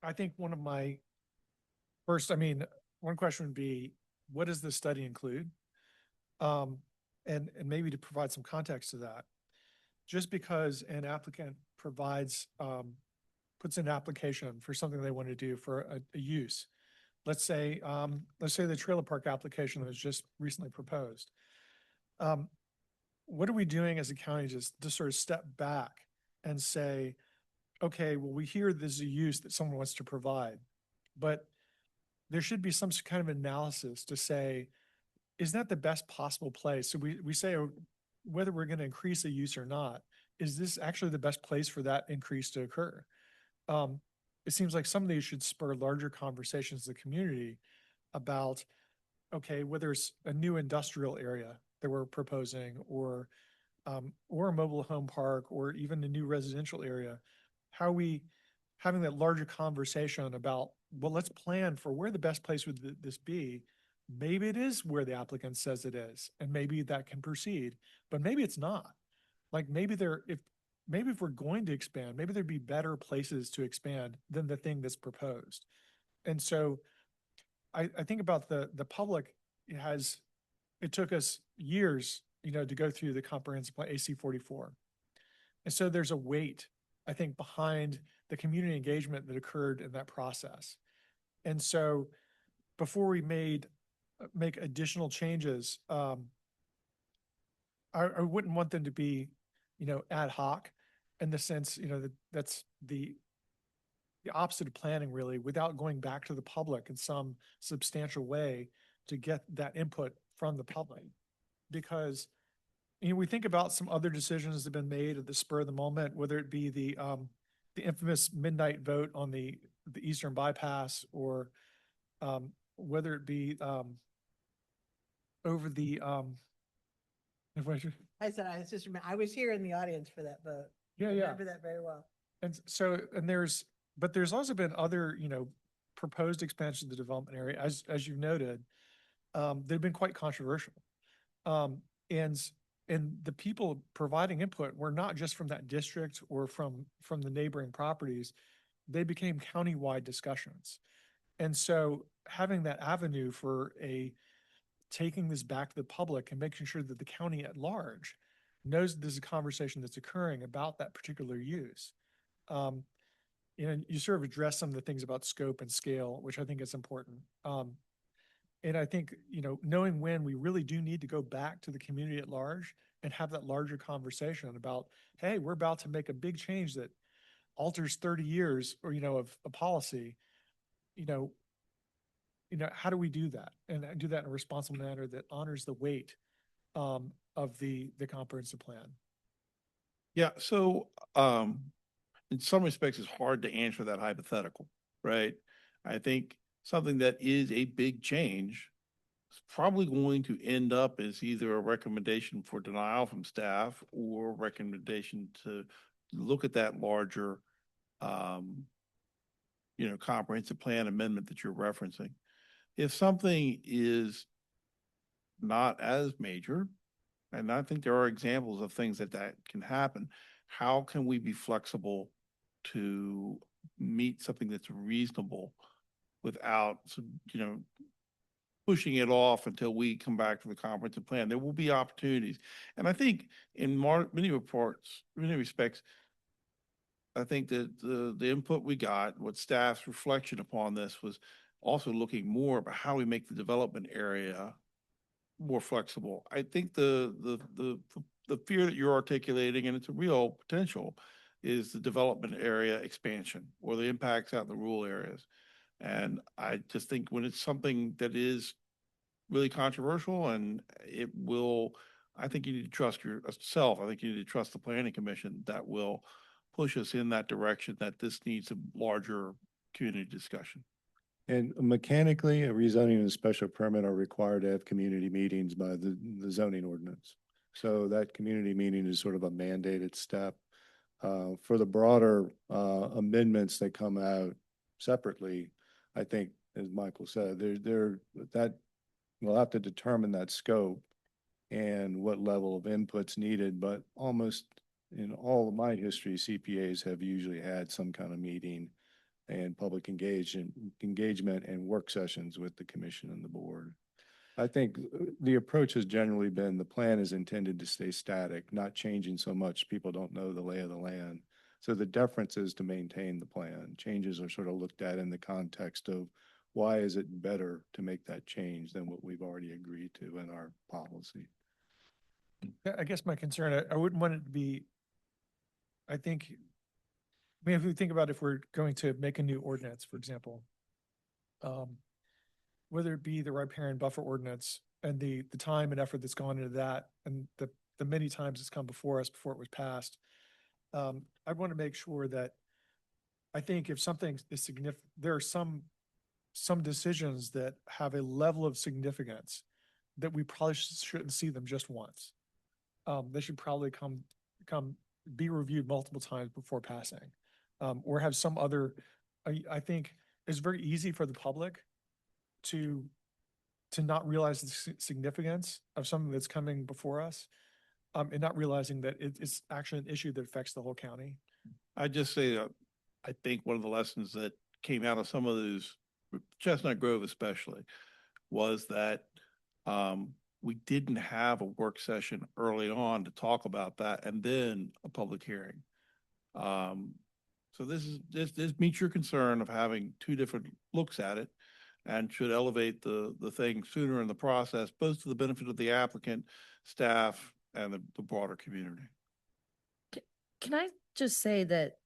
I think one of my first, one question would be, what does this study include? And maybe to provide some context to that, just because an applicant puts in an application for something they want to do for a use. Let's say the trailer park application that was just recently proposed. What are we doing as a county to sort of step back and say, okay, well, we hear there's a use that someone wants to provide, but there should be some kind of analysis to say, is that the best possible place? So we say whether we're going to increase a use or not, is this actually the best place for that increase to occur? It seems like some of these should spur larger conversations in the community about, okay, whether it's a new industrial area that we're proposing or a mobile home park or even a new residential area, how are we having that larger conversation about, well, let's plan for where the best place would this be. Maybe it is where the applicant says it is, and maybe that can proceed, but maybe it's not. Like maybe if we're going to expand, maybe there'd be better places to expand than the thing that's proposed. And so I think about the public, it took us years, to go through the comprehensive plan AC 44. And so there's a weight, I think, behind the community engagement that occurred in that process. And so before we make additional changes, I wouldn't want them to be, ad hoc in the sense, that's the opposite of planning really, without going back to the public in some substantial way to get that input from the public. Because, we think about some other decisions that have been made at the spur of the moment, whether it be the infamous midnight vote on the Eastern bypass, or whether it be over the I was here in the audience for that vote. Yeah, I yeah. remember that very well. And so, but there's also been other, proposed expansions of the development area, as you've noted, they've been quite controversial. And the people providing input were not just from that district or from the neighboring properties. They became countywide discussions. And so having that avenue for taking this back to the public and making sure that the county at large knows that there's a conversation that's occurring about that particular use. You sort of address some of the things about scope and scale, which I think is important. And I think, knowing when we really do need to go back to the community at large and have that larger conversation about, hey, we're about to make a big change that alters 30 years or, of a policy, how do we do that? And do that in a responsible manner that honors the weight of the comprehensive plan. Yeah, so in some respects, it's hard to answer that hypothetical, right? I think something that is a big change is probably going to end up as either a recommendation for denial from staff or a recommendation to look at that larger comprehensive plan amendment that you're referencing. If something is not as major, and I think there are examples of things that can happen, how can we be flexible to meet something that's reasonable without, pushing it off until we come back to the comprehensive plan? There will be opportunities. And I think in many respects, I think that the input we got, what staff's reflection upon this was also looking more about how we make the development area more flexible. I think the fear that you're articulating, and it's a real potential, is the development area expansion or the impacts out in the rural areas. And I just think when it's something that is really controversial and it will, I think you need to trust yourself. I think you need to trust the planning commission that will push us in that direction, that this needs a larger community discussion. And mechanically, a rezoning and a special permit are required to have community meetings by the zoning ordinance. So that community meeting is sort of a mandated step. For the broader amendments that come out separately, I think, as Michael said, that we'll have to determine that scope and what level of input's needed. But almost in all of my history, CPAs have usually had some kind of meeting and public engagement and work sessions with the commission and the board. I think the approach has generally been the plan is intended to stay static, not changing so much people don't know the lay of the land. So the deference is to maintain the plan. Changes are sort of looked at in the context of why is it better to make that change than what we've already agreed to in our policy. I guess my concern, I wouldn't want it to be, I think, I mean, if we think about if we're going to make a new ordinance, for example, whether it be the riparian buffer ordinance and the time and effort that's gone into that and the many times it's come before us before it was passed, I want to make sure that I think if something is significant, there are some decisions that have a level of significance that we probably shouldn't see them just once. They should probably be reviewed multiple times before passing, or have some other. I think it's very easy for the public to not realize the significance of something that's coming before us, and not realizing that it's actually an issue that affects the whole county. I just say, I think one of the lessons that came out of some of those, Chestnut Grove especially, was that we didn't have a work session early on to talk about that and then a public hearing. So this meets your concern of having two different looks at it and should elevate the thing sooner in the process, both to the benefit of the applicant, staff, and the broader community. Can I just say that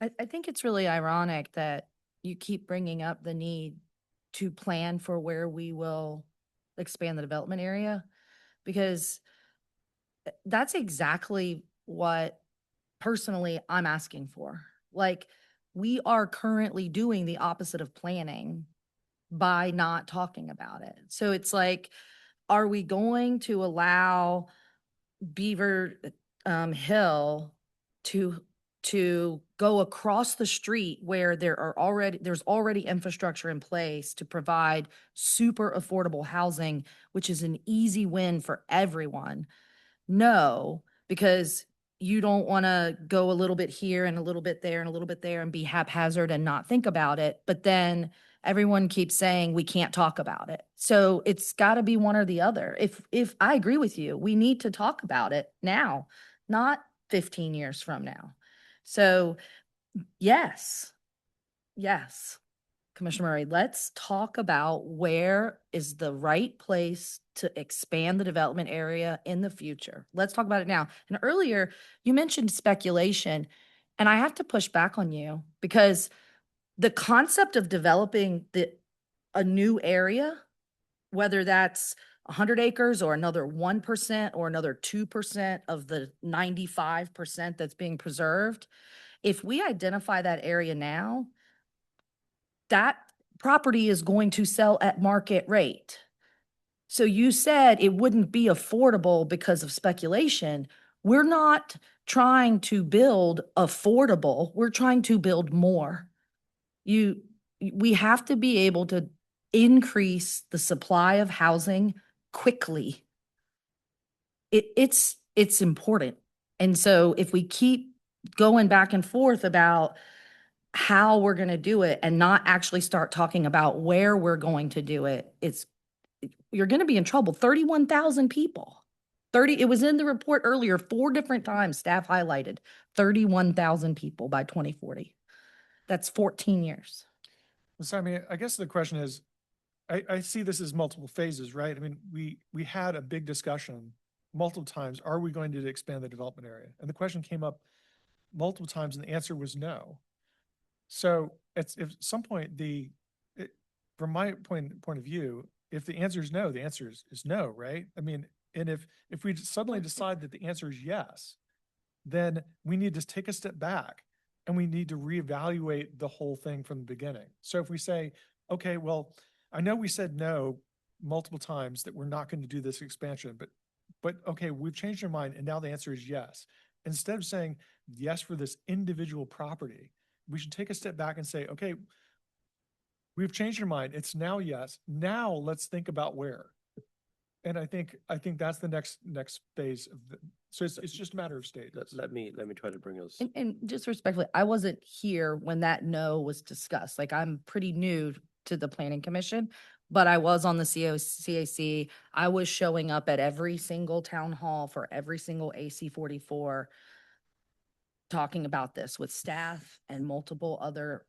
I think it's really ironic that you keep bringing up the need to plan for where we will expand the development area, because that's exactly what personally I'm asking for. Like, we are currently doing the opposite of planning by not talking about it. So it's like, are we going to allow Beaver Hill to go across the street where there's already infrastructure in place to provide super affordable housing, which is an easy win for everyone? No, because you don't want to go a little bit here and a little bit there and a little bit there and be haphazard and not think about it. But then everyone keeps saying we can't talk about it. So it's got to be one or the other. If I agree with you, we need to talk about it now, not 15 years from now. So yes, Commissioner Murray, let's talk about where is the right place to expand the development area in the future. Let's talk about it now. And earlier you mentioned speculation, and I have to push back on you because the concept of developing a new area, whether that's 100 acres or another 1% or another 2% of the 95% that's being preserved, if we identify that area now, that property is going to sell at market rate. So you said it wouldn't be affordable because of speculation. We're not trying to build affordable. We're trying to build more. we have to be able to increase the supply of housing quickly. It's important. And so if we keep going back and forth about how we're going to do it and not actually start talking about where we're going to do it, you're going to be in trouble. 31,000 people. It was in the report earlier, 4 different times staff highlighted 31,000 people by 2040. That's 14 years. So I mean, I guess the question is, I see this as multiple phases, right? I mean, we had a big discussion multiple times. Are we going to expand the development area? And the question came up multiple times and the answer was no. So at some point, from my point of view, if the answer is no, the answer is no, right? I mean, and if we suddenly decide that the answer is yes, then we need to take a step back and we need to reevaluate the whole thing from the beginning. So if we say, okay, well, I know we said no multiple times that we're not going to do this expansion, but okay, we've changed our mind and now the answer is yes. Instead of saying yes for this individual property, we should take a step back and say, okay, we've changed our mind. It's now yes. Now let's think about where. And I think that's the next phase of so it's just a matter of state. Let me try to bring us. And just respectfully, I wasn't here when that no was discussed. Like, I'm pretty new to the planning commission, but I was on the CAC. I was showing up at every single town hall for every single AC 44, talking about this with staff and multiple other,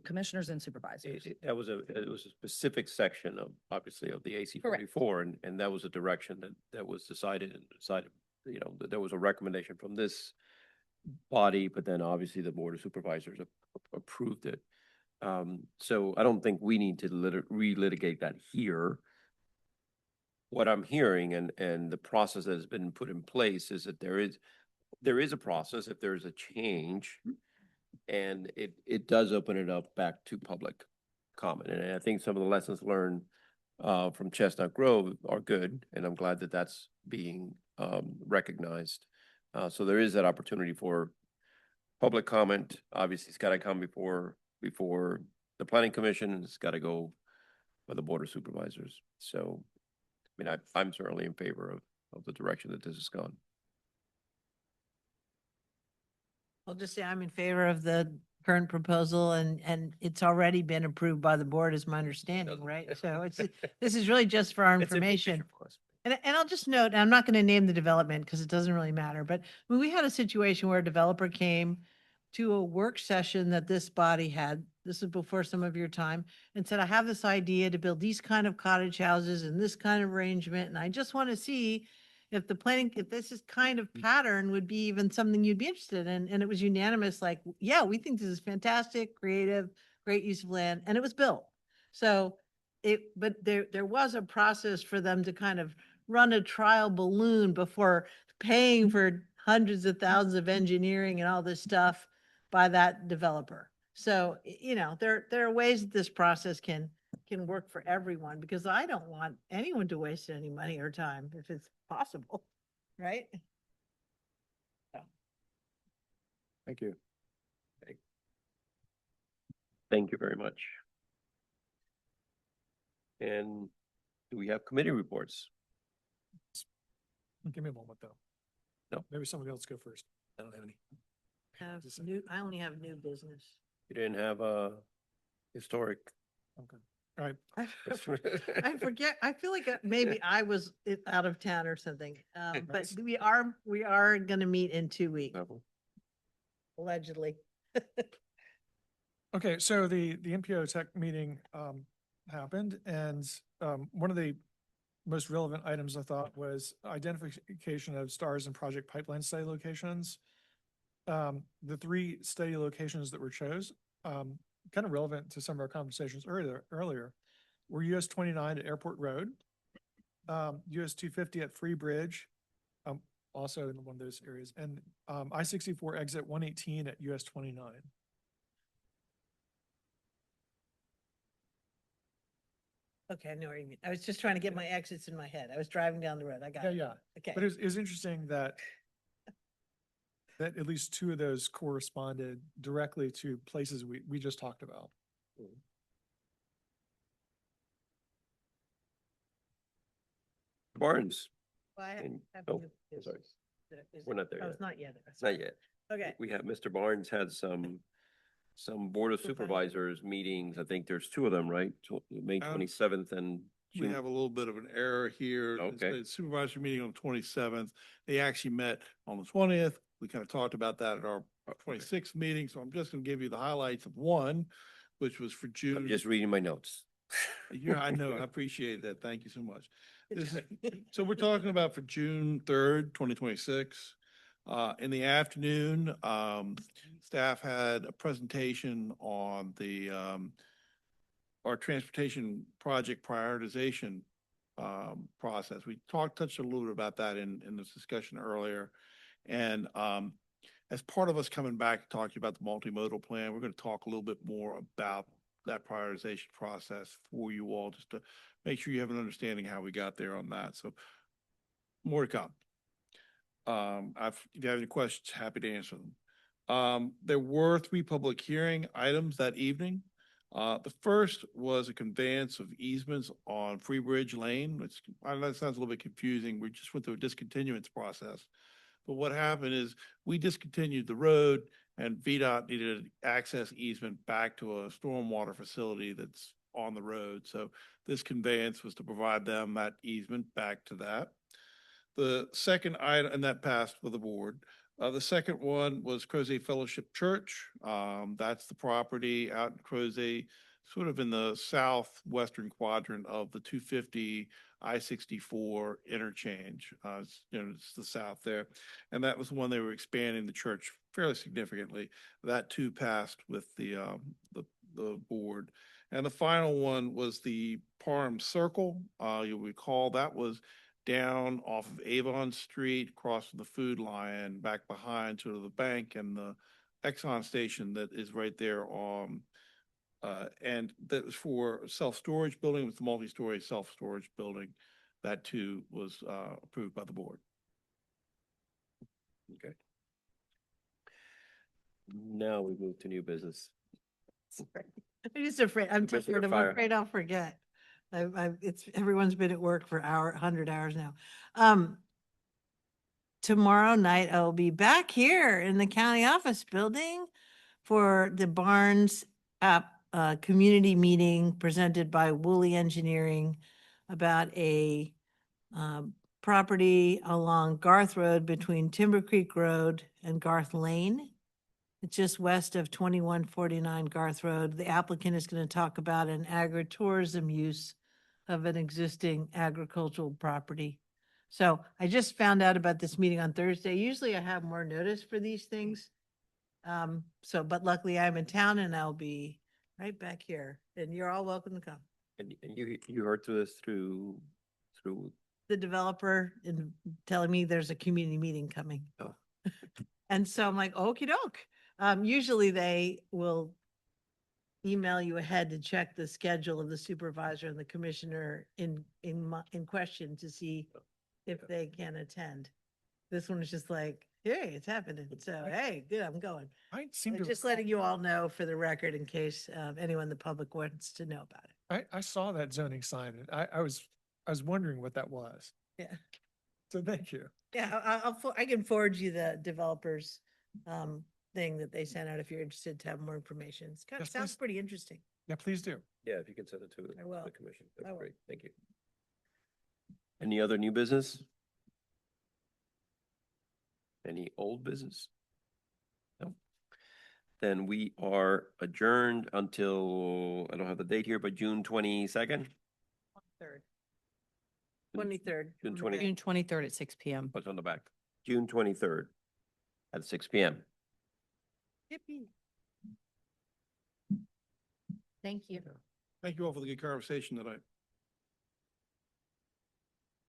commissioners and supervisors. It was a specific section of, obviously, of the AC Correct. 44, and that was a direction that was decided, that there was a recommendation from this body, but then obviously the Board of Supervisors approved it. So I don't think we need to relitigate that here. What I'm hearing and the process that has been put in place is that there is a process if there's a change, and it does open it up back to public comment. And I think some of the lessons learned from Chestnut Grove are good, and I'm glad that that's being recognized. So there is that opportunity for public comment. Obviously, it's got to come before the Planning Commission, and it's got to go by the Board of Supervisors. So, I mean, I'm certainly in favor of the direction that this has gone. I'll just say I'm in favor of the current proposal and it's already been approved by the board is my understanding, right? So this is really just for our information. And I'll just note, and I'm not going to name the development because it doesn't really matter, but when we had a situation where a developer came to a work session that this body had, this is before some of your time, and said, I have this idea to build these kind of cottage houses and this kind of arrangement, and I just want to see if this is kind of pattern would be even something you'd be interested in. And it was unanimous, like, yeah, we think this is fantastic, creative, great use of land, and it was built. So but there was a process for them to kind of run a trial balloon before paying for hundreds of thousands of engineering and all this stuff by that developer. So, there are ways that this process can work for everyone, because I don't want anyone to waste any money or time if it's possible, right? Thank you. Thank you very much. And do we have committee reports? Give me a moment though. No. Maybe somebody else go first. I don't have any. I only have new business. You didn't have a historic. Okay. All right. I forget, I feel like maybe I was out of town or something. But we are gonna meet in 2 weeks, allegedly. Okay, so the MPO tech meeting happened, and one of the most relevant items I thought was identification of stars and project pipeline study locations. The 3 study locations that were chose, kind of relevant to some of our conversations earlier, were US 29 at Airport Road, US 250 at Free Bridge, also in one of those areas, and I-64 exit 118 at US 29. Okay, I know what you mean. I was just trying to get my exits in my head. I was driving down the road. I got Yeah, it. yeah. Okay. But it was interesting that that at least two of those corresponded directly to places we just talked about. Barnes, Well, I And- have oh, new business. sorry. Is We're it- not there Oh, yet. it's not yet. Not yet. Okay. We have, Mr. Barnes had some Board of Supervisor. Supervisors meetings. I think there's two of them, right? May Um, 27th and We June. have a little bit of an error here. It's Okay. a supervisory meeting on the 27th. They actually met on the 20th. We kind of talked about that at our 26th meeting. So I'm just going to give you the highlights of one, which was for June. I'm just reading my notes. Yeah, I know. I appreciate that. Thank you so much. So we're talking about for June 3rd, 2026. In the afternoon, staff had a presentation on our transportation project prioritization process. We touched a little bit about that in this discussion earlier. And as part of us coming back to talk to you about the multimodal plan, we're going to talk a little bit more about that prioritization process for you all, just to make sure you have an understanding how we got there on that. So more to come. If you have any questions, happy to answer them. There were 3 public hearing items that evening. The first was a conveyance of easements on Freebridge Lane, which I know that sounds a little bit confusing. We just went through a discontinuance process. But what happened is we discontinued the road and VDOT needed an access easement back to a stormwater facility that's on the road. So this conveyance was to provide them that easement back to that. The second item, and that passed with the board. The second one was Crozet Fellowship Church. That's the property out in Crozet, sort of in the southwestern quadrant of the 250 I-64 interchange. It's the south there. And that was the one they were expanding the church fairly significantly. That too passed with the board. And the final one was the Parham Circle. You'll recall that was down off of Avon Street, crossing the Food Lion, back behind sort of the bank and the Exxon station that is right there on. And that was for self-storage building, with the multi-story self-storage building. That too was approved by the board. Okay. Now we move to new business. Sorry. I'm just afraid, I'm Commissioner tired, I'm Fire. afraid I'll forget. Everyone's been at work for 100 hours now. Tomorrow night, I'll be back here in the county office building for the Barnes community meeting presented by Woolley Engineering about a property along Garth Road between Timber Creek Road and Garth Lane. It's just west of 2149 Garth Road. The applicant is going to talk about an agritourism use of an existing agricultural property. So I just found out about this meeting on Thursday. Usually I have more notice for these things. But luckily I'm in town and I'll be right back here, and you're all welcome to come. And you heard through this through The developer in telling me there's a community meeting coming. Oh. And so I'm like, okey doke. Usually they will email you ahead to check the schedule of the supervisor and the commissioner in question to see if they can attend. This one is just like, hey, it's happening. So, hey, good, I'm going. I seem to, Just letting you all know for the record in case anyone in the public wants to know about it. I saw that zoning sign and I was wondering what that was. Yeah. So thank you. Yeah, I can forward you the developers thing that they sent out if you're interested to have more information. It's kind of Yes, sounds please. pretty interesting. Yeah, please do. Yeah, if you can send it to I will. the commission, I that'd be will. great. Thank you. Any other new business? Any old business? No. Then we are adjourned until, I don't have the date here, but June 22nd. 23rd. June 20. June 23rd at 6 PM. What's on the back? June 23rd at 6 PM. Yippee. Thank you. Thank you all for the good conversation tonight.